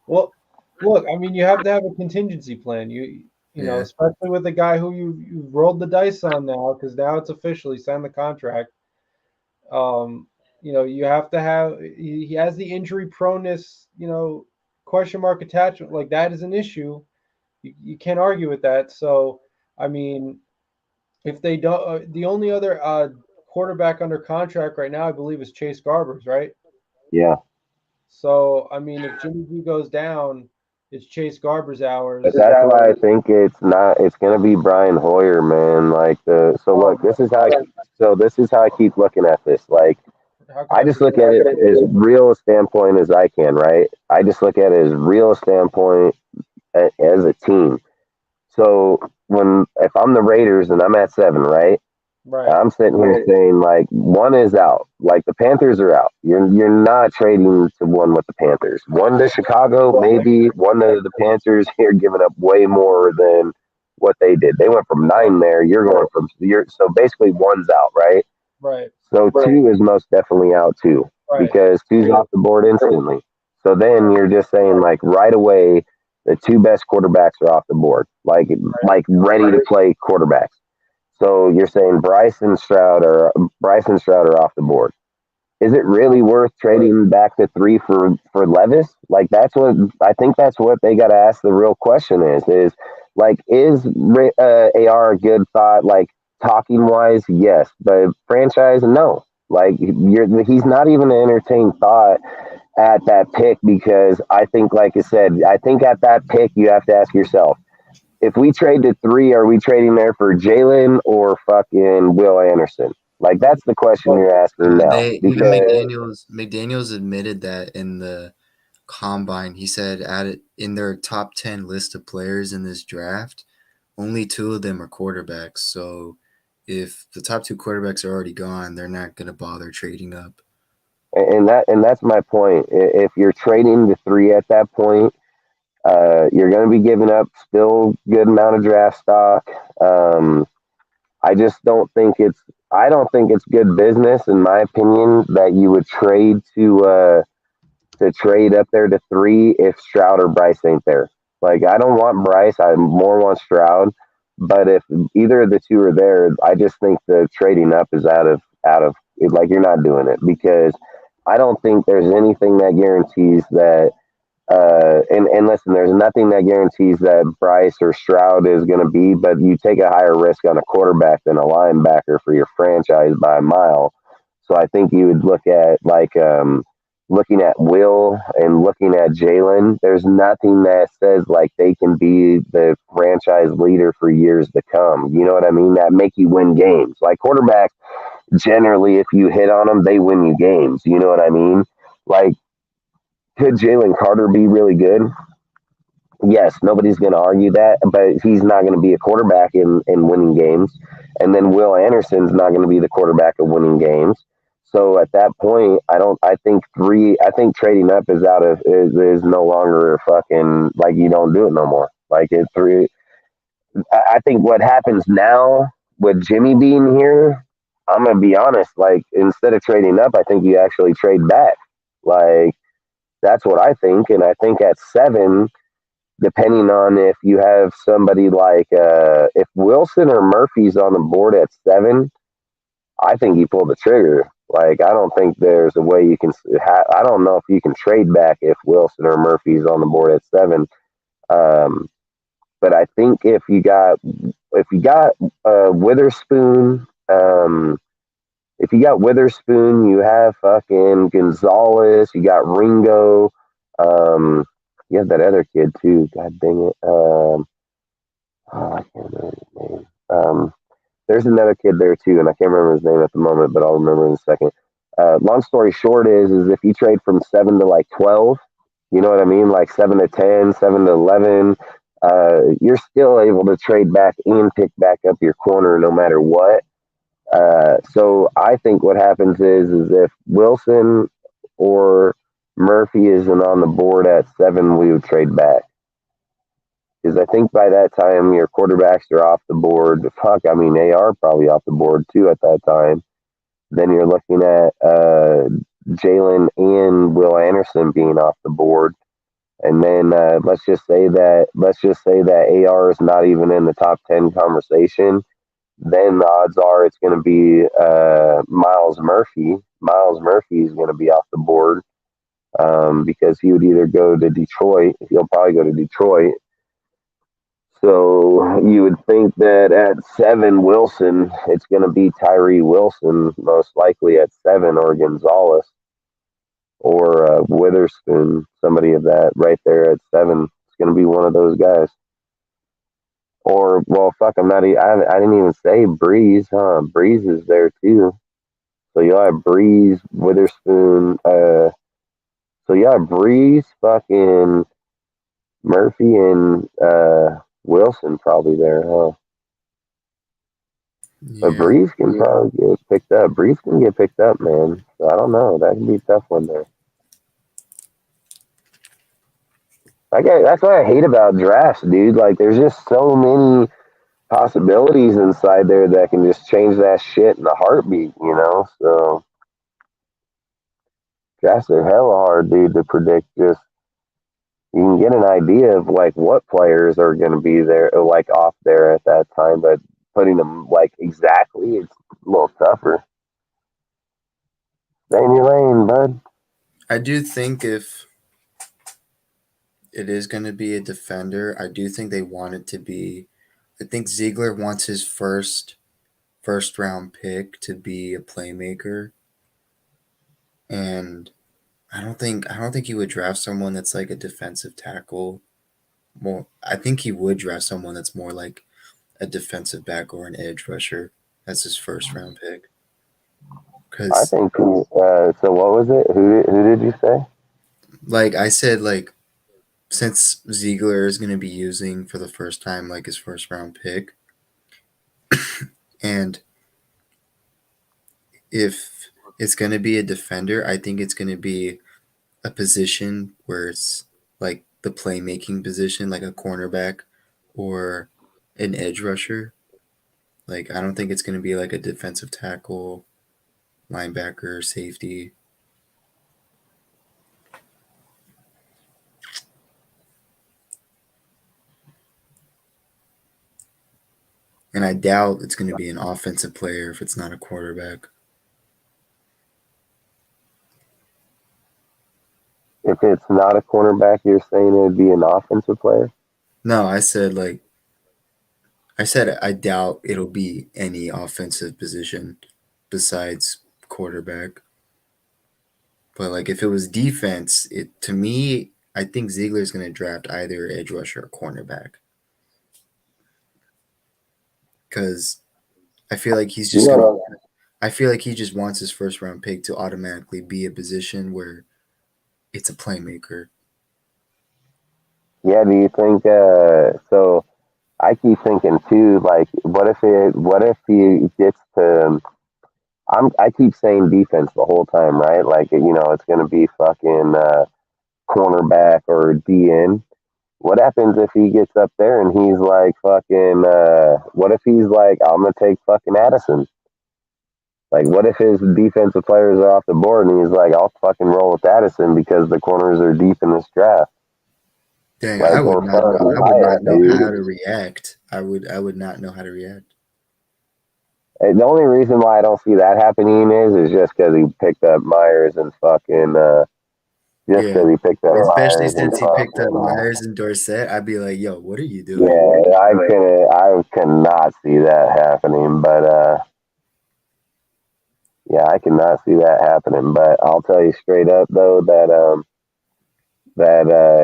Well, look, I mean, you have to have a contingency plan. Yeah. Especially with the guy who you rolled the dice on now, because now it's officially signed the contract. You have to have. He has the injury proneness. Question mark attachment, like that is an issue. You can't argue with that. So, I mean, if they don't, the only other quarterback under contract right now, I believe, is Chase Garbers, right? Yeah. So, I mean, if Jimmy G goes down, it's Chase Garbers But hours. that's why I think it's not. It's gonna be Brian Hoyer, man. Like the. So look, Oh, this is how I keep looking at this. Like how could I I just forget? look at it as real a standpoint as I can, right? I just look at it as real standpoint as a team. So if I'm the Raiders and I'm at 7, right? Right, I'm sitting here saying like one is out. Like the Panthers are out. You're not trading to one with the Panthers. One to Chicago, maybe one to the Panthers. You're giving up way more than what they did. They went from right, 9 there. You're so basically one's out, right? right, So two is most definitely out too, right, because two's off the board instantly. So then right, you're just saying like right away, the two best quarterbacks are off the board, like ready to play quarterbacks. So you're saying Bryce and Stroud are off the board. is it really worth trading back to 3 for Levis? Like that's what I think. That's what they got to ask. The real question is like AR a good thought? Like talking wise, yes, but franchise, no. Like he's not even an entertained thought at that pick because I think, like I said, I think at that pick you have to ask yourself, if we trade to 3, are we trading there for Jalen or fucking Will Anderson? Like that's the question you're asking Even now they, even because McDaniels admitted that in the combine. He said in their top 10 list of players in this draft, only 2 of them are quarterbacks. So if the top 2 quarterbacks are already gone, they're not going to bother trading up. and that's my point. If you're trading to 3 at that point, you're going to be giving up still good amount of draft stock. I just don't think it's. I don't think it's good business, in my opinion, that you would trade to trade up there to 3 if Stroud or Bryce ain't there. Like I don't want Bryce. I more want Stroud. But if either of the 2 are there, I just think the trading up is out of like you're not doing it because I don't think there's anything that guarantees that. And listen, there's nothing that guarantees that Bryce or Stroud is going to be, but you take a higher risk on a quarterback than a linebacker for your franchise by a mile. So I think you would look at like looking at Will and looking at Jalen. There's nothing that says like they can be the franchise leader for years to come. You know what I mean? That make you win games. Like quarterbacks, generally, if you hit on them, they win you games. You know what I mean? Like could Jalen Carter be really good? Yes, nobody's going to argue that, but he's not going to be a quarterback in winning games. And then Will Anderson's not going to be the quarterback of winning games. So at that point, I think 3, I think trading up is no longer fucking, like you don't do it no more. Like it's 3. I think what happens now with Jimmy being here, I'm going to be honest, like instead of trading up, I think you actually trade back. Like, that's what I think. And I think at 7, depending on if you have somebody like if Wilson or Murphy's on the board at 7, I think you pull the trigger. Like I don't think there's a way you can. I don't know if you can trade back if Wilson or Murphy's on the board at 7. Um, but I think if you got Witherspoon. If you got Witherspoon, you have fucking Gonzalez, you got Ringo, you have that other kid too. God dang it. I can't remember his name. There's another kid there too, and I can't remember his name at the moment, but I'll remember in a second. Long story short is if you trade from 7 to like 12, you know what I mean? Like 7 to 10, 7 to 11, you're still able to trade back and pick back up your corner no matter what. So I think what happens is if Wilson or Murphy isn't on the board at 7, we would trade back. Because I think by that time your quarterbacks are off the board. Fuck, I mean AR probably off the board too at that time. Then you're looking at Jalen and Will Anderson being off the board. And then let's just say that AR is not even in the top 10 conversation. Then the odds are it's going to be Miles Murphy. Miles Murphy is going to be off the board because he would either go to Detroit. He'll probably go to Detroit. So you would think that at 7, Wilson, it's going to be Tyree Wilson, most likely at 7, or Gonzalez or Witherspoon, somebody of that right there at 7. It's going to be one of those guys. Or, well, fuck, I didn't even say Breeze, huh? Breeze is there too. So you'll have Breeze, Witherspoon, so you have Breeze, fucking Murphy, and Wilson probably there, huh? But Yeah. Breeze can probably get picked up. Breeze can get picked up, man. So I don't know. That can be a tough one there. That's what I hate about drafts, dude. Like, there's just so many possibilities inside there that can just change that shit in a heartbeat, you know? So drafts are hella hard, dude, to predict. Just you can get an idea of like what players are going to be there, like off there at that time, but putting them like exactly, it's a little tougher. Stay in your lane, bud. I do think if it is going to be a defender, I do think they want it to be. I think Ziegler wants his first round pick to be a playmaker, and I don't think he would draft someone that's like a defensive tackle. More, I think he would draft someone that's more like a defensive back or an edge rusher as his first round pick. I Because, think. So what was it? Who did you say? like I said, like since Ziegler is going to be using for the first time like his first round pick, and if it's going to be a defender, I think it's going to be a position where it's like the playmaking position, like a cornerback or an edge rusher. Like I don't think it's going to be like a defensive tackle, linebacker, safety. And I doubt it's going to be an offensive player if it's not a quarterback. If it's not a cornerback, you're saying it'd be an offensive player? No, I said I doubt it'll be any offensive position besides quarterback. But like if it was defense, it to me, I think Ziegler's going to draft either edge rusher or cornerback because I feel like he's You just going to. know, I feel like he just wants his first round pick to automatically be a position where it's a playmaker. yeah. Do you think? So I keep thinking too. Like, what if it? What if he gets to? I keep saying defense the whole time, right? Like, it's gonna be fucking cornerback or DN. What happens if he gets up there and he's like fucking? What if he's like, I'm gonna take fucking Addison? Like, what if his defensive players are off the board and he's like, I'll fucking roll with Addison because the corners are deep in this draft? Dang, Like, or fucking I would not Wyatt, know how dude. to react. I would not know how to react. The only reason why I don't see that happening is just because he picked up Myers and fucking, just Yeah, because he picked up especially Myers and since he picked up fucking, Myers and Dorsett, I'd be like, "Yo, what are you doing?" yeah, I cannot see that happening, but, yeah, I cannot see that happening, but I'll tell you straight up though that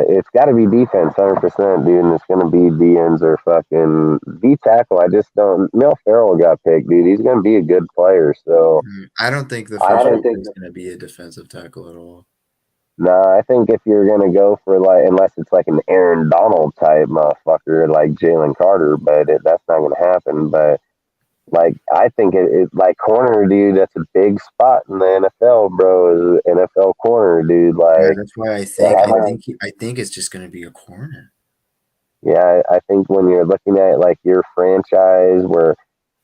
it's got to be defense, 100%, dude. And it's gonna be D ends or fucking D tackle. I just don't. Mel Farrell got picked, dude. He's gonna be a good player. So I don't think the I first don't round think. pick is going to be a defensive tackle at all. No, I think if you're gonna go for like, unless it's like an Aaron Donald type motherfucker like Jalen Carter, but that's not gonna happen. But like, I think it like corner, dude. That's a big spot in the NFL, bro. Is NFL corner, dude. Yeah, Like, that's why I think I having think he, I think it's just going to be a corner. Yeah, I think when you're looking at like your franchise where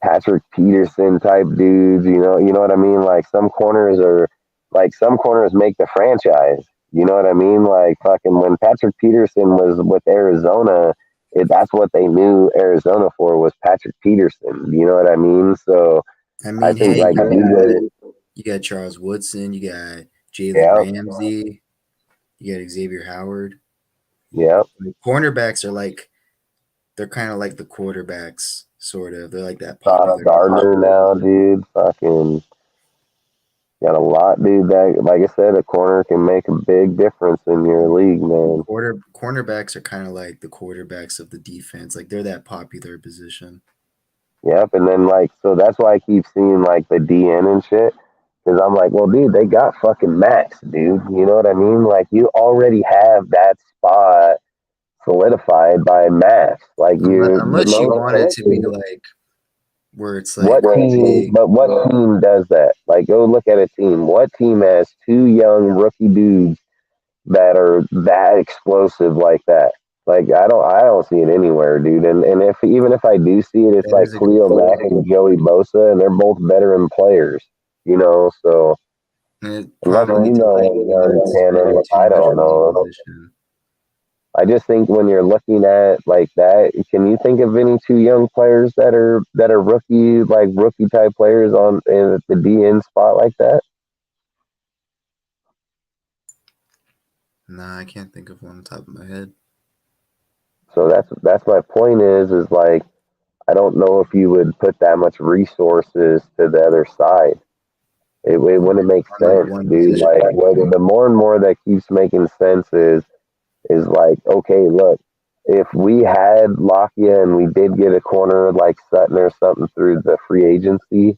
Patrick Peterson type dudes, you know what I mean? Like some corners make the franchise. You know what I mean? Like fucking when Patrick Peterson was with Arizona, that's what they knew Arizona for was Patrick Peterson. You know what I mean? So I I mean, think hey, like you got Charles Woodson, you got Jalen yeah, Ramsey, you got Xavier Howard. yeah. Like, cornerbacks are like they're kind of like the quarterbacks, sort of. They're like that Sauce popular Gardner position. now, dude. Fucking got a lot, dude. That, like I said, a corner can make a big difference in your league, man. Cornerbacks are kind of like the quarterbacks of the defense. Like they're that popular position. Yep, and then like, so that's why I keep seeing like the DN and shit. Because I'm like, well, dude, they got fucking Max, dude. You know what I mean? Like, you already have that spot solidified by Max. Like, you're the Unless you want it most. to be like where it's What like team? big. But what team does that? Like, go look at a team. What team has two young rookie dudes that are that explosive like that? Like, I don't see it anywhere, dude. And if even if I do see it, it's That like is a good Khalil point. Mack and Joey Bosa, and they're both veteran players. So And it unless probably you takes know defense Shannon, way too I much don't from the know. position. I just think when you're looking at like that, can you think of any two young players that are rookie type players on in the DN spot like that? Nah, I can't think of one on the top of my head. So that's my point is like I don't know if you would put that much resources to the other side. It wouldn't make On like sense, one dude. position. Like the more and more that keeps making sense is like, okay, look, if we had Lakia and we did get a corner like Sutton or something through the free agency,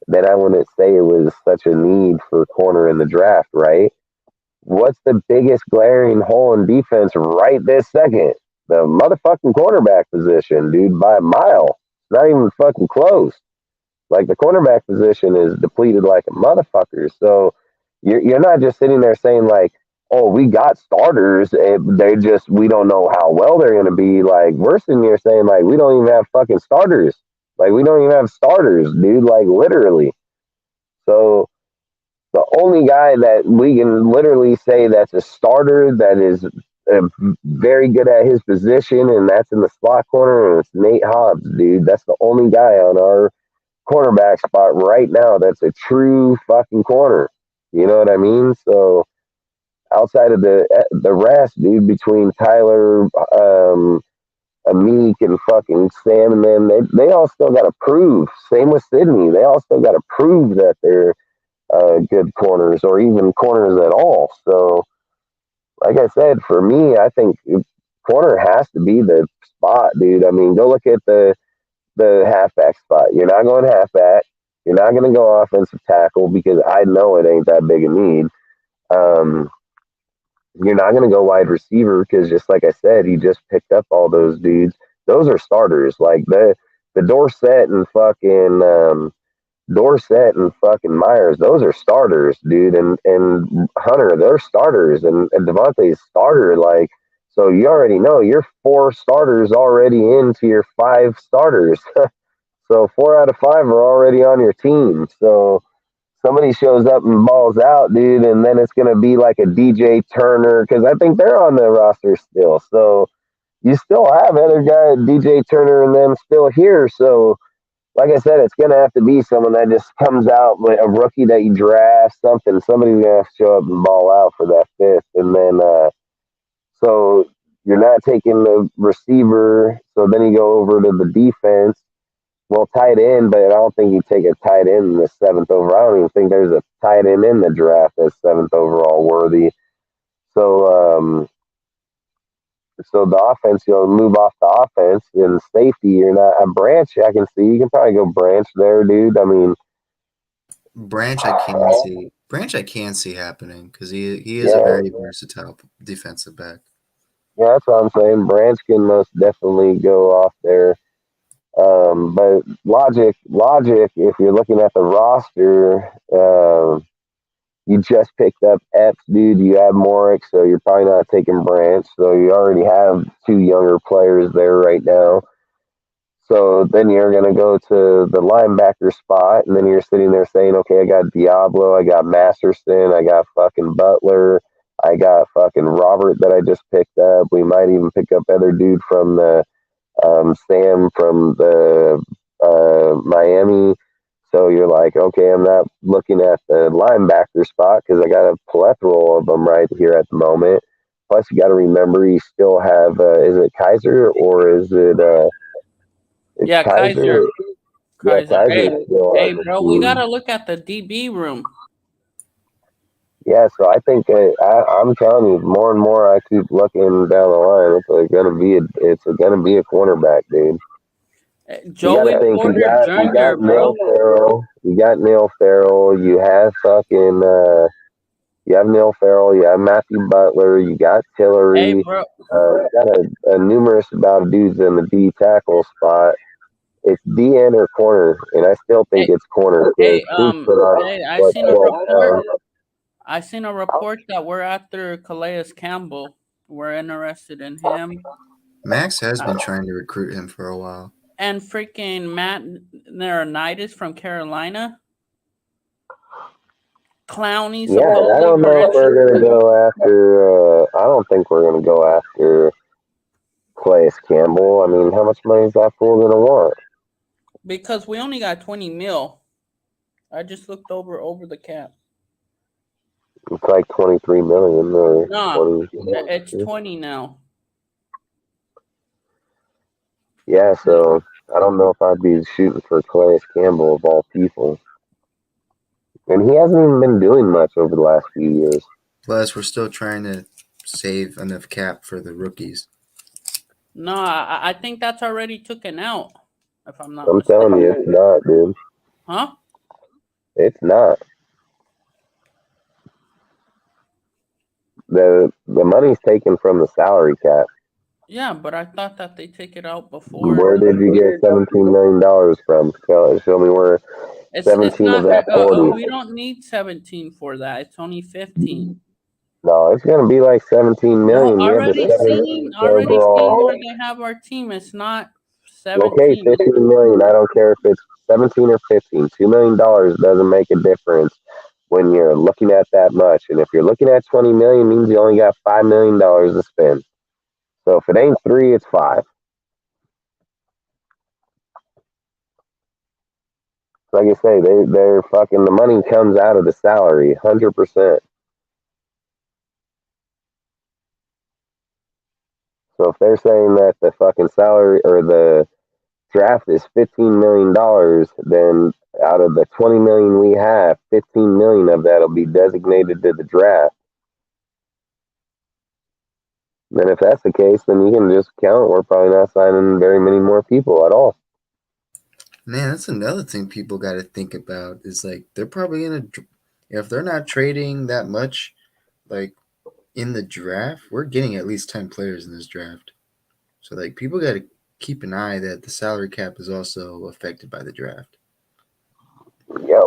then I wouldn't say it was such a need for corner in the draft, right? What's the biggest glaring hole in defense right this second? The motherfucking cornerback position, dude, by a mile. Not even fucking close. Like the cornerback position is depleted like a motherfucker. So you're not just sitting there saying like, oh, we got starters. They just we don't know how well they're gonna be. Like we're sitting here saying like we don't even have fucking starters. Like we don't even have starters, dude. Like literally. So the only guy that we can literally say that's a starter that is very good at his position, and that's in the slot corner, and it's Nate Hobbs, dude. That's the only guy on our cornerback spot right now that's a true fucking corner. You know what I mean? So outside of the rest, dude, between Tyler, Amik, and fucking Sam, and them, they all still got to prove. Same with Sydney. They all still got to prove that they're good corners or even corners at all. So, like I said, for me, I think corner has to be the spot, dude. I mean, go look at the halfback spot. You're not going halfback. You're not going to go offensive tackle because I know it ain't that big a need. Um, you're not going to go wide receiver because, just like I said, he just picked up all those dudes. Those are starters. Like the Dorsett and fucking Myers, those are starters, dude. And Hunter, they're starters, and Devontae's starter. Like, so you already know you're four starters already into your five starters. So 4 out of 5 are already on your team. So somebody shows up and balls out, dude, and then it's gonna be like a DJ Turner because I think they're on the roster still. So you still have other guy, DJ Turner, and them still here. So like I said, it's gonna have to be someone that just comes out like a rookie that you draft, something. Somebody's gonna have to show up and ball out for that fifth, and then so you're not taking the receiver. So then you go over to the defense. Well, tight end, but I don't think you take a tight end in the seventh overall. I don't even think there's a tight end in the draft that's seventh overall worthy. So, so the offense, you'll move off the offense and safety. You're not a Branch. I can see you can probably go Branch there, dude. I mean, Branch I can see happening because he is a yeah, very versatile defensive back. yeah, that's what I'm saying. Branch can most definitely go off there. But logic. If you're looking at the roster, you just picked up Epps, dude. You have Morick, so you're probably not taking Branch. So you already have two younger players there right now. So then you're going to go to the linebacker spot, and then you're sitting there saying, okay, I got Diablo, I got Masterson, I got fucking Butler, I got fucking Robert that I just picked up. We might even pick up other dude from the Sam from the Miami. So you're like, okay, I'm not looking at the linebacker spot because I got a plethora of them right here at the moment. Plus, you got to remember you still have is it Kaiser or is it it's Yeah, Kaiser? Kaiser. Yeah, Kaiser. Kaiser Hey, still hey, on the bro, we team. gotta look at the DB room. Yeah, so I think I'm telling you, more and more I keep looking down the line. It's gonna be a cornerback, dude. You got to Joey think Porter you Jr., got Neil bro. Farrell, you got Neil Farrell, you have fucking you have Neil Farrell, you have Matthew Butler, you got Hey, Tillery, bro. you got a numerous amount of dudes in the D tackle spot. It's DN or corner, and I still think Hey, it's corner because hey, Coop put on hey, I what seen a 12 report. pounds. I seen a report that we're after Calais Campbell. We're interested in him. Max has Uh, been trying to recruit him for a while. and freaking Matt Naranitis from Carolina. Clowney Yeah, I supposedly don't we're know if we're gonna interested go after. I don't think we're gonna go after Calais Campbell. I mean, how much money is that fool gonna want? because we only got 20 mil. I just looked over the cap. It's like 23 million or Nah, 20. it's 20 now. Yeah, so I don't know if I'd be shooting for Calais Campbell of all people. And he hasn't even been doing much over the last few years. Plus, we're still trying to save enough cap for the rookies. No, I think that's already taken out, if I'm not I'm telling mistaken. you, it's not, dude. Huh? It's not. The money's taken from the salary cap. Yeah, but I thought that they take it out before. Where did you get $17 million from? Show me where It's 17 of not. that 40. We don't need 17 for that. It's only 15. No, it's gonna be like 17 No, million. We have the seventh already seen overall. where they have our team. It's not Okay, 17. 15 million. I don't care if it's 17 or 15. $2 million doesn't make a difference when you're looking at that much. And if you're looking at 20 million, means you only got $5 million to spend. So if it ain't three, it's five. Like I say, they're fucking, the money comes out of the salary, 100%. So if they're saying that the fucking salary or the draft is $15 million, then out of the 20 million we have, 15 million of that will be designated to the draft. Then if that's the case, then you can just count. We're probably not signing very many more people at all. Man, that's another thing people got to think about is like they're probably gonna if they're not trading that much, like in the draft, we're getting at least 10 players in this draft. So like people got to keep an eye that the salary cap is also affected by the draft. Yep.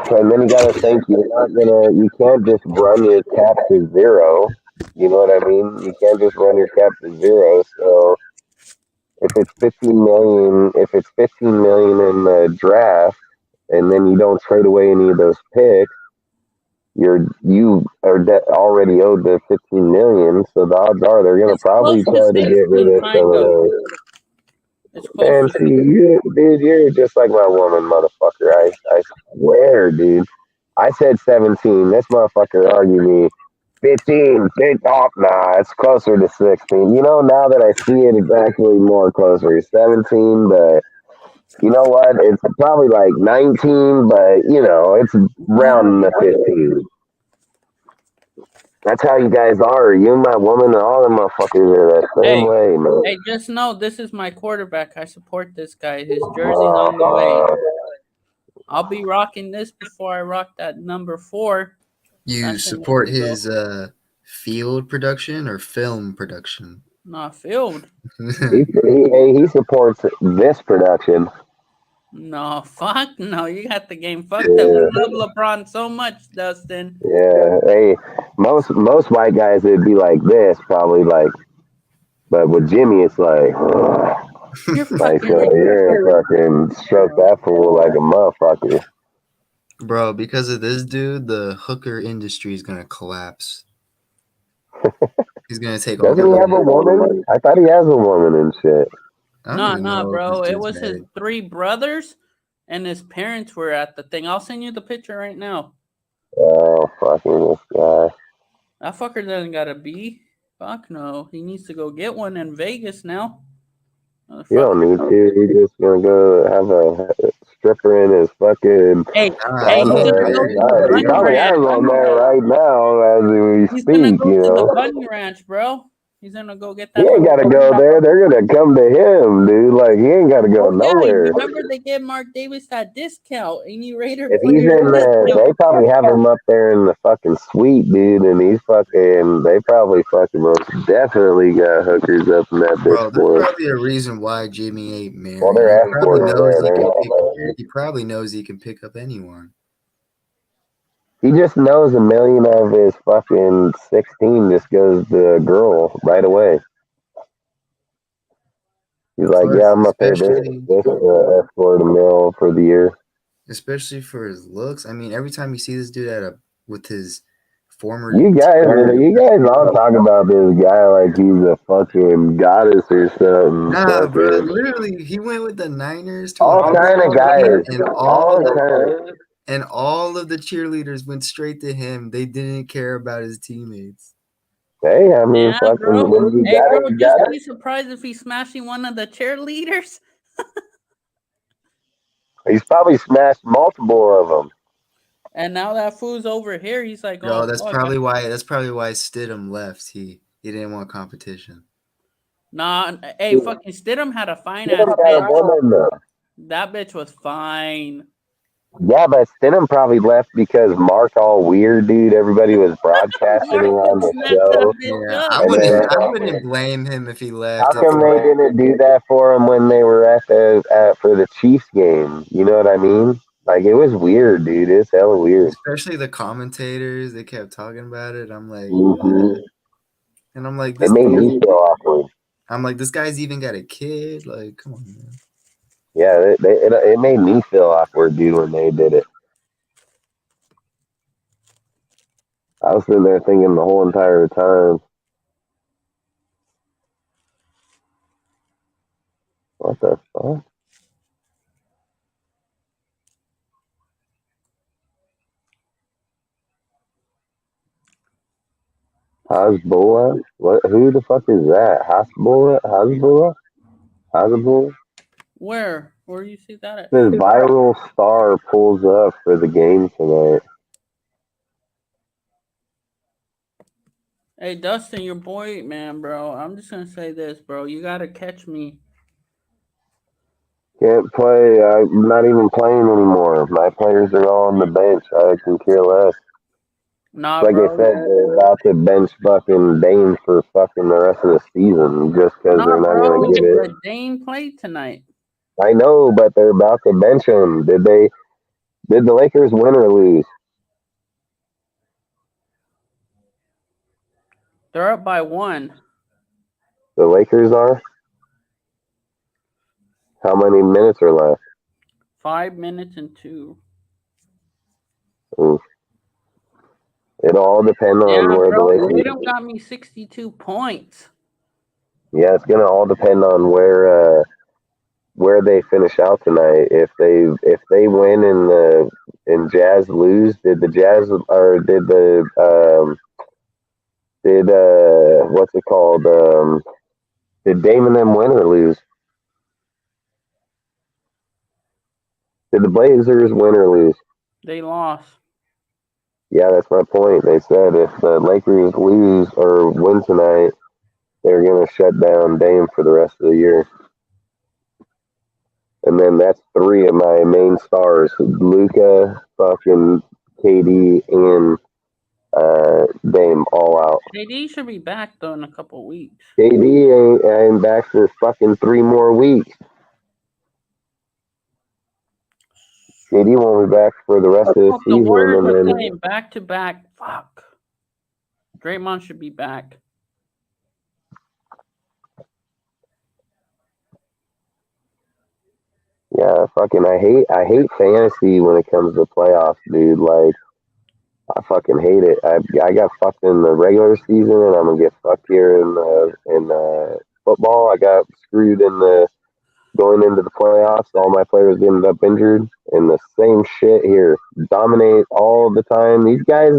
And then you got to think you can't just run your cap to zero. You know what I mean? You can't just run your cap to zero. So if it's 15 million in the draft, and then you don't trade away any of those picks, you are already owed the 15 million. So the odds are they're gonna It's close probably to try to get rid 16, of some kind of of. those. It's close Man, to see, dude, you're just like my woman, motherfucker. I swear, dude. I said 17. This motherfucker argued me 15. Nah, it's closer to 16. Now that I see it, it's actually more closer to 17, but you know what? It's probably like 19, but it's rounding the 15. That's how you guys are. You and my woman and all the motherfuckers are the same Hey, way, man. hey, just know this is my quarterback. I support this guy. His jersey's on the way. I'll be rocking this before I rock that number 4. You That's in support Louisville. his field production or film production? Not filled. He supports this production. No, fuck no. You got the game fucked up. Yeah, You love LeBron so much, Dustin. yeah. Hey, most white guys it'd be like this, probably like, but with Jimmy, it's like, You're like fucking you're fucking stroke that fool like a motherfucker. Bro, because of this dude, the hooker industry is gonna collapse. He's gonna take all the Doesn't he have a women. woman? I thought he has a woman and shit. I don't even Nah, know if bro. this It dude's was his married. 3 brothers and his parents were at the thing. I'll send you the picture right now. Oh, fucking this guy. That fucker doesn't got a B. Fuck no. He needs to go get one in Vegas now. You don't need to. You're just gonna go have a stripper in his fucking Hey, Nah, hey, he he's ain't gonna go married. to the He bunny probably has ranch. one there right now as we He's gonna speak. go to the bunny ranch, bro. He's gonna go get He that. ain't gotta go there. They're gonna come to him, dude. Like he ain't gotta go Oh yeah, nowhere. remember they gave Mark Davis that discount. Any Raider If he's player in they probably have him up there in the fucking suite, dude, and they probably fucking most definitely got hookers up in that bitch Bro, there's for him. probably a reason why Jimmy ain't married. Well, they're escorting there. They're not married. He probably knows he can pick up anyone. He just knows a million of his fucking 16 just goes to a girl right away. He's like, Plus, yeah, I'm gonna pay this escort a mil for the year. especially for his looks. I mean, every time you see this dude with his former You guys all talk about this guy like he's a fucking goddess or something. Nah, bro, Fucking literally, he went with the Niners to a all kind of baseball guys, game, and all all the kind. and all of the cheerleaders went straight to him. They didn't care about his teammates. Hey, I mean, Yeah, fucking, bro. when you Hey, got bro, it, you just got it. be surprised if he's smashing one of the cheerleaders. He's probably smashed multiple of them. And now that fool's over here, he's like, Yo, oh, that's fuck. probably why. That's probably why Stidham left. He didn't want competition. Nah, hey, fucking Stidham had a fine ass Stidham got a bitch. woman though. That bitch was fine. Yeah, but Stidham probably left because Mark all weird, dude. Everybody was broadcasting Mark around the snatched that show. bitch Yeah, up. I And wouldn't. then, I wouldn't blame him if he how left. If come they didn't do that for him when they were for the Chiefs game? You know what I mean? Like, it was weird, dude. It's hella weird. especially the commentators, they kept talking about it. I'm like, Hmm. and I'm like, It made me feel awkward. this guy's even got a kid. Like, come on, man. Yeah, it made me feel awkward, dude, when they did it. I was sitting there thinking the whole entire time, what the fuck? Hasbulla? What? Who the fuck is that? Hasbulla? Hasbulla? Hasbulla? Where? Where you see that at? This viral star pulls up for the game tonight. Hey, Dustin, your boy, man, bro. I'm just gonna say this, bro. You gotta catch me. Can't play. I'm not even playing anymore. My players are all on the bench. I can care less. Nah, Like I bro. said, they're about to bench fucking Dame for fucking the rest of the season just because Nah, they're not going to bro. get it. But Dane played tonight. I know, but they're about to bench him. Did they? Did the Lakers win or lose? They're up by 1. The Lakers are. How many minutes are left? 5 minutes and 2. Oof. It all depends on Yeah, where the bro. Lakers. Tatum got me 62 points. Yeah, it's gonna all depend on where they finish out tonight. If they win and Jazz lose, did the Jazz or did what's it called? Did Dame and them win or lose? Did the Blazers win or lose? They lost. Yeah, that's my point. They said if the Lakers lose or win tonight, they're gonna shut down Dame for the rest of the year. And then that's three of my main stars: Luca, fucking KD, and Dame all out. KD should be back though in a couple weeks. KD ain't back for fucking 3 more weeks. KD won't be back for the rest of the Fuck, the season, Warriors and are then playing back to back. Fuck. Draymond should be back. yeah, fucking I hate fantasy when it comes to playoffs, dude. Like I fucking hate it. I got fucked in the regular season, and I'm gonna get fucked here in football. I got screwed in the going into the playoffs. All my players ended up injured, and the same shit here. Dominate all the time. These guys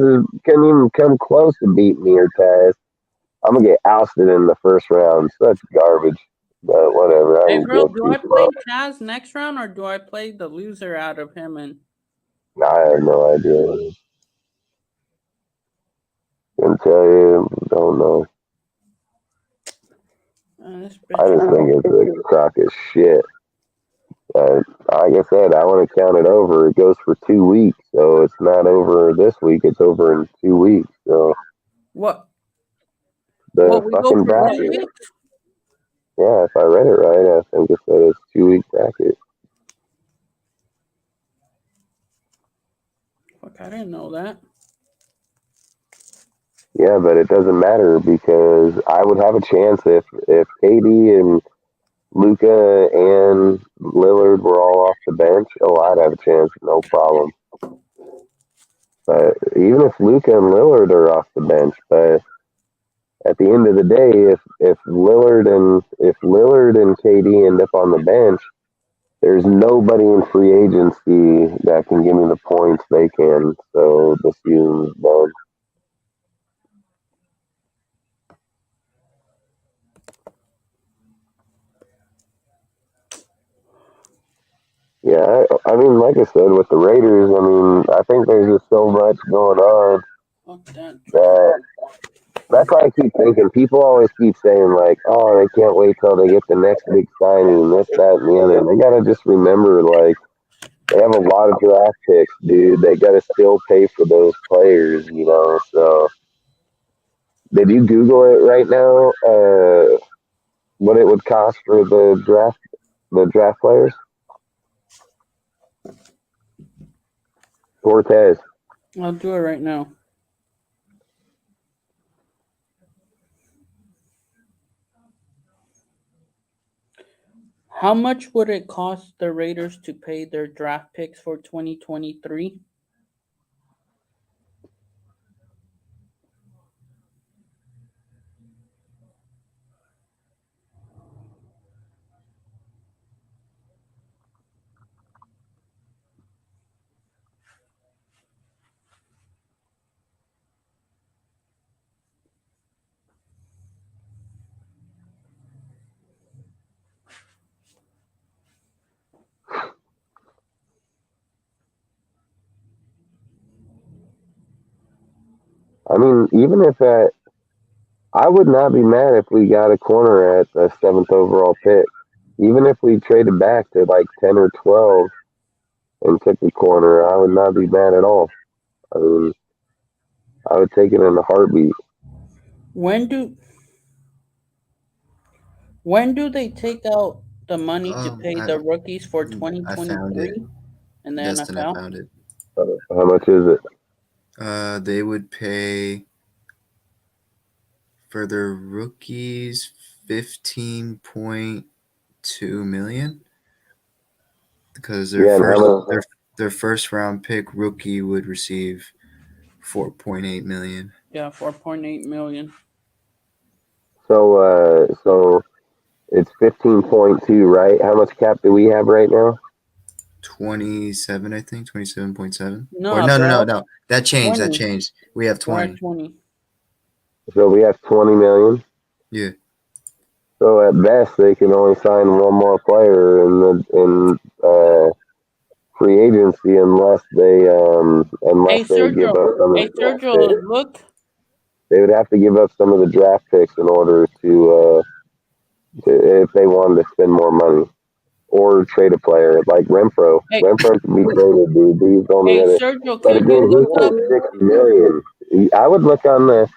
couldn't even come close to beat me or Taz. I'm gonna get ousted in the first round. Such garbage. But whatever. I Hey, ain't bro, guilty. do I play Chaz next round or do I play the loser out of him and I have no idea. Can tell you, don't know. this I bitch? just think it's a crock of shit. Like I said, I want to count it over. It goes for 2 weeks, so it's not over this week. It's over in 2 weeks. So What? the What, we go fucking for 2 bracket. weeks? Yeah, if I read it right, I think it said it's 2 week bracket. Fuck, I didn't know that. Yeah, but it doesn't matter because I would have a chance if KD and Luca and Lillard were all off the bench. Oh, I'd have a chance, no problem. But even if Luca and Lillard are off the bench, but at the end of the day, if Lillard and KD end up on the bench, there's nobody in free agency that can give me the points they can. So the season's done. Yeah, I mean, like I said, with the Raiders, I mean, I think there's just so much going on Fuck that. that that's why I keep thinking. People always keep saying like, "Oh, they can't wait till they get the next big signing, this, that, and the other." They gotta just remember, like, they have a lot of draft picks, dude. They gotta still pay for those players, you know. So, did you Google it right now? What it would cost for the draft players? Cortez. I'll do it right now. How much would it cost the Raiders to pay their draft picks for 2023? I mean, even if I would not be mad if we got a corner at the seventh overall pick. Even if we traded back to like 10 or 12 and took the corner, I would not be mad at all. I mean, I would take it in a heartbeat. When do when do they take out the money to pay the rookies for I found it. 2023 in the Destin, I NFL? found it. How much is it? They would pay for their rookies 15.2 million because Yeah, and how much? their first round pick rookie would receive 4.8 million. Yeah, 4.8 million. So it's 15.2, right? How much cap do we have right now? 27, I think 27.7. No, Or no. bro. That changed. 20. We have We're at 20. 20. So we have 20 million. Yeah. So at best, they can only sign one more player in free agency unless Hey, they give Sergio. up some of Hey, the draft Sergio, picks. look. They would have to give up some of the draft picks in order to if they wanted to spend more money or trade a player like Renfro. Hey, Renfro can be traded, dude. He's only hey, at it, Sergio, but can you again, he's look up? only 60 million. I would look on the.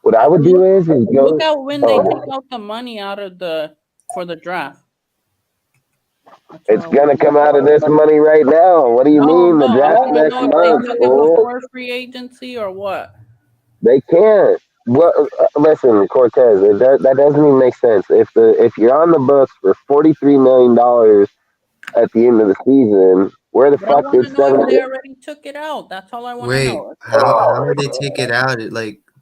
What I would do Look, is look go. out when they take Oh, out the money out of for the draft. That's all it's I want gonna to come know. out of this money right now. What do you No, mean? The no. I draft want to next know if they month? took it Oh, before free agency or what. they can't. Well, listen, Cortez. That doesn't even make sense. If you're on the books for $43 million at the end of the season, where the But I fuck want did to know if 7? they already took it out. That's all I want to Wait, know. how would they take it out?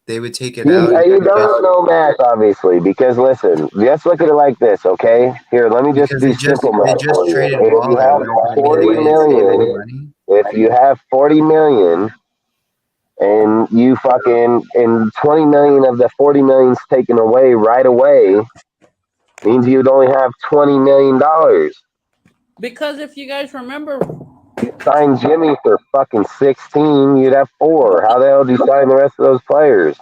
They would take it out You just don't know math, obviously, because listen, just look at it like this, okay? Here, let me just because do simple they math just for you. traded If you Waller. have They 40 didn't save any million, money. if you have 40 million and you fucking, and 20 million of the 40 million's taken away right away, means you'd only have $20 million. Because if you guys remember, You signed Jimmy for fucking 16, you'd have but 4. How the hell did you sign the rest of those players?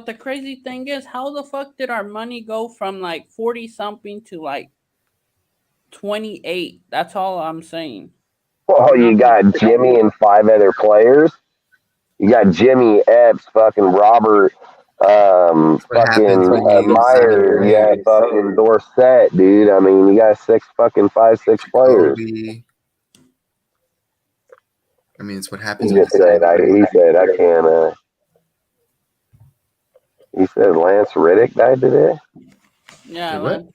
the crazy thing is, how the fuck did our money go from like 40 something to like 28? That's all I'm saying. Oh, you Nothing. got Jimmy and 5 other players. You got Jimmy, Epps, fucking Robert, That's what happens when you sign a Meyer. You got player. fucking Dorsett, dude. I mean, you got 6 players. Jacoby. I mean, it's what He happens when you just sign said, a player. he said, I can't, he said Lance Riddick died today. Yeah, Wait, what? man.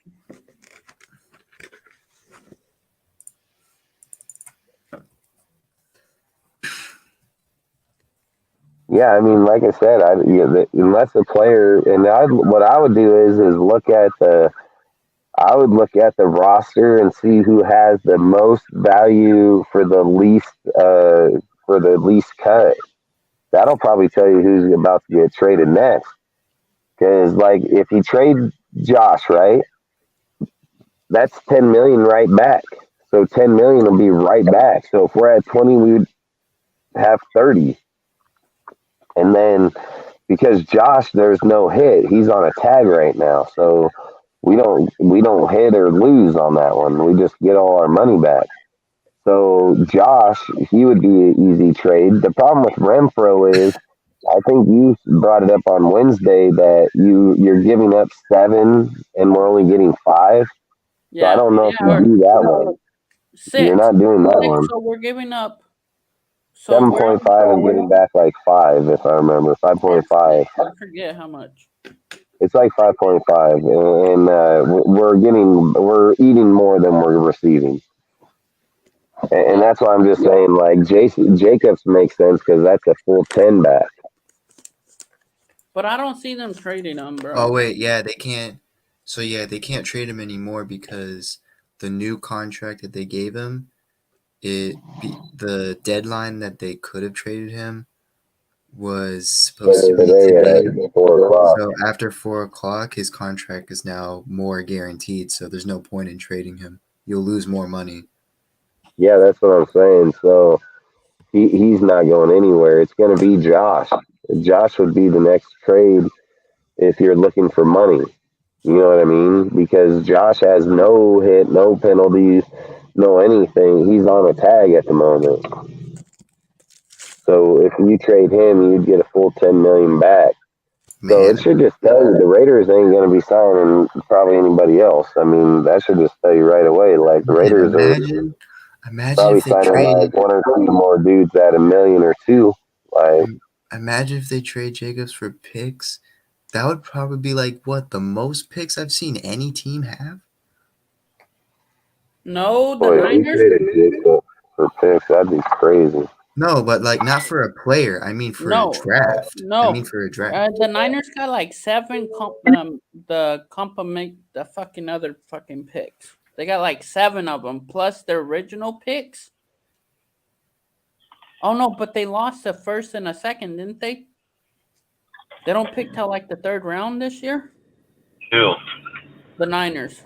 Yeah, I mean, like I said, unless a player, what I would do is look at I would look at the roster and see who has the most value for the least cut. That'll probably tell you who's about to get traded next. Because like if you trade Josh, right, that's 10 million right back. So 10 million will be right back. So if we're at 20, we would have 30. And then because Josh, there's no hit, he's on a tag right now. So we don't hit or lose on that one. We just get all our money back. So Josh, he would be an easy trade. The problem with Renfro is, I think you brought it up on Wednesday that you're giving up 7 and we're only getting 5. So I Yeah, don't know if or you do that one. You're 6. not doing that 6. one. So we're giving up. So Seven we're point five and getting back like 5, if I remember. 5.5. I forget how much. It's like 5.5, and we're eating more than we're receiving. And that's why I'm just saying, like, Jason Jacobs makes sense because that's a full 10 back. But I don't see them trading him, bro. Oh wait, yeah, they can't. So yeah, they can't trade him anymore because the new contract that they gave him, the deadline that they could have traded him was supposed to be Today today. at 4 o'clock. So after 4 o'clock, his contract is now more guaranteed. So there's no point in trading him. You'll lose more money. Yeah, that's what I'm saying. So he's not going anywhere. It's going to be Josh. Josh would be the next trade if you're looking for money. You know what I mean? Because Josh has no hit, no penalties, no anything. He's on a tag at the moment. So if you trade him, you'd get a full 10 million back. So Man, it should just tell you the Raiders ain't going to be signing probably anybody else. I mean, that should just tell you right away. Like the man, Raiders are imagine probably if they signing trade, like 1 or 2 more dudes at 1 million or 2. Like imagine if they trade Jacobs for picks. That would probably be like what the most picks I've seen any team have. No, the boy, if you Niners. traded Jacob for picks, that'd be crazy. No, but like not for a player. I mean for a No, draft. I no. mean for a draft. The Niners got like 7 the complement the fucking other fucking picks. They got like 7 of them plus their original picks. Oh no, but they lost a first and a second, didn't they? They don't pick till like the 3rd round this year. Who? The Niners.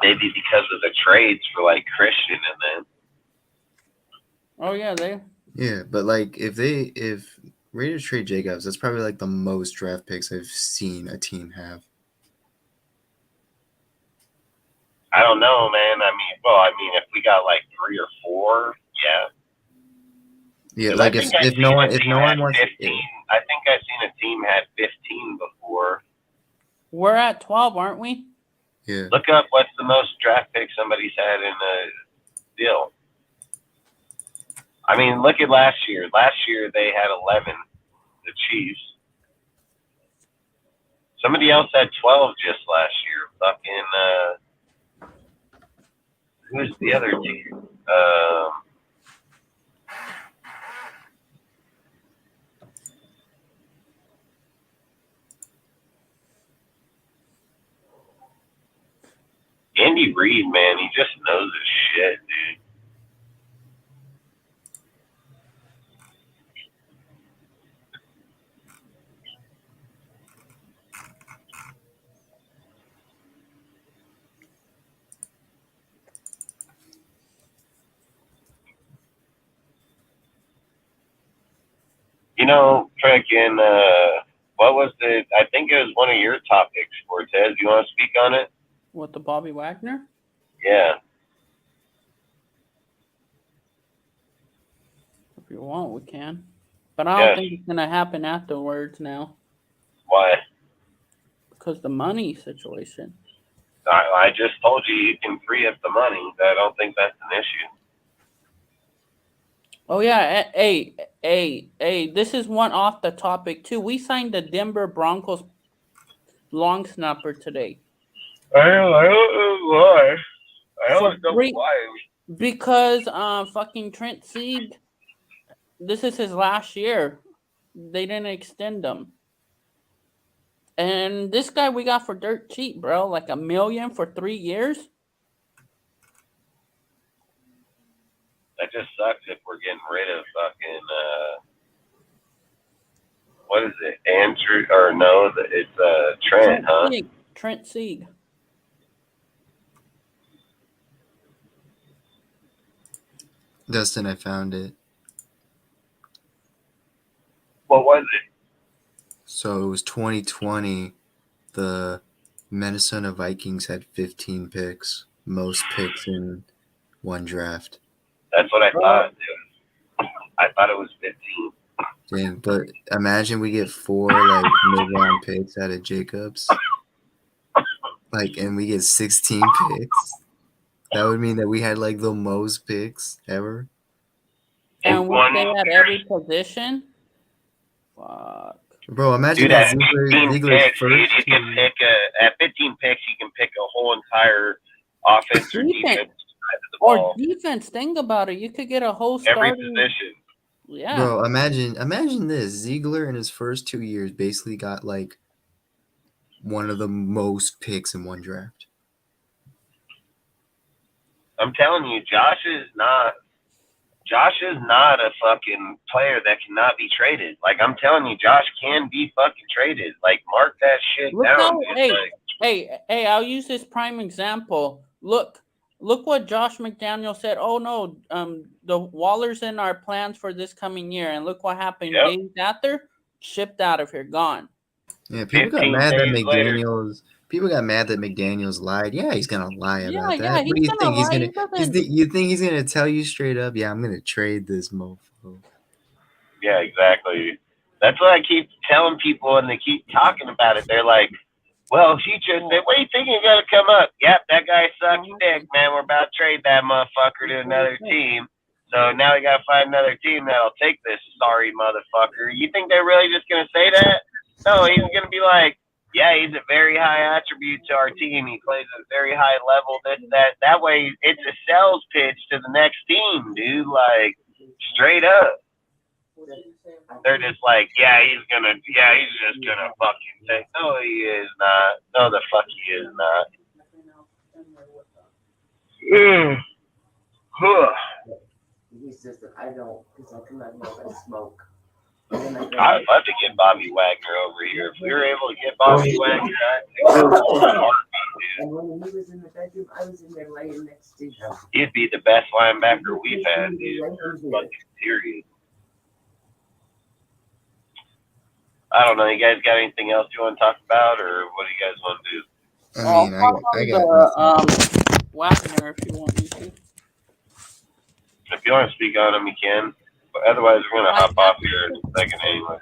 Maybe because of the trades for like Christian and then. Oh yeah, they. Yeah, but like if Raiders trade Jacobs, that's probably like the most draft picks I've seen a team have. I don't know, man. I mean, if we got like 3 or 4, yeah. Yeah, like if no one wants 15, I think I've seen a team had 15 before. We're at 12, aren't we? Yeah. Look up what's the most draft pick somebody's had in a deal. I mean, look at last year. Last year they had 11, the Chiefs. Somebody else had 12 just last year. Who's the other team? Andy Reid, man, he just knows his shit, dude. You know, freaking, what was the? I think it was one of your topics, Cortez. You want to speak on it? What, the Bobby Wagner? Yeah. If you want, we can. But I don't think it's gonna happen afterwards now. Why? Because the money situation. I just told you can free up the money. I don't think that's an issue. Oh yeah, hey, this is one off the topic too. We signed the Denver Broncos long snapper today. I don't know why. I don't know why. Because fucking Trent Sieg, this is his last year. They didn't extend him. And this guy we got for dirt cheap, bro. Like $1 million for 3 years. That just sucks if we're getting rid of fucking what is it? Andrew or no, it's Trent, huh? Sieg. Trent Sieg. Dustin, I found it. What was it? So it was 2020. The Minnesota Vikings had 15 picks, most picks in one draft. That's what I thought. Dude. I thought it was 15. Dang, but imagine we get 4 like mid-round picks out of Jacobs, like, and we get 16 picks. That would mean that we had like the most picks ever. And we stay at every position. Fuck. Bro, imagine Dude, that at 15 picks, dude, you can pick at 15 picks, you can pick a whole entire offense or defense side of the ball. Or defense. Think about it. You could get a whole Every starting. position. Yeah. Bro, imagine this. Ziegler in his first 2 years basically got like one of the most picks in one draft. I'm telling you, Josh is not a fucking player that cannot be traded. Like, I'm telling you, Josh can be fucking traded. Like, mark that shit down. Hey, I'll use this prime example. Look what Josh McDaniel said. Oh no, the Waller's in our plans for this coming year, and look what happened. Yep. Days after, shipped out of here, gone. Yeah, people got mad that McDaniels. People got mad that McDaniels lied. Yeah, he's gonna lie about that. Yeah, what do you think? You think he's gonna tell you straight up? Yeah, I'm gonna trade this mofo. Yeah, exactly. That's what I keep telling people, and they keep talking about it. They're like, "Well, he just said, what do you think is gonna come up?" Yep, that guy sucks dick, man. We're about to trade that motherfucker to another team. So now we gotta find another team that'll take this sorry motherfucker. You think they're really just gonna say that? No, he's gonna be like, yeah, he's a very high attribute to our team. He plays at a very high level. That way, it's a sales pitch to the next team, dude. Like, straight up. They're just like, he's just gonna fucking say, no, he is not. No, the fuck he is not. He's just that I don't, because I cannot know if I smoke. I'd love to get Bobby Wagner over here. If we were able to get Bobby Wagner, I'd take him. And when he was in the bedroom, I was in there laying next to him. He'd be the best linebacker we've had, dude. Fucking serious. I don't know. You guys got anything else you want to talk about, or what do you guys want to do? I mean, I got Wagner if you want me to. If you want to speak on him, you can. But otherwise, we're going to hop off here in a second anyway.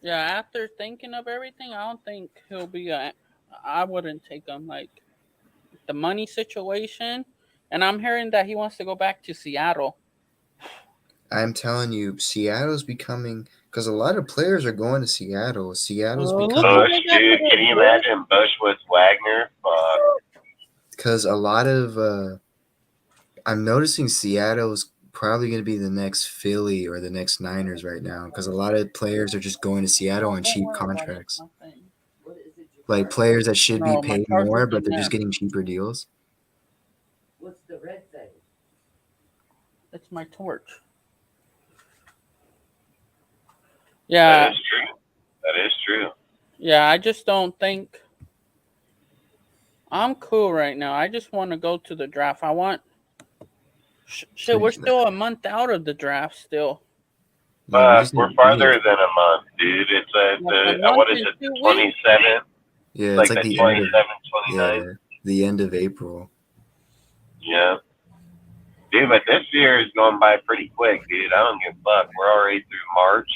Yeah, after thinking of everything, I don't think he'll be I wouldn't take him. Like, the money situation. And I'm hearing that he wants to go back to Seattle. I'm telling you, Seattle's becoming... Because a lot of players are going to Seattle. Seattle's becoming... Bush, dude. Can you imagine Bush with Wagner? Fuck. Because a lot of... I'm noticing Seattle's probably going to be the next Philly or the next Niners right now. Because a lot of players are just going to Seattle on cheap contracts. Like players that should be paid more, but they're just getting cheaper deals. What's the red thing? That's my torch. Yeah. That is true. That is true. Yeah, I just don't think... I'm cool right now. I just want to go to the draft. I want... Shit, we're still a month out of the draft still. We're farther than a month, dude. It's what is it, the 27th? Yeah, it's like the the 27th, 29th. Yeah, the end of April. Yeah. Dude, but this year is going by pretty quick, dude. I don't give a fuck. We're already through March.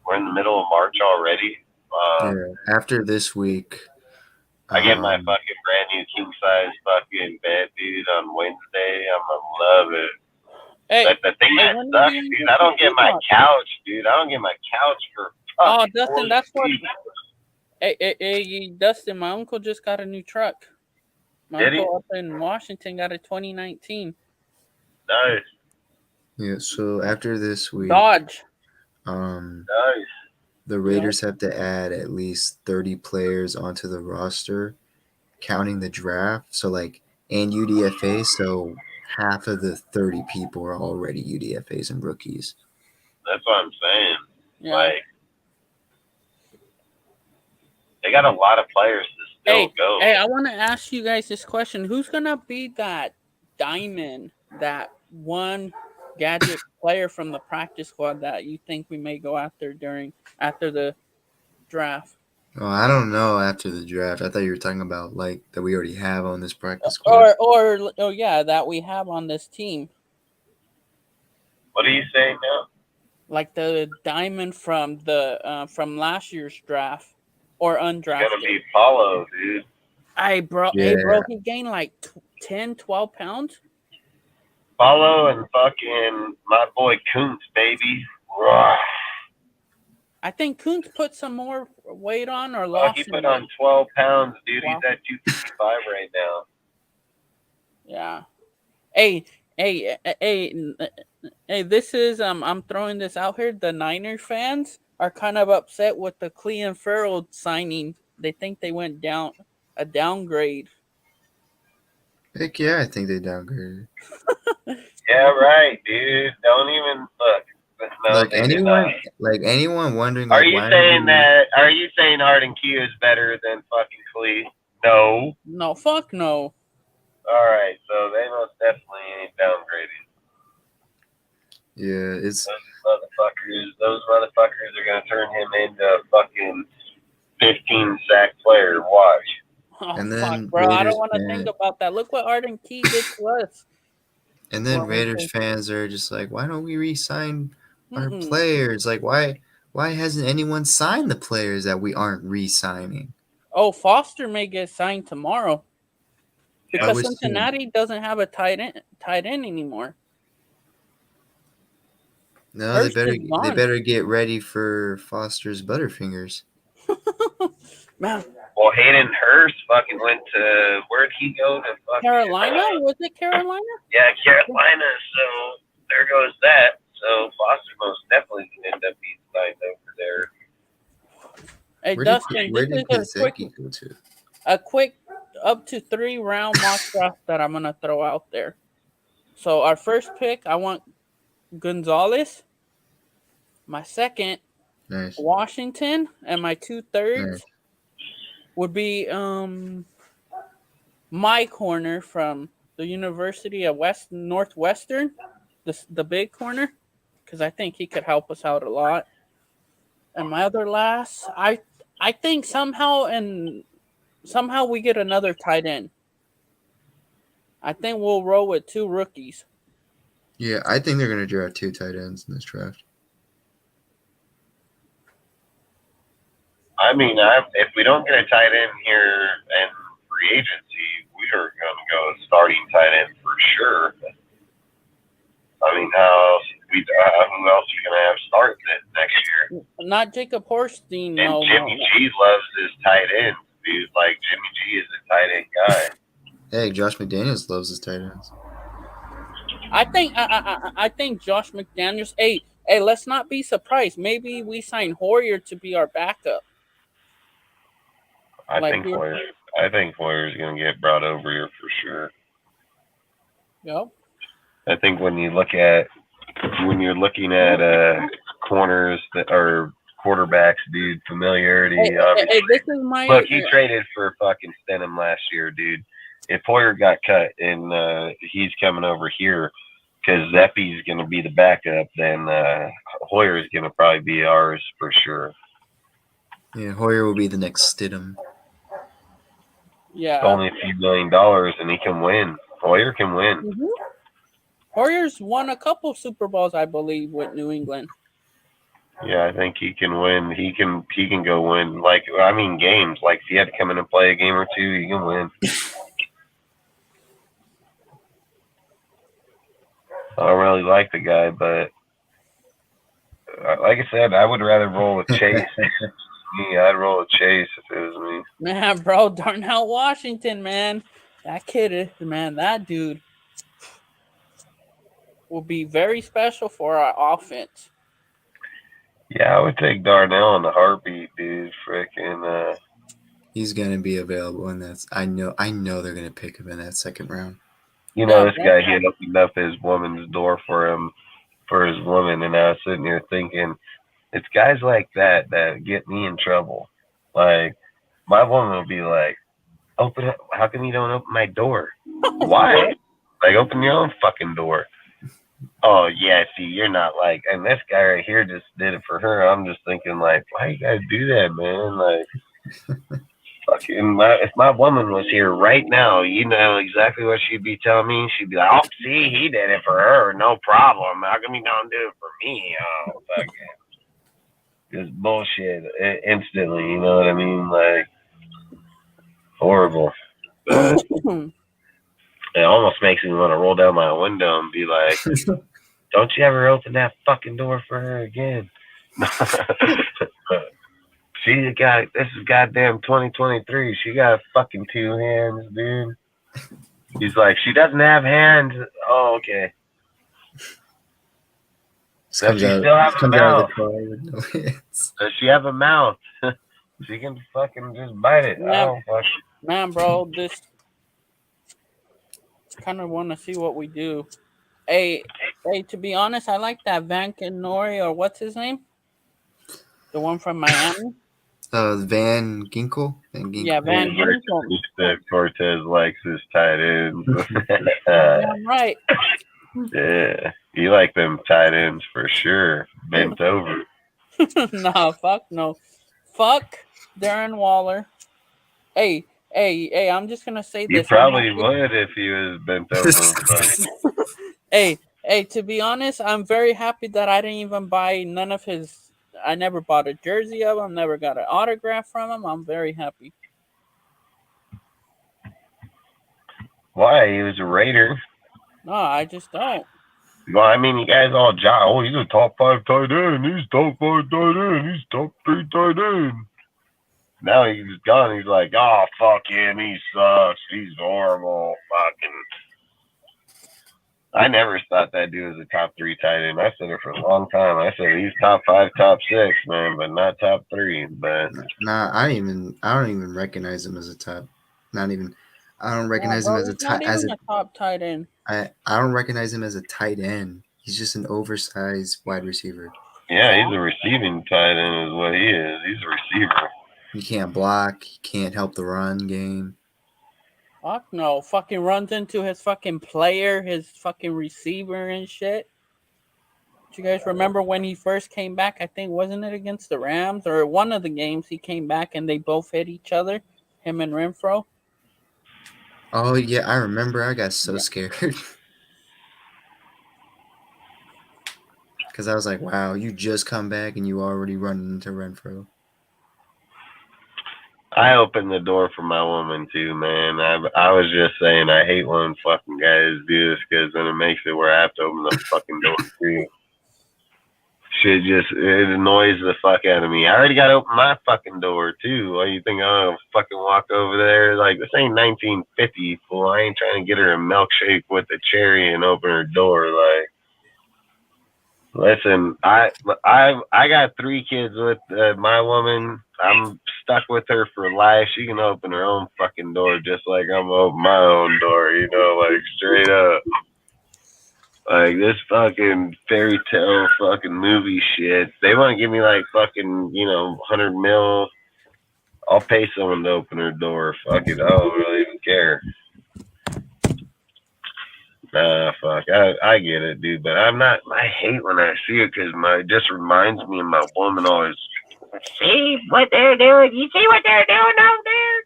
We're in the middle of March already. Yeah, after this week... I get my fucking brand new king size fucking bed, dude, on Wednesday. I'm gonna love it. Hey, but the thing that sucks, dude, I don't get my couch, dude. I don't get my couch for fucking Dustin, that's what. Hey, Dustin, my uncle just got a new truck. My uncle up in Washington got a 2019. Nice. Yeah, so after this week, Dodge. Nice. the Raiders have to add at least 30 players onto the roster, counting the draft. So like and UDFA. So half of the 30 people are already UDFAs and rookies. That's what I'm saying. Yeah. Like, they got a lot of players to still go. Hey, I want to ask you guys this question: who's gonna be that diamond, that one gadget player from the practice squad that you think we may go after after the draft? Oh, I don't know after the draft. I thought you were talking about like that we already have on this practice squad. Or oh yeah, that we have on this team, What are you saying now? like the diamond from last year's draft or It's undrafted. gonna be Paulo, dude. Hey bro, Yeah. he gained like 10, 12 pounds. Paulo and fucking my boy Kuntz, baby. Rawr. I think Kuntz put some more weight on or Fuck, lost. he some put weight. on 12 pounds, dude. Wow. He's at 255 right now. Yeah. Hey, this is I'm throwing this out here. The Niners fans are kind of upset with the Clean Farrell signing. They think they went down a downgrade. Heck yeah, I think they downgraded. Yeah, right, dude. Don't even look. No, Like they did anyone wondering Are like you why saying that? Are you saying Arden Q is better than fucking Clee? No. No, fuck no. All right, so they most definitely ain't downgraded. Yeah, it's Those motherfuckers are gonna turn him into a fucking 15 sack player. Watch. Oh and fuck, then bro! I don't Raiders want to think about that. Look what Arden Key did to us. and then Well, Raiders okay. fans are just like, why don't we re-sign our Mm-mm. players? Like why hasn't anyone signed the players that we aren't re-signing? Oh, Foster may get signed tomorrow because Which team? Cincinnati doesn't have a tight end anymore. No, Hurst is they gone. better get ready for Foster's Butterfingers. Man, Well, Hayden Hurst fucking went to, where'd he go to fucking Carolina? Was it Carolina? Yeah, Carolina. So there goes that. So Foster most definitely can end up being signed over there. Hey Where Dustin, did this is Kazeki go to? a quick up to 3 round mock draft that I'm gonna throw out there. So our first pick, I want Gonzalez. My second, Nice. Washington, and my 2/3 Nice. would be my corner from the University of Northwestern, the big corner, because I think he could help us out a lot. And my other last, I think somehow we get another tight end. I think we'll roll with 2 rookies. Yeah, I think they're gonna draft 2 tight ends in this draft. I mean, if we don't get a tight end here and free agency, we are going to go starting tight end for sure. I mean, who else are you going to have starting it next year? Not Jacob Horstein. And Jimmy G loves his tight ends, dude. Like, Jimmy G is a tight end guy. Hey, Josh McDaniels loves his tight ends. I think Josh McDaniels. Hey, let's not be surprised. Maybe we sign Hoyer to be our backup. I think Hoyer's going to get brought over here for sure. Yep. I think when you're looking at corners that are quarterbacks, dude, familiarity. Obviously. This is my look. He traded for fucking Stenham last year, dude. If Hoyer got cut and he's coming over here because Zeppi's going to be the backup, then Hoyer is going to probably be ours for sure. Yeah, Hoyer will be the next Stidham. Yeah. It's only a few $1 million, and he can win. Hoyer can win. Mm-hmm. Hoyer's won a couple Super Bowls, I believe, with New England. Yeah, I think he can win. He can go win. Games. Like, if he had to come in and play a game or two, he can win. I don't really like the guy, but like I said, I would rather roll with Chase. I'd roll with Chase if it was me. Man, bro, Darnell Washington, man. That that dude will be very special for our offense. Yeah, I would take Darnell in the heartbeat, dude. Freaking. He's gonna be available, and I know they're gonna pick him in that second round. You know, Yeah, this guy, he had opened up his woman's door for him, for his woman, and I was sitting here thinking, it's guys like that that get me in trouble. Like, my woman will be like, open it. How come you don't open my door? Why? Like, open your own fucking door. Oh, yeah, see, you're not like, and this guy right here just did it for her. I'm just thinking, like, why you gotta do that, man? Like, fucking, if my woman was here right now, you know exactly what she'd be telling me. She'd be like, oh, see, he did it for her. No problem. How come you don't do it for me? Oh, fuck it. Just bullshit instantly, you know what I mean? Like, horrible. But it almost makes me want to roll down my window and be like, don't you ever open that fucking door for her again. She got, this is goddamn 2023. She got fucking 2 hands, dude. He's like, she doesn't have hands. Oh, okay. Does she still have a mouth? Does she have a mouth? She can fucking just bite it. I don't fucking. Man, bro, this kind of want to see what we do. Hey, to be honest, I like that Van Nori, or what's his name? The one from Miami. Van Ginkel. Yeah, Van Ginkel. He said Cortez likes his tight ends. Damn right. Yeah, you like them tight ends for sure. Bent over. Nah, fuck no. Fuck Darren Waller. Hey, I'm just gonna say You this. probably would if he was bent over. Hey, to be honest, I'm very happy that I didn't even buy none of his. I never bought a jersey of him, never got an autograph from him. I'm very happy. Why? He was a Raider. No, I just don't. Well, I mean, you guys all job. Oh, he's a top 5 tight end. He's top 5 tight end. He's top 3 tight end. Now he's gone. He's like, oh, fuck him. He sucks. He's horrible. Fucking. I never thought that dude was a top 3 tight end. I said it for a long time. I said he's top 5, top 6, man, but not top 3. But nah, I don't even recognize him as a top. Not even. I don't recognize him as a top tight end. I don't recognize him as a tight end. He's just an oversized wide receiver. Yeah, he's a receiving tight end is what he is. He's a receiver. He can't block. He can't help the run game. Fuck no. Fucking runs into his fucking player, his fucking receiver and shit. Do you guys remember when he first came back? I think, wasn't it against the Rams? Or one of the games he came back and they both hit each other, him and Renfro. Oh, yeah, I remember. I got so scared. Because I was like, wow, you just come back and you already running into Renfro. I opened the door for my woman too, man. I was just saying I hate when fucking guys do this because then it makes it where I have to open the fucking door for you. Shit it annoys the fuck out of me. I already got to open my fucking door too. Why you think I'm gonna fucking walk over there? Like, this ain't 1950, fool. I ain't trying to get her a milkshake with a cherry and open her door. Like, listen, I got 3 kids with my woman. I'm stuck with her for life. She can open her own fucking door just like I'm gonna open my own door, you know, like straight up. Like, this fucking fairy tale fucking movie shit. They want to give me like fucking, you know, 100 mil. I'll pay someone to open her door. Fuck it. I don't really even care. Nah, fuck. I get it, dude. But I'm not. I hate when I see it because it just reminds me of my woman always. See what they're doing? You see what they're doing out there?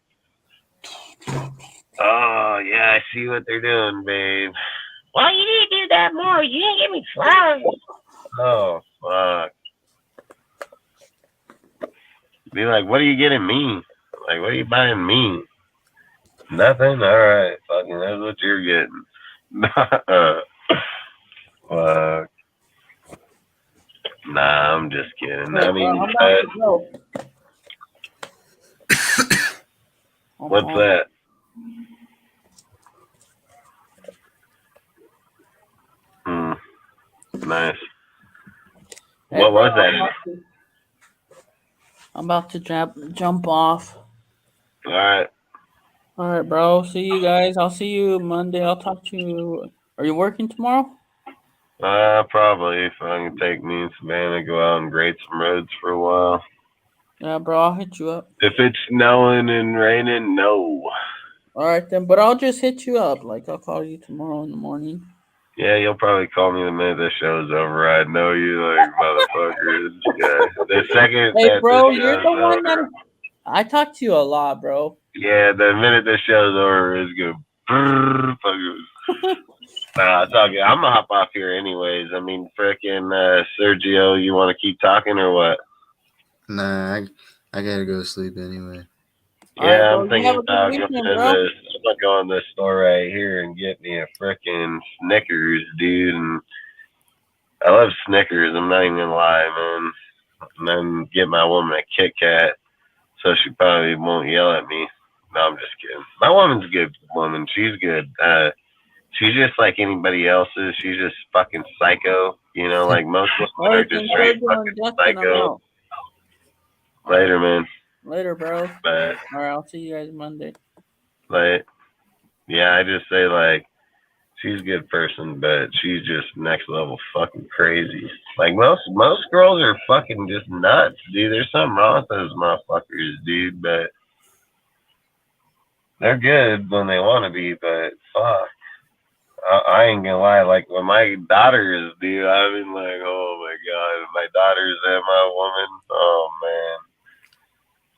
Oh, yeah, I see what they're doing, babe. Well, you need to do that more. You didn't give me flowers. Oh, fuck. Be like, what are you getting me? Like, what are you buying me? Nothing? All right. Fucking, that's what you're getting. Fuck. Nah, I'm just kidding. I mean, what's that? Nice. What was that? I'm about to jump off. All right. All right, bro. See you guys. I'll see you Monday. I'll talk to you. Are you working tomorrow? Probably if I can take me and Savannah go out and grade some roads for a while. Yeah, bro. I'll hit you up. If it's snowing and raining, no. All right then. But I'll just hit you up. Like I'll call you tomorrow in the morning. Yeah, you'll probably call me the minute the show's over. I know you like motherfuckers. Yeah. The second Hey, that bro. this You're show's the one that over. I talk to you a lot, bro. Yeah, the minute the show's over is good. It's all good. I'm gonna hop off here anyways. I mean, frickin' Sergio, you want to keep talking or what? Nah, I gotta go to sleep anyway. All right, Yeah, bro. I'm You thinking have a good about weekend, going in bro. this. I'm gonna go in this store right here and get me a frickin' Snickers, dude. And I love Snickers. I'm not even gonna lie, man. And then get my woman a Kit Kat, so she probably won't yell at me. No, I'm just kidding. My woman's a good woman. She's good. She's just like anybody else's. She's just fucking psycho. You know, like most women All are right, just then, straight Sergio and fucking Justin, I'm psycho. out. Later, man. Later, bro. But All right, I'll see you guys Monday. like, yeah, I just say like she's a good person, but she's just next level fucking crazy. Like most girls are fucking just nuts, dude. There's something wrong with those motherfuckers, dude. But they're good when they want to be. But fuck. I ain't gonna lie, like when my daughters, dude, I mean, like, oh my god, my daughters and my woman, oh man,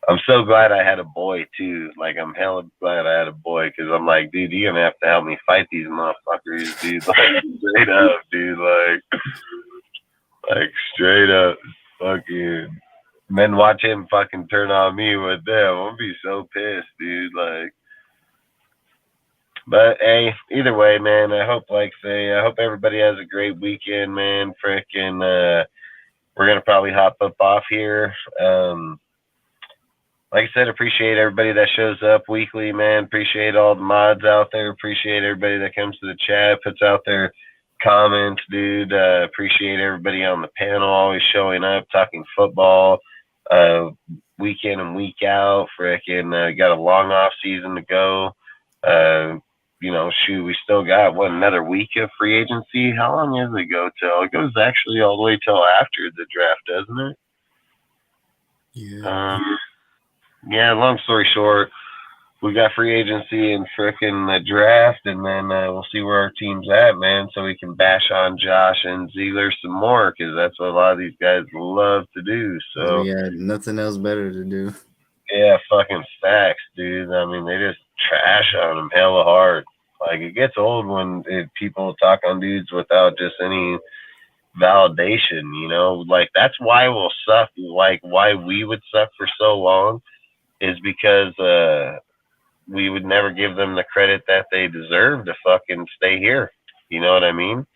I'm so glad I had a boy too. Like, I'm hella glad I had a boy because I'm like, dude, you're gonna have to help me fight these motherfuckers, dude. Like, straight up, dude, like straight up, fucking. And then watch him fucking turn on me with them. I'm gonna be so pissed, dude. Like. But hey, either way, man, I hope I hope everybody has a great weekend, man. Frickin' we're gonna probably hop up off here. Like I said, appreciate everybody that shows up weekly, man. Appreciate all the mods out there. Appreciate everybody that comes to the chat, puts out their comments, dude. Appreciate everybody on the panel always showing up, talking football, week in and week out. Frickin' got a long off season to go. We still got another week of free agency. How long does it go till? It goes actually all the way till after the draft, doesn't it? Yeah. Yeah. Long story short, we got free agency and frickin' the draft, and then we'll see where our team's at, man, so we can bash on Josh and Ziegler some more because that's what a lot of these guys love to do. So we had nothing else better to do. Yeah, fucking facts, dude. I mean, they just trash on them hella hard. Like, it gets old when people talk on dudes without just any validation, you know? Like, that's why we'll suck. Like, why we would suck for so long is because we would never give them the credit that they deserve to fucking stay here. You know what I mean?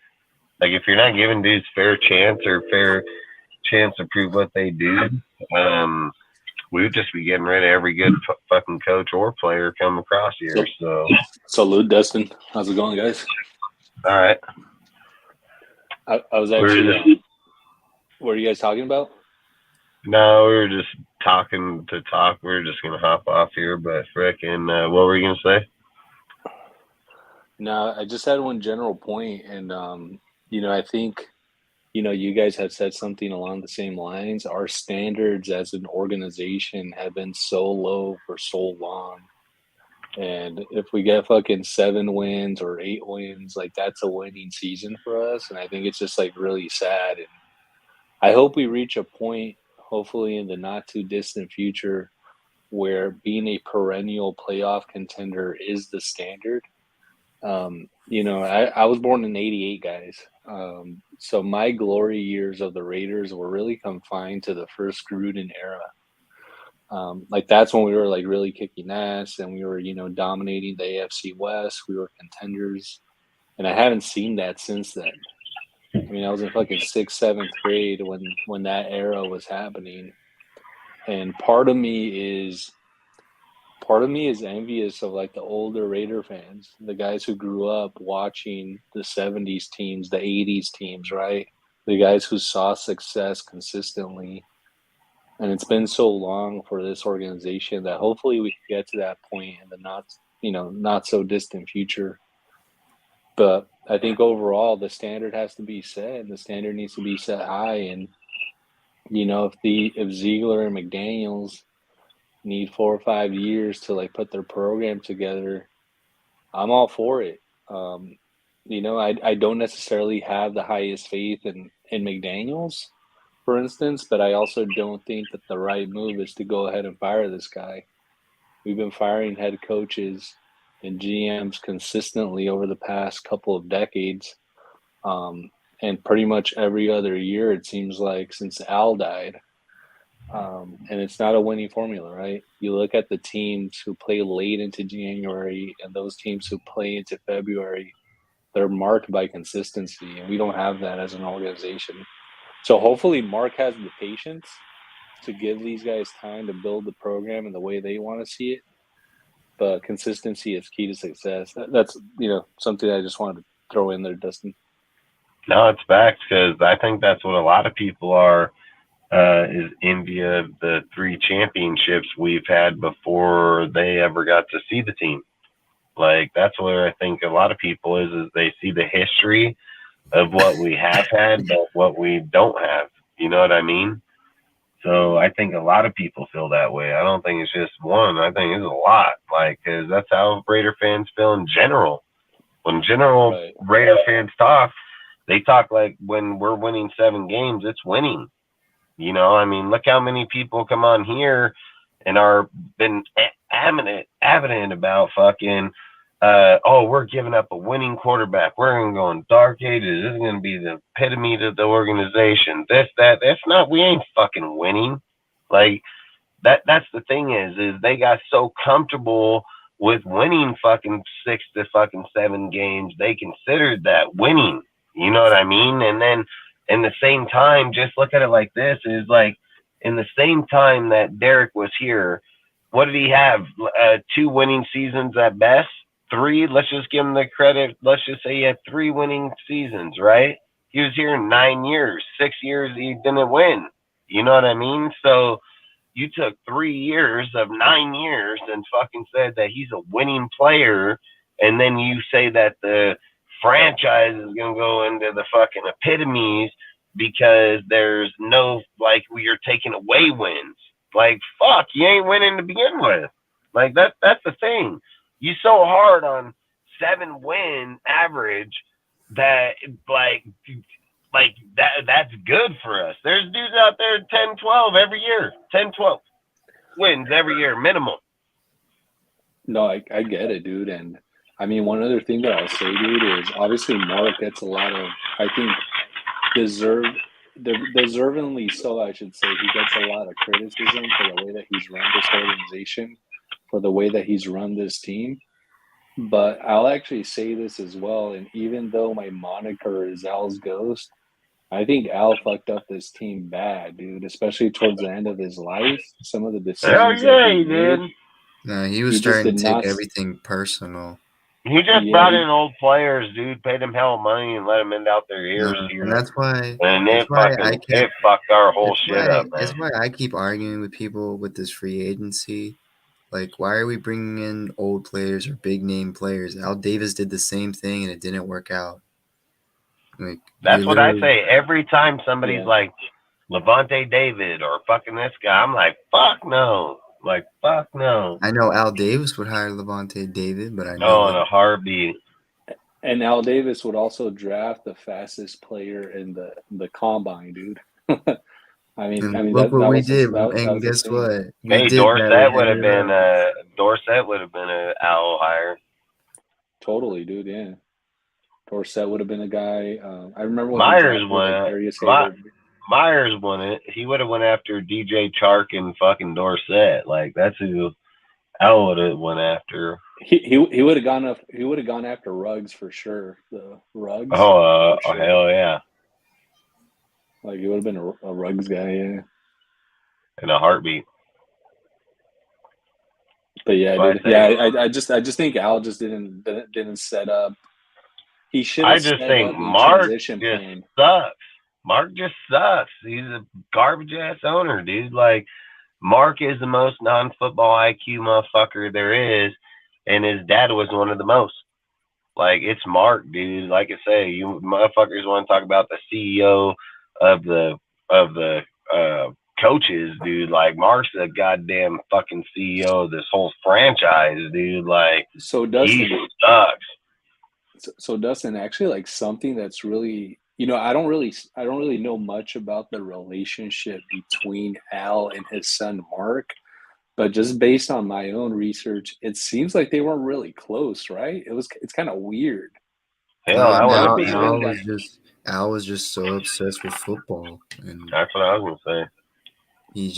Like, if you're not giving dudes fair chance to prove what they do, we would just be getting rid of every good fucking coach or player come across here. So, salute, Dustin. How's it going, guys? All right. I was actually. What are you guys talking about? No, we were just talking to talk. We were just gonna hop off here, but frickin', what were you gonna say? No, I just had one general point, and I think. You guys have said something along the same lines. Our standards as an organization have been so low for so long. And if we get fucking 7 wins or 8 wins, like that's a winning season for us. And I think it's just like really sad. And I hope we reach a point, hopefully in the not too distant future, where being a perennial playoff contender is the standard. I was born in '88, guys. So my glory years of the Raiders were really confined to the first Gruden era. Like that's when we were like really kicking ass and we were, dominating the AFC West. We were contenders, and I haven't seen that since then. I mean, I was in fucking 6th, 7th grade when that era was happening, and part of me is envious of like the older Raider fans, the guys who grew up watching the 70s teams, the 80s teams, right? The guys who saw success consistently. And it's been so long for this organization that hopefully we can get to that point in the not so distant future. But I think overall the standard has to be set, and the standard needs to be set high. And if Ziegler and McDaniels need 4 or 5 years to like put their program together, I'm all for it. I don't necessarily have the highest faith in McDaniels, for instance, but I also don't think that the right move is to go ahead and fire this guy. We've been firing head coaches and GMs consistently over the past couple of decades. And pretty much every other year, it seems like, since Al died. And it's not a winning formula, right? You look at the teams who play late into January and those teams who play into February, they're marked by consistency, and we don't have that as an organization. So hopefully Mark has the patience to give these guys time to build the program in the way they want to see it. But consistency is key to success. That's something I just wanted to throw in there, Dustin. No, it's facts, because I think that's what a lot of people are, is envy of the 3 championships we've had before they ever got to see the team. Like, that's where I think a lot of people is they see the history of what we have had, but what we don't have. You know what I mean? So I think a lot of people feel that way. I don't think it's just one. I think it's a lot. Like, because that's how Raider fans feel in general. When general Raider fans talk, they talk like when we're winning 7 games, it's winning. I mean, look how many people come on here and are been adamant about fucking, we're giving up a winning quarterback. We're going to go in dark ages. This is going to be the epitome of the organization. This, that. That's not, we ain't fucking winning. Like, that's the thing is they got so comfortable with winning fucking 6 to fucking 7 games. They considered that winning. You know what I mean? And then in the same time, just look at it like this, is like in the same time that Derek was here, what did he have? 2 winning seasons at best? 3? Let's just give him the credit. Let's just say he had 3 winning seasons, right? He was here 9 years. 6 years he didn't win. You know what I mean? So you took 3 years of 9 years and fucking said that he's a winning player, and then you say that the franchise is going to go into the fucking epitomes because there's no, like, you're taking away wins. Like, fuck, you ain't winning to begin with. Like, that's the thing. You so hard on 7 win average that, like that's good for us. There's dudes out there 10, 12 every year. 10, 12 wins every year, minimum. No, I get it, dude. And I mean, one other thing that I'll say, dude, is obviously Mark gets a lot of, I think, deservingly so, I should say. He gets a lot of criticism for the way that he's run this organization, for the way that he's run this team. But I'll actually say this as well. And even though my moniker is Al's Ghost, I think Al fucked up this team bad, dude, especially towards the end of his life. Some of the decisions that he did. No, he was starting to take everything personal. He just brought in old players, dude, paid them hell of money and let them end out their ears here. And that's why, it fucked our whole shit up, man. That's why I keep arguing with people with this free agency. Like, why are we bringing in old players or big name players? Al Davis did the same thing and it didn't work out. Like, that's what I say every time somebody's like Levante David or fucking this guy. I'm like, fuck no. Like, fuck no. I know Al Davis would hire Levante David, but I know in a heartbeat. And Al Davis would also draft the fastest player in the combine, dude. I mean, look what we did, and guess what? Hey, Dorsett would have been a Al hire. Totally, dude. Yeah, Dorsett would have been a guy. I remember when Myers won it. Myers won it. He would have went after DJ Chark and fucking Dorsett. Like, that's who Al would have went after. He would have gone up. He would have gone after Ruggs for sure. The Ruggs. Oh, sure. Hell yeah. Like, he would have been a Ruggs guy, yeah. In a heartbeat. But yeah, dude, I just think Al just didn't set up. He should. I just think Mark just sucks. Mark just sucks. He's a garbage ass owner, dude. Like, Mark is the most non-football IQ motherfucker there is, and his dad was one of the most. Like, it's Mark, dude. Like I say, you motherfuckers want to talk about the CEO of the coaches, dude. Like, Mark's the goddamn fucking CEO of this whole franchise, dude. Like, So he Dustin, sucks. so Dustin, actually, like something that's really, I don't really know much about the relationship between Al and his son Mark, but just based on my own research, it seems like they weren't really close, right? It's kind of weird. Hell, I Mark wasn't was being even like, Al was just so obsessed with football, and That's what I was gonna say. he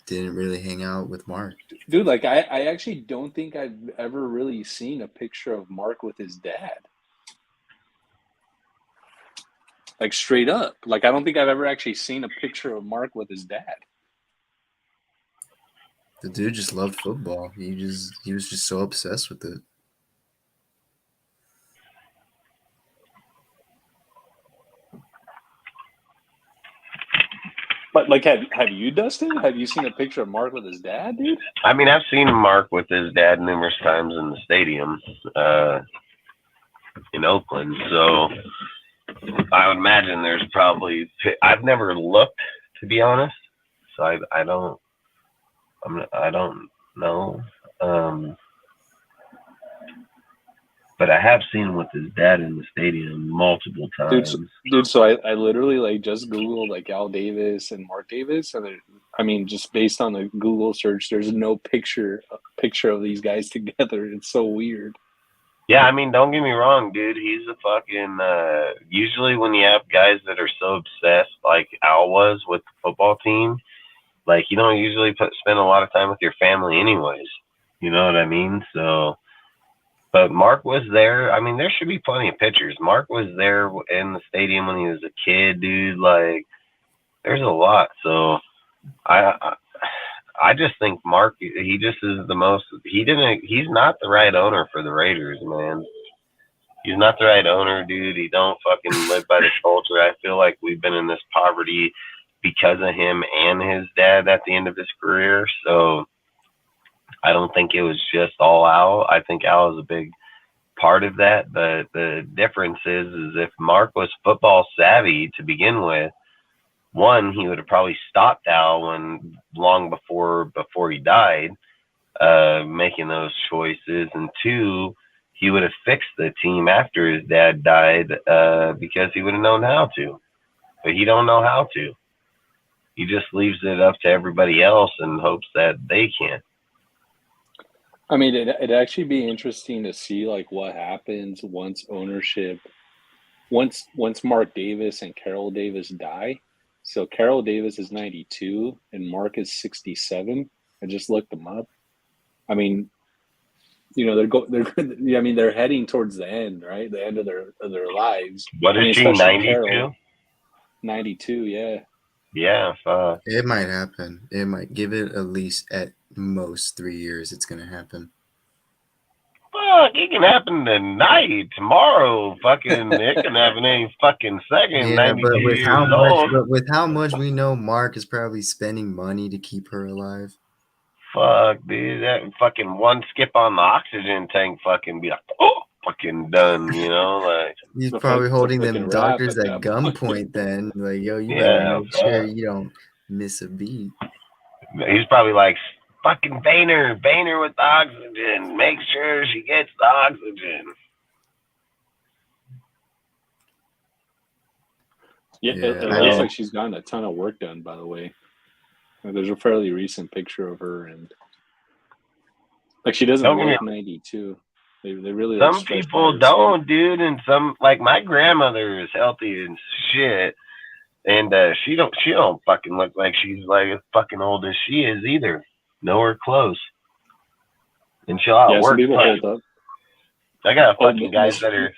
didn't really hang out with Mark. dude, like I actually don't think I've ever really seen a picture of Mark with his dad. Like straight up. Like I don't think I've ever actually seen a picture of Mark with his dad. The dude just loved football. He was just so obsessed with it. But like have you, Dustin? Have you seen a picture of Mark with his dad, dude? I mean, I've seen Mark with his dad numerous times in the stadium in Oakland. So I would imagine there's probably. I've never looked, to be honest. So I don't know. But I have seen him with his dad in the stadium multiple times. Dude, so I literally like just Googled like Al Davis and Mark Davis, and I mean, just based on the Google search, there's no picture of these guys together. It's so weird. Yeah, I mean, don't get me wrong, dude. He's a fucking. Usually, when you have guys that are so obsessed, like Al was with the football team, like you don't usually spend a lot of time with your family, anyways. You know what I mean? So. But Mark was there. I mean, there should be plenty of pictures. Mark was there in the stadium when he was a kid, dude. Like, there's a lot. So, I just think Mark. He just is the most. He's not the right owner for the Raiders, man. He's not the right owner, dude. He don't fucking live by the culture. I feel like we've been in this poverty because of him and his dad at the end of his career. So. I don't think it was just all Al. I think Al is a big part of that. But the difference is if Mark was football savvy to begin with, one, he would have probably stopped Al long before he died, making those choices. And two, he would have fixed the team after his dad died because he would have known how to. But he don't know how to. He just leaves it up to everybody else and hopes that they can. I mean, it'd actually be interesting to see like what happens once Mark Davis and Carroll Davis die. So Carroll Davis is 92 and Mark is 67. I just looked them up. I mean, they're heading towards the end, right? The end of their lives. What is she, 92? 92, yeah. Yeah, it might happen. It might give it at least at most 3 years. It's gonna happen. Fuck, it can happen tonight, tomorrow. Fucking, it can happen any fucking second. Yeah, but with years how much we know, Mark is probably spending money to keep her alive. Fuck, dude, that fucking one skip on the oxygen tank, fucking be like, oh, fucking done. You know, like he's probably holding them doctors at gunpoint. Then, like, yo, you better make sure you don't miss a beat. He's probably like, fucking Boehner with the oxygen. Make sure she gets the oxygen. Yeah, it looks like she's gotten a ton of work done, by the way. There's a fairly recent picture of her, and like she doesn't look 92. They really some people don't, dude, and some like my grandmother is healthy and shit, and she don't fucking look like she's like as fucking old as she is either. Nowhere close. And she'll outwork. Some people hold up. I got fucking guys that are.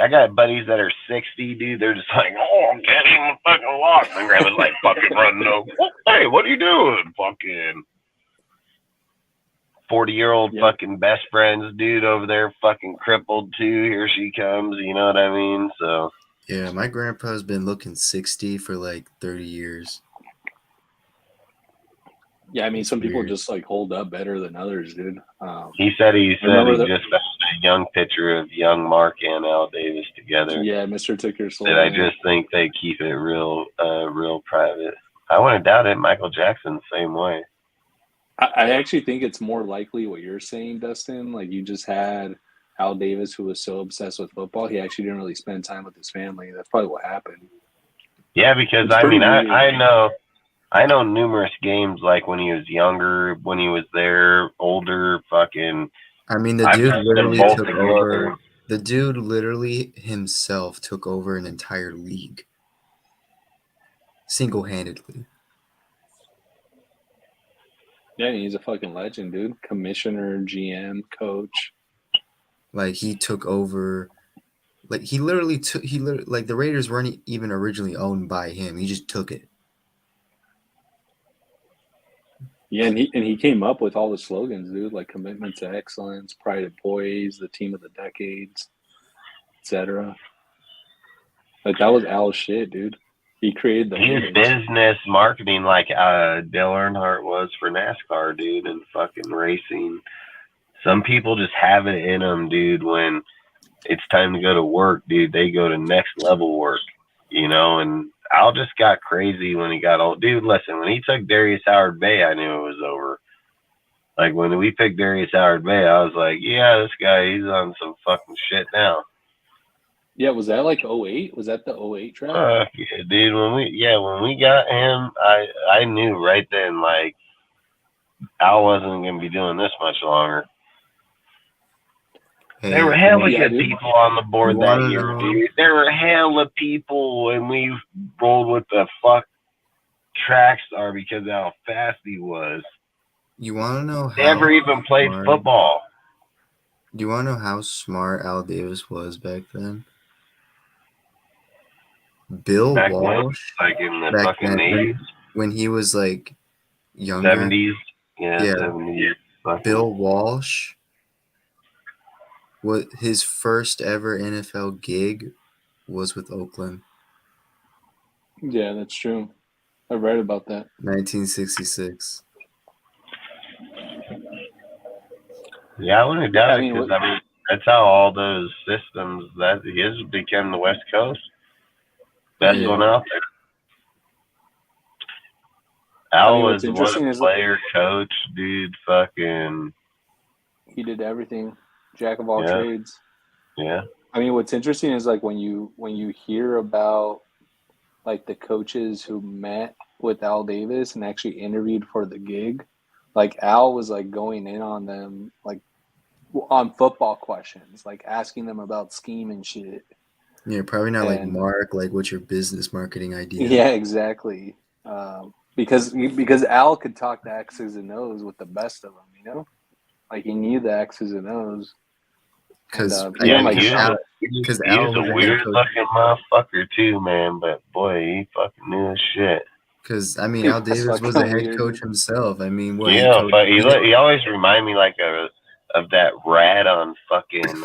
I got buddies that are 60, dude. They're just like, oh, I'm getting the fucking lock. My grandma's like fucking running over. Hey, what are you doing? Fucking 40-year-old fucking best friends, dude, over there fucking crippled too. Here she comes. You know what I mean? So Yeah, my grandpa's been looking 60 for like 30 years. Yeah, I mean, It's some people weird. just like hold up better than others, dude. He said he I remember that. just found a young picture of young Mark and Al Davis together. Yeah, Mr. Took Your That Soul. I Man. just think they keep it real private. I wouldn't doubt it. Michael Jackson, same way. I actually think it's more likely what you're saying, Dustin. Like you just had Al Davis, who was so obsessed with football, he actually didn't really spend time with his family. That's probably what happened. Yeah, because It's I pretty mean, weird. I know numerous games like when he was younger, when he was there, older, fucking. I mean, the I've dude seen them literally both took together. over. The dude literally himself took over an entire league single-handedly. Yeah, he's a fucking legend, dude. Commissioner, GM, coach. Like he took over. Like he literally took. Like the Raiders weren't even originally owned by him. He just took it. Yeah, and he came up with all the slogans, dude, like commitment to excellence, pride of poise, the team of the decades, etc. Like that was Al's shit, dude. He created the He's image. business marketing like Dale Earnhardt was for NASCAR, dude, and fucking racing. Some people just have it in them, dude. When it's time to go to work, dude, they go to next level work, you know. And Al just got crazy when he got old. Dude, listen, when he took Darius Howard Bay, I knew it was over. Like when we picked Darius Howard Bay, I was like, yeah, this guy, he's on some fucking shit now. Yeah, was that like 08? Was that the 08 draft? Yeah, dude. When we got him, I knew right then, like Al wasn't gonna be doing this much longer. Hey, There were hella Yeah, good dude. people on the board You that wanna year, know- dude. There were hella people, and we rolled with the fuck track star because of how fast he was. You want to know how Never even played smart- football. Do you want to know how smart Al Davis was back then? Bill Back when, Walsh, like in the back fucking then, 80s, when he was like younger, 70s, yeah, Yeah. 70s. Fucking, Bill Walsh, what his first ever NFL gig was with Oakland, Yeah, that's true. I read about that. 1966. yeah, I wouldn't doubt I it mean, because that's how all those systems that his became the West Coast best Yeah. one out there. I Al mean, was what's what interesting a is player, coach, dude. Fucking he did everything, jack of all yeah, trades. yeah. I mean, what's interesting is like when you hear about like the coaches who met with Al Davis and actually interviewed for the gig, like Al was like going in on them like on football questions, like asking them about scheme and shit. Yeah, probably not like And Mark. Like, what's your business marketing idea? yeah, exactly. Because Al could talk the X's and O's with the best of them, you know, like he knew the X's and O's. Because Even like he Sean, because he Al was was a a head weird coach. looking motherfucker too, man. But boy, he fucking knew his shit. Because I mean, he Al Davis was a fucking head weird, coach dude. himself. I mean, what Yeah, coached? but he always remind me like of that rat on fucking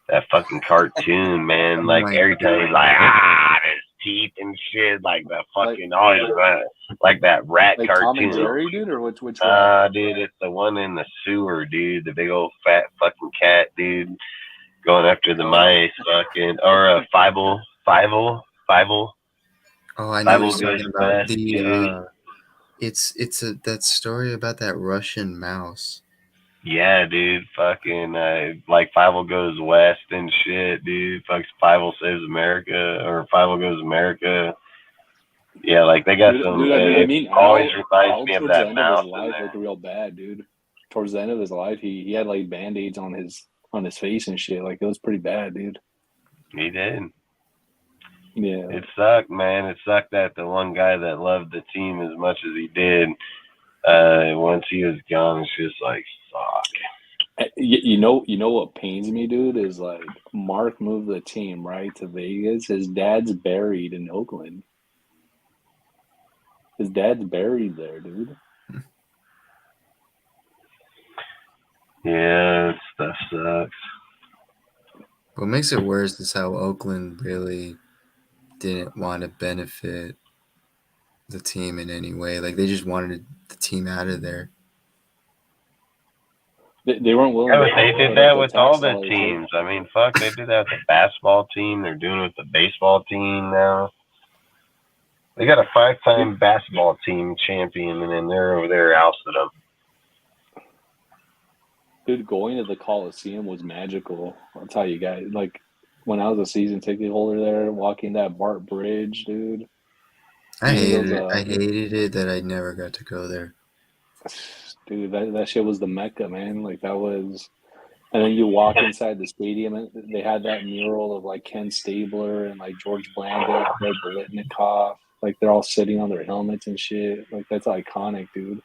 that fucking cartoon, man. Oh Like my every time he's like his teeth and shit, like the fucking always like that rat Like cartoon. Tom and Jerry, dude, or which rat? Dude, it's the one in the sewer, dude. The big old fat fucking cat, dude, going after the mice, fucking or Fievel. Oh, I know Fievel what you're goes talking about. west, dude. It's that story about that Russian mouse. Yeah, dude, fucking like Fievel goes west and shit, dude. Fucks Fievel saves America or Fievel goes America. Yeah, like they got some. Dude, I It mean, always reminds Al me of towards the that end of his mouse in life there. looked real bad, dude. Towards the end of his life, he had like band-aids on his face and shit. Like it was pretty bad, dude. He did. Yeah. It sucked, man. It sucked that the one guy that loved the team as much as he did, once he was gone, it's just like, fuck. You know what pains me, dude, is like Mark moved the team right to Vegas. His dad's buried in Oakland. His dad's buried there, dude. Yeah, stuff sucks. What makes it worse is how Oakland really didn't want to benefit the team in any way. Like, they just wanted the team out of there. They weren't willing Yeah, to but they did put up that the with all tax the dollars. teams. I mean, fuck, they did that with the basketball team. They're doing it with the baseball team now. They got a 5-time basketball team champion, and then they're over there ousted them. Dude, going to the Coliseum was magical. I'll tell you guys. Like when I was a season ticket holder there, walking that BART bridge, dude. I Any of hated those, it. I hated it that I never got to go there. dude, that shit was the Mecca, man. Like that was, and then you walk inside the stadium, and they had that mural of like Ken Stabler and like George Blanda and Fred Biletnikoff. Like they're all sitting on their helmets and shit. Like that's iconic, dude.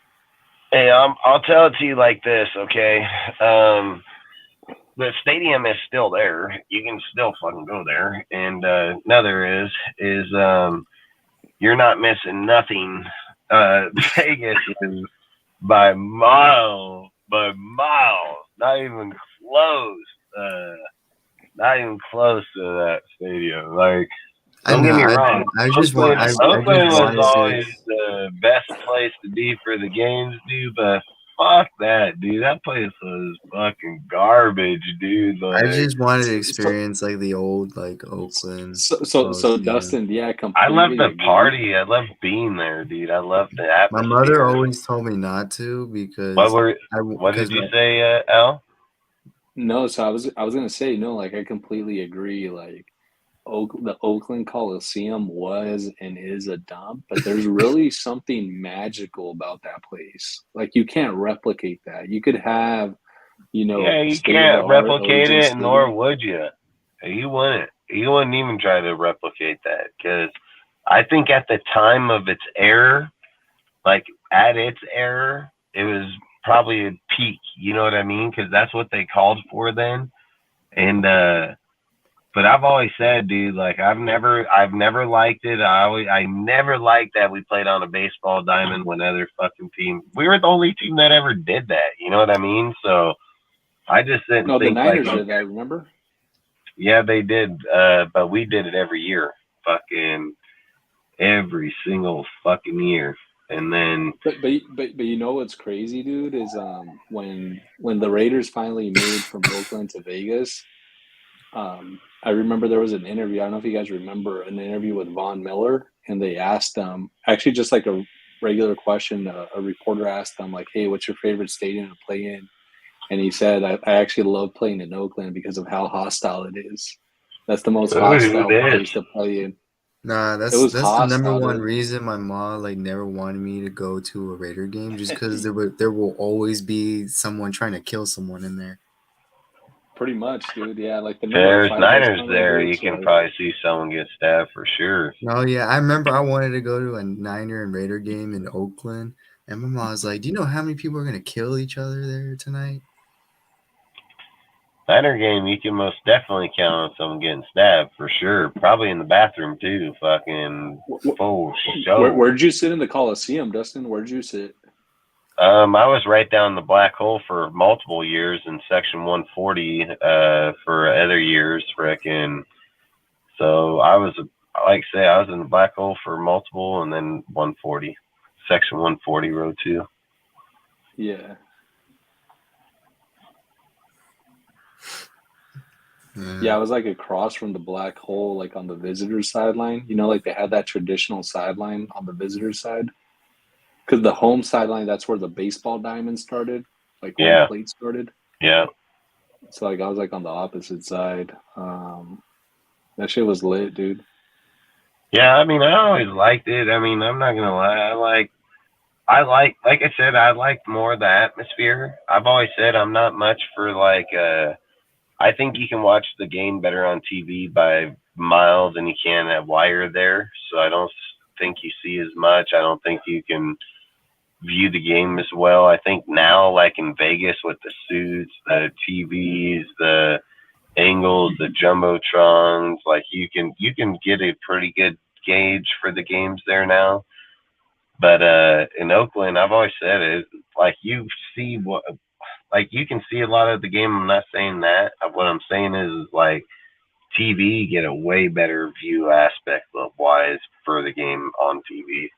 Hey, I'll tell it to you like this, okay? The stadium is still there. You can still fucking go there. And another is you're not missing nothing. Vegas is by miles, not even close. Not even close to that stadium. Like, don't get me wrong. I just want. I Oakland just was wanted always to. the best place to be for the games, dude. But fuck that, dude. That place was fucking garbage, dude. I Like, just wanted to experience like the old like Oakland. So Dustin, yeah, I completely love the agree. party. I love being there, dude. I love the My atmosphere. mother always told me not to because What did you say, Al? No, so I was gonna say no. Like I completely agree. Like the Oakland Coliseum was and is a dump, but there's really something magical about that place. Like you can't replicate that. You could have, Yeah, you state of the can't art replicate Allegiant it, nor Stadium. would you. You wouldn't. You wouldn't even try to replicate that because I think at the time of its error, like at its error, it was probably a peak. You know what I mean? Because that's what they called for then. And but I've always said, dude, like I've never liked it. I never liked that we played on a baseball diamond when other fucking teams. We were the only team that ever did that. You know what I mean? So I just didn't No, the think like, Niners did that. Remember? yeah, they did. But we did it every year, fucking every single fucking year. And then, But you know what's crazy, dude, is when the Raiders finally moved from Oakland to Vegas, I remember there was an interview. I don't know if you guys remember an interview with Von Miller, and they asked him actually just like a regular question. A reporter asked him like, "Hey, what's your favorite stadium to play in?" And he said, I actually love playing in Oakland because of how hostile it is. That's the most hostile place to play in. Nah, It was that's the number hostile, one dude. reason my mom like never wanted me to go to a Raider game, just because there will always be someone trying to kill someone in there. Pretty much, dude. Yeah, like the number of there's fights I was Niners telling you, there. dude. You So can like, probably see someone get stabbed for sure. No, yeah, I remember I wanted to go to a Niner and Raider game in Oakland, and my mom was like, "Do you know how many people are gonna kill each other there tonight?" Niner game, you can most definitely count on someone getting stabbed for sure. Probably in the bathroom too. Fucking full show. where'd you sit in the Coliseum, Dustin? Where'd you sit? I was right down the black hole for multiple years in section 140. For other years, frickin'. So I was, like I say, I was in the black hole for multiple, and then 140, section 140, row 2. Yeah. Yeah, I was like across from the black hole, like on the visitor sideline. Like they had that traditional sideline on the visitor side. Because the home sideline, that's where the baseball diamond started, like home Yeah. plate started. Yeah. So like I was like on the opposite side. That shit was lit, dude. Yeah, I mean, I always liked it. I mean, I'm not gonna lie. Like I said, I liked more the atmosphere. I've always said I'm not much for like. I think you can watch the game better on TV by miles than you can at wire there. So I don't think you see as much. I don't think you can view the game as well. I think now, like in Vegas with the suits, the TVs, the angles, the jumbotrons, like you can get a pretty good gauge for the games there now. But in Oakland, I've always said it, like you see what, like you can see a lot of the game. I'm not saying that. What I'm saying is like TV, get a way better view aspect of wise for the game on TV.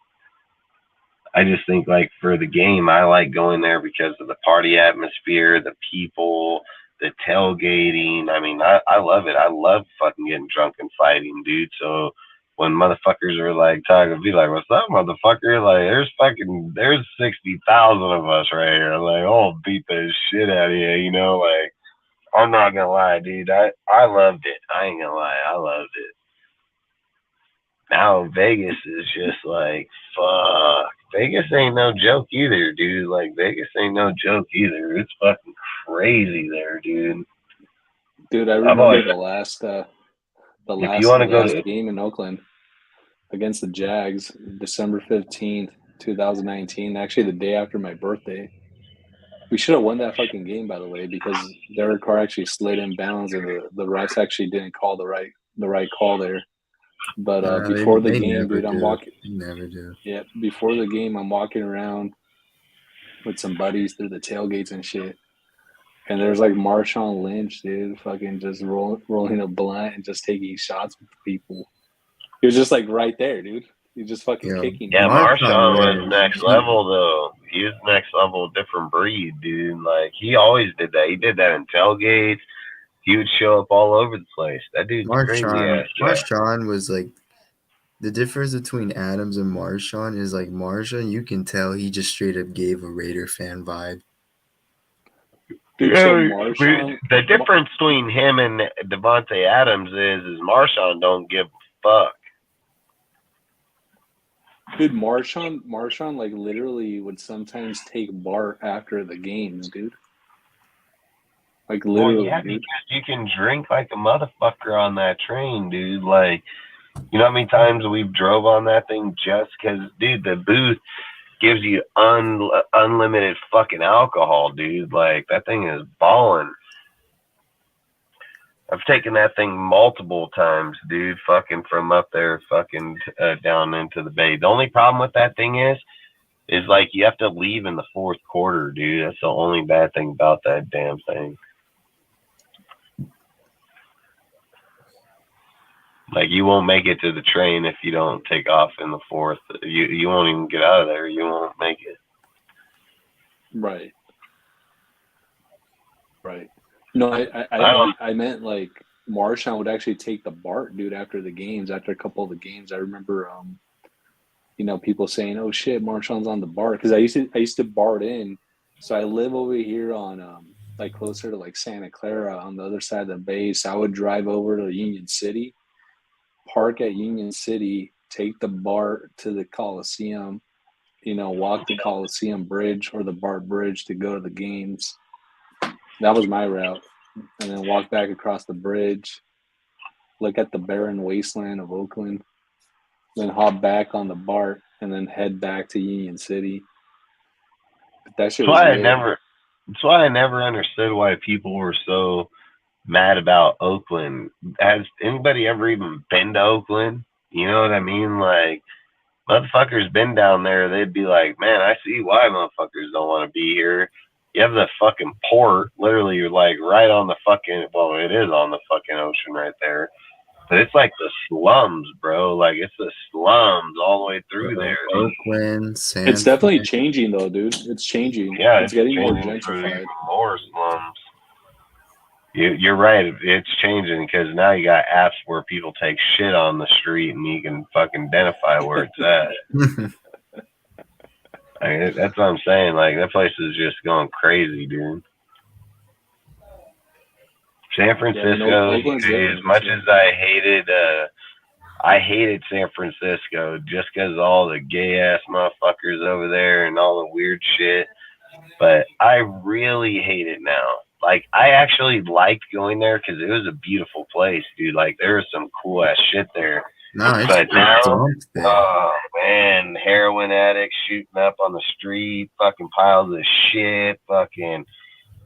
I just think like for the game, I like going there because of the party atmosphere, the people, the tailgating. I mean, I love it. I love fucking getting drunk and fighting, dude. So when motherfuckers are like talking, be like, "What's up, motherfucker?" Like, there's 60,000 of us right here. Like, oh, beat the shit out of you, you know? Like, I'm not gonna lie, dude. I loved it. I ain't gonna lie, I loved it. Now Vegas is just like fuck. Vegas ain't no joke either, dude. Like Vegas ain't no joke either. It's fucking crazy there, dude. Dude, I I've remember always the if you want to go last to game in Oakland against the Jags, December 15th, 2019. Actually, the day after my birthday. We should have won that fucking game, by the way, because Derek Carr actually slid in bounds, and the refs actually didn't call the right call there. But before the they game, never dude, I'm do. walking. They never do. Yeah, before the game, I'm walking around with some buddies through the tailgates and shit. And there's like Marshawn Lynch, dude, fucking just rolling a blunt and just taking shots with people. He was just like right there, dude. He's just fucking Yo, kicking. yeah, Marshawn was next he- level though. He was next level, different breed, dude. Like he always did that. He did that in tailgates. He would show up all over the place. That dude's crazy ass. Marshawn was like the difference between Adams and Marshawn is like Marshawn, you can tell he just straight up gave a Raider fan vibe. Dude, so Marshawn, the difference between him and Devontae Adams is Marshawn don't give a fuck. dude, Marshawn, like literally would sometimes take Bart after the games, dude. Like literally, well, yeah, dude. because you can drink like a motherfucker on that train, dude. Like, you know how many times we've drove on that thing just because, dude, the booth gives you unlimited fucking alcohol, dude. Like, that thing is balling. I've taken that thing multiple times, dude, fucking from up there fucking down into the bay. The only problem with that thing is like you have to leave in the fourth quarter, dude. That's the only bad thing about that damn thing. Like you won't make it to the train if you don't take off in the fourth. You won't even get out of there. You won't make it. Right. Right. No, I meant like Marshawn would actually take the Bart, dude, after the games, after a couple of the games. I remember, you know, people saying, "Oh shit, Marshawn's on the Bart," because I used to Bart in. So I live over here on like closer to like Santa Clara on the other side of the bay. So I would drive over to Union City, park at Union City, take the BART to the Coliseum, you know, walk the Coliseum Bridge or the BART Bridge to go to the games. That was my route. And then walk back across the bridge, look at the barren wasteland of Oakland, then hop back on the BART and then head back to Union City. But that shit was That's why I never understood why people were so mad about Oakland. Has anybody ever even been to Oakland? You know what I mean? Like, motherfuckers been down there, they'd be like, man, I see why motherfuckers don't want to be here. You have the fucking port, literally, you're like right on the fucking, well, it is on the fucking ocean right there. But it's like the slums, bro. Like, it's the slums all the way through there. Oakland, San It's definitely changing, though, dude. It's changing. Yeah, it's getting more changing through gentrified. even more slums. You're right. It's changing because now you got apps where people take shit on the street and you can fucking identify where it's at. I mean, that's what I'm saying. Like, that place is just going crazy, dude. San Francisco, as much as I hated San Francisco just because of all the gay ass motherfuckers over there and all the weird shit. But I really hate it now. Like, I actually liked going there because it was a beautiful place, dude. Like, there was some cool ass shit there. But now, oh man, heroin addicts shooting up on the street, fucking piles of shit, fucking.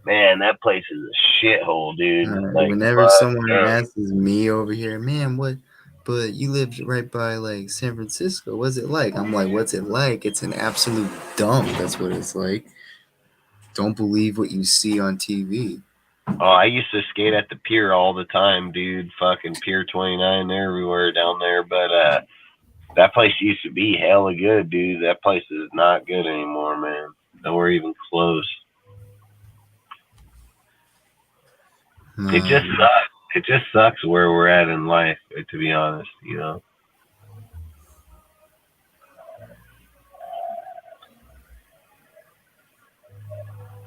Man, that place is a shithole, dude. Like, whenever someone asks me over here, man, but you lived right by like San Francisco, what's it like? I'm like, what's it like? It's an absolute dump. That's what it's like. Don't believe what you see on TV. Oh, I used to skate at the pier all the time, dude. Fucking Pier 29 everywhere down there. But that place used to be hella good, dude. That place is not good anymore, man. Nowhere even close. It Nah, just sucks. It just sucks where we're at in life, to be honest, you know.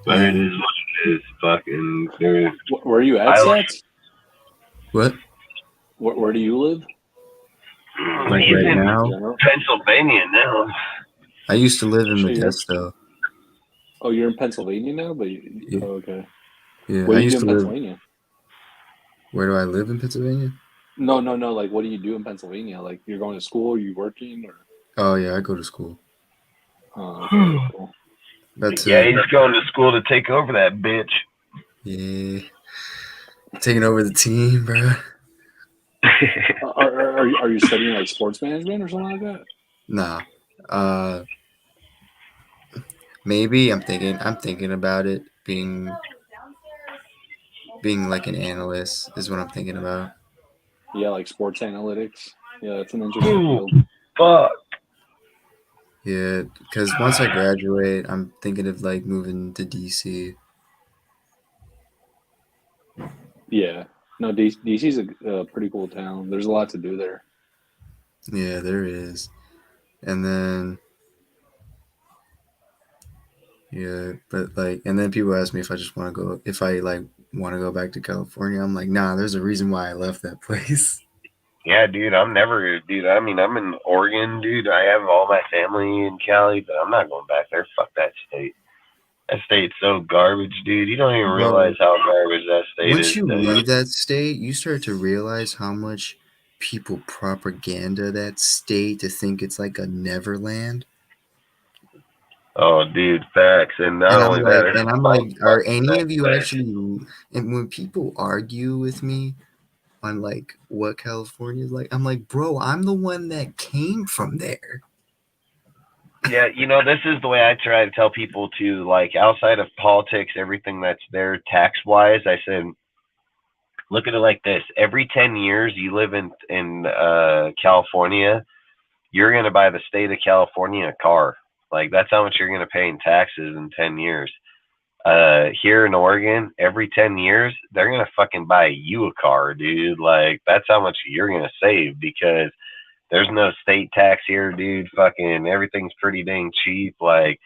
But it yeah. is what it is. Fucking there's Where are you at, I Sats? What? Where do you live? Like he's right in In now? general? Pennsylvania now. I used to live Oh, in shit, Modesto. you're in Pennsylvania now, but Yeah, oh, okay. yeah. What I do you do used in to live. Pennsylvania? Where do I live in Pennsylvania? No, no, no. Like, what do you do in Pennsylvania? Like, you're going to school? Are you working? Or Oh yeah, I go to school. oh, okay, cool. That's Yeah, he's going to school to take over that bitch. yeah, taking over the team, bro. Are you studying like sports management or something like that? Nah. Uh, maybe I'm thinking about it being like an analyst is what I'm thinking about. Yeah, like sports analytics. Yeah, that's an interesting Ooh, field. fuck. Yeah, because once I graduate, I'm thinking of like moving to DC. Yeah. No, DC's a pretty cool town. There's a lot to do there. Yeah, there is. And then yeah, but like, and then people ask me if I just want to go, if I like want to go back to California. I'm like, nah, there's a reason why I left that place. Yeah, dude, I'm never, dude. I mean, I'm in Oregon, dude. I have all my family in Cali, but I'm not going back there. Fuck that state. That state's so garbage, dude. You don't even realize Bro, how garbage that state once is, you dude. leave that state, you start to realize how much people propaganda that state to think it's like a Neverland. Oh, dude, facts. And not And I'm only that, like, there's and I'm a like, bum are fucking any next of you place. actually? And when people argue with me on like what California is like, I'm like, bro, I'm the one that came from there. Yeah, you know, this is the way I try to tell people to, like, outside of politics, everything that's there tax wise. I said, look at it like this: every 10 years you live in California, you're gonna buy the state of California a car. Like that's how much you're gonna pay in taxes in 10 years. Here in Oregon, every 10 years they're gonna fucking buy you a car, dude. Like that's how much you're gonna save because there's no state tax here, dude. Fucking everything's pretty dang cheap. Like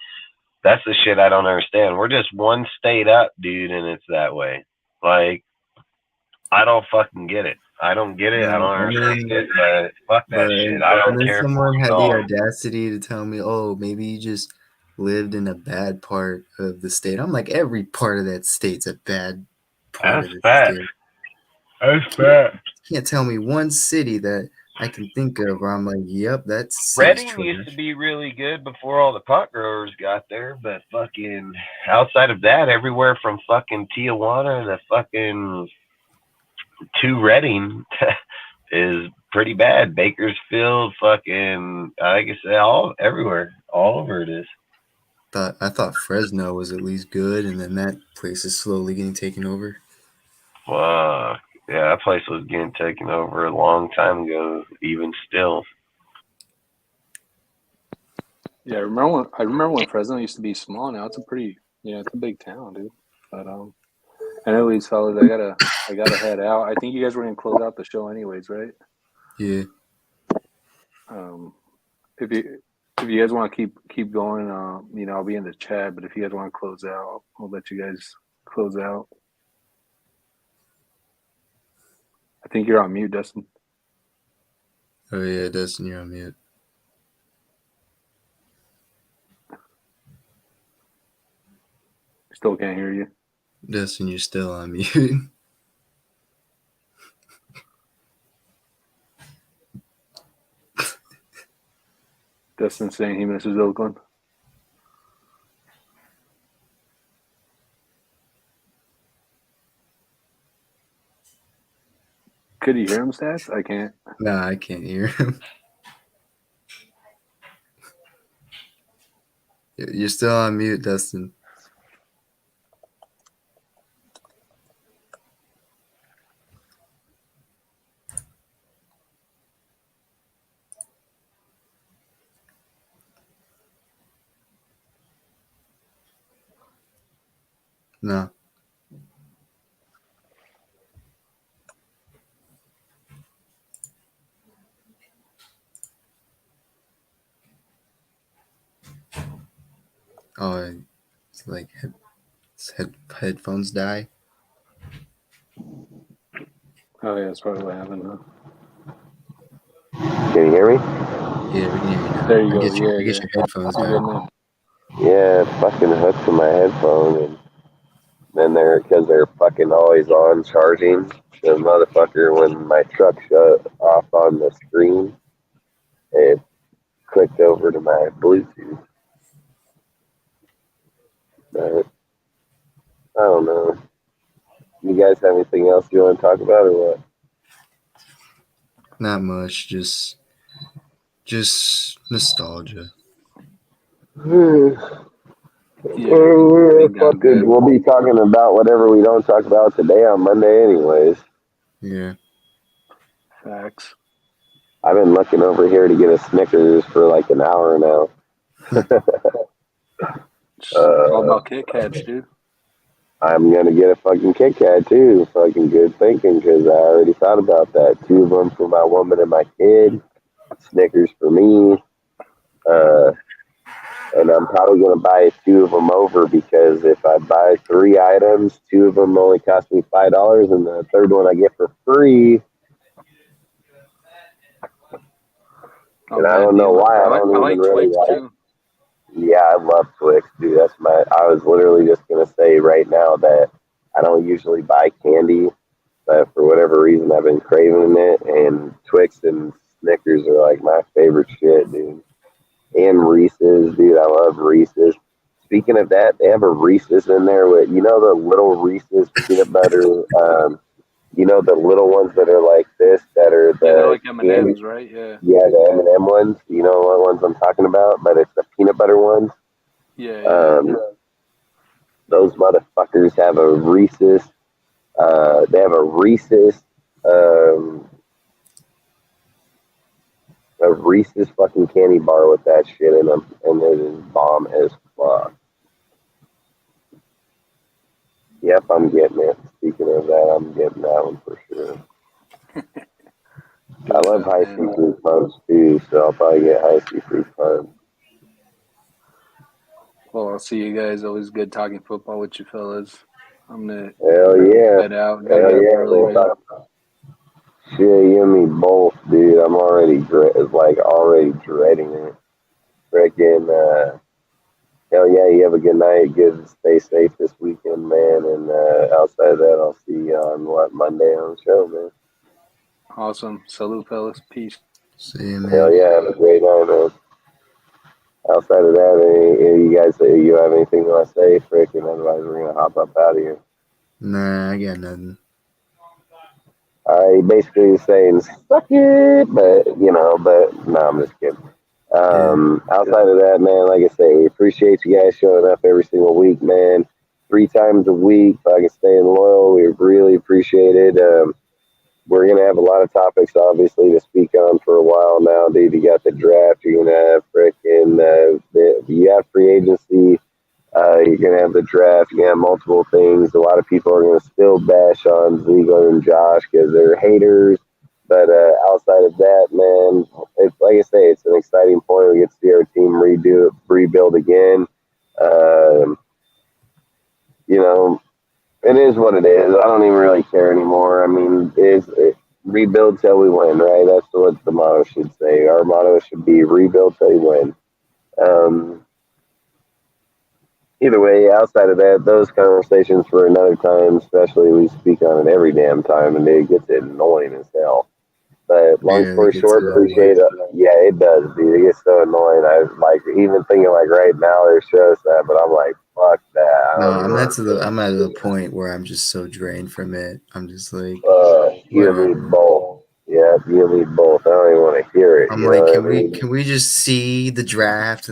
that's the shit I don't understand. We're just one state up, dude, and it's that way. Like I don't fucking get it. I don't get it. I No, don't and understand then, it. But fuck bro, that shit. I and don't then care for someone it at had the all. audacity to tell me, "Oh, maybe you just lived in a bad part of the state." I'm like, every part of that state's a bad part That's of the facts. state. That's Can't, facts. can't tell me one city that I can think of where I'm like, "Yep, that city's Reading used to trash." be really good before all the pot growers got there, but fucking outside of that, everywhere from fucking Tijuana to fucking to Reading is pretty bad. Bakersfield, fucking, like I said, all everywhere, all over it is. I thought Fresno was at least good, and then that place is slowly getting taken over. Fuck. Yeah, that place was getting taken over a long time ago, even still. Yeah, I remember when Fresno used to be small. Now it's a pretty, it's a big town, dude. But anyways, fellas, I gotta head out. I think you guys were gonna close out the show, anyways, right? Yeah, Um, if you guys want to keep going, I'll be in the chat. But if you guys want to close out, I'll let you guys close out. I think you're on mute, Dustin. oh yeah, Dustin, you're on mute. Still can't hear you. Dustin, you're still on mute. Dustin saying he misses Oakland. Could you hear him, Stats? I can't. Nah, I can't hear him. You're still on mute, Dustin. No. Oh, it's like headphones die. Oh yeah, that's probably what happened. Huh? Can you hear me? Yeah, we can hear you now. There you I go. guess your Yeah, I guess yeah. your headphones You're died. good now. Yeah, it's fucking hooked to my headphone, and then because they're fucking always on charging. The motherfucker, when my truck shut off on the screen, it clicked over to my Bluetooth. But I don't know. You guys have anything else you want to talk about or what? Not much. Just nostalgia. Yeah, I think I'm Fucking, good. we'll be talking about whatever we don't talk about today on Monday, anyways. Yeah. Facts. I've been looking over here to get a Snickers for like an hour now. It's all about Kit Kats, dude. I'm gonna get a fucking Kit Kat too. Fucking good thinking, because I already thought about that. 2 of them for my woman and my kid. Snickers for me. Uh, and I'm probably gonna buy 2 of them over, because if I buy 3 items, 2 of them only cost me $5, and the third one I get for free. Oh And I man, don't do you know like? why. I I don't even like really Twix like. too. Yeah, I love Twix, dude. I was literally just gonna say right now that I don't usually buy candy, but for whatever reason I've been craving it, and Twix and Snickers are like my favorite shit, dude. And Reese's, dude. I love Reese's. Speaking of that, they have a Reese's in there with, the little Reese's peanut butter. The little ones that are like this, that are Yeah, they're the like M and candy. M's, right? Yeah, Yeah, the M&M ones. You know what ones I'm talking about? But it's the peanut butter ones. yeah, yeah. Um, those motherfuckers have a Reese's. They have um, a Reese's fucking candy bar with that shit in them, and it is bomb as fuck. Yep, I'm getting it. Speaking of that, I'm getting that one for sure. I Good love job, high C man. fruit punch too, so I'll probably get high C fruit punch. Well, I'll see you guys. Always good talking football with you fellas. I'm gonna Hell yeah. head out. Gotta Hell get up yeah. early, We'll man. talk. Shit, you and me both, dude. I'm already already dreading it. Freaking hell yeah, you have a good night. Good, stay safe this weekend, man. And outside of that, I'll see you on Monday on the show, man. Awesome. Salute, fellas. Peace. See you, Hell man. yeah, have a great night, man. Outside of that, you guys, you have anything you want to say? Freaking, otherwise we're gonna hop up out of here. Nah, I got nothing. I basically saying suck it, but no, I'm just kidding. Yeah. Outside of that, man, like I say, we appreciate you guys showing up every single week, man. 3 times a week, fucking staying loyal. We really appreciate it. We're gonna have a lot of topics, obviously, to speak on for a while now, dude. You got the draft. You're gonna have frickin' you have free agency. You're gonna have the draft. You're gonna have multiple things. A lot of people are gonna still bash on Ziegler and Josh because they're haters. But outside of that, man, it's like I say, it's an exciting point. We get to see our team rebuild again. Um, you know, it is what it is. I don't even really care anymore. I mean, rebuild till we win, right? That's what the motto should say. Our motto should be rebuild till you win. Um, Either way, outside of that, those conversations for another time, especially we speak on it every damn time, and it gets annoying as hell. But long Yeah, that story gets short, annoying. appreciate it. Yeah, it does, dude. It gets so annoying. I like even thinking like right now there's shows that, but I'm like, fuck that. I No, don't even want I'm at the point where I'm just so drained from it. I'm just like, to. You and me whatever. both. Yeah, you and me both. I don't even want to hear it. I'm You know like, what I mean? can we just see the draft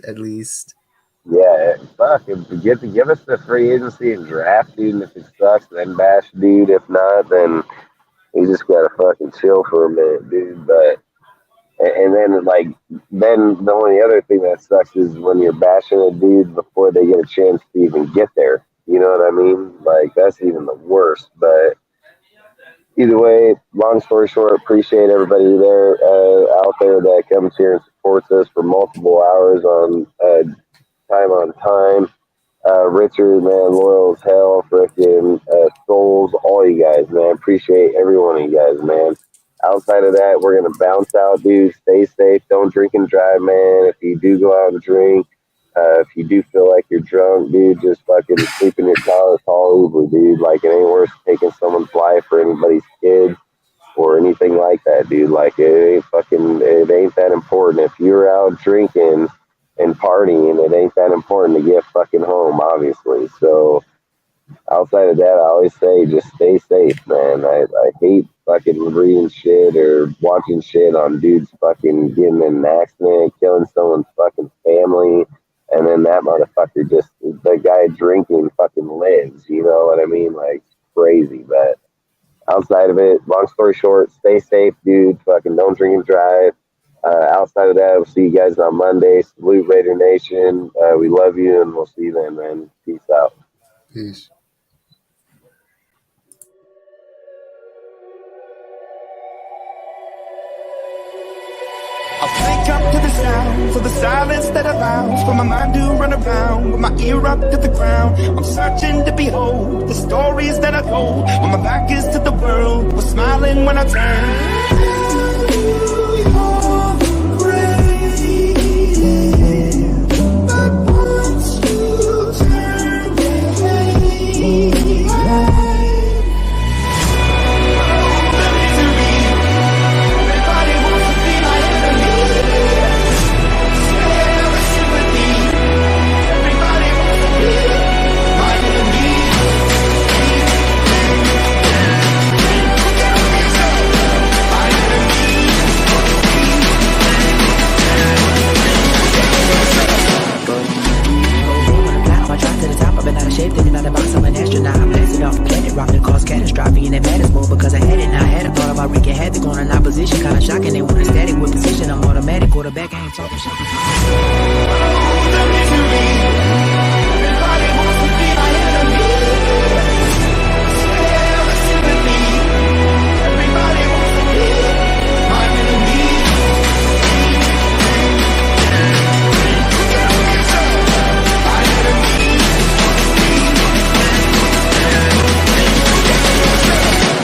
at least? Yeah, fuck. Give us the free agency and draft, dude. And if it sucks, then bash, dude. If not, then you just gotta fucking chill for a minute, dude. But and then the only other thing that sucks is when you're bashing a dude before they get a chance to even get there. You know what what I mean? Like, that's even the worst. But either way, long story short, appreciate everybody there out there that comes here and supports us for multiple hours on time on time. Richard, man, loyal as hell, frickin' souls, all you guys, man. Appreciate every one of you guys, man. Outside of that, we're gonna bounce out, dude. Stay safe. Don't drink and drive, man. If you do go out and drink, if you do feel like you're drunk, dude, just fucking sleep in your car or call Uber, dude. Like, it ain't worth taking someone's life or anybody's kid or anything like that, dude. Like, it ain't that important. If you're out drinking and partying, it ain't that important to get fucking home, obviously. So outside of that, I always say just stay safe, man. I hate fucking reading shit or watching shit on dudes fucking getting in an accident, killing someone's fucking family, and then that motherfucker just, the guy drinking fucking lives, you know what I mean? Like, crazy. But outside of it, long story short, stay safe, dude. Fucking don't drink and drive. Outside of that, we'll see you guys on Monday. Salute Raider Nation. We love you, and we'll see you then, man. Peace out. Peace. I'll wake up to the sounds of the silence that allows for my mind to run around with my ear up to the ground. I'm searching to behold the stories that I told when my back is to the world. Was smiling when I turned. Thinking out of box, I'm an astronaut. I'm blasting off a planet, rock that caused catastrophe. And they mad as more because I had it. Now I had a thought about wreaking havoc on an opposition. Kinda shocking, they want a static with position. I'm automatic, quarterback, I ain't talking shit.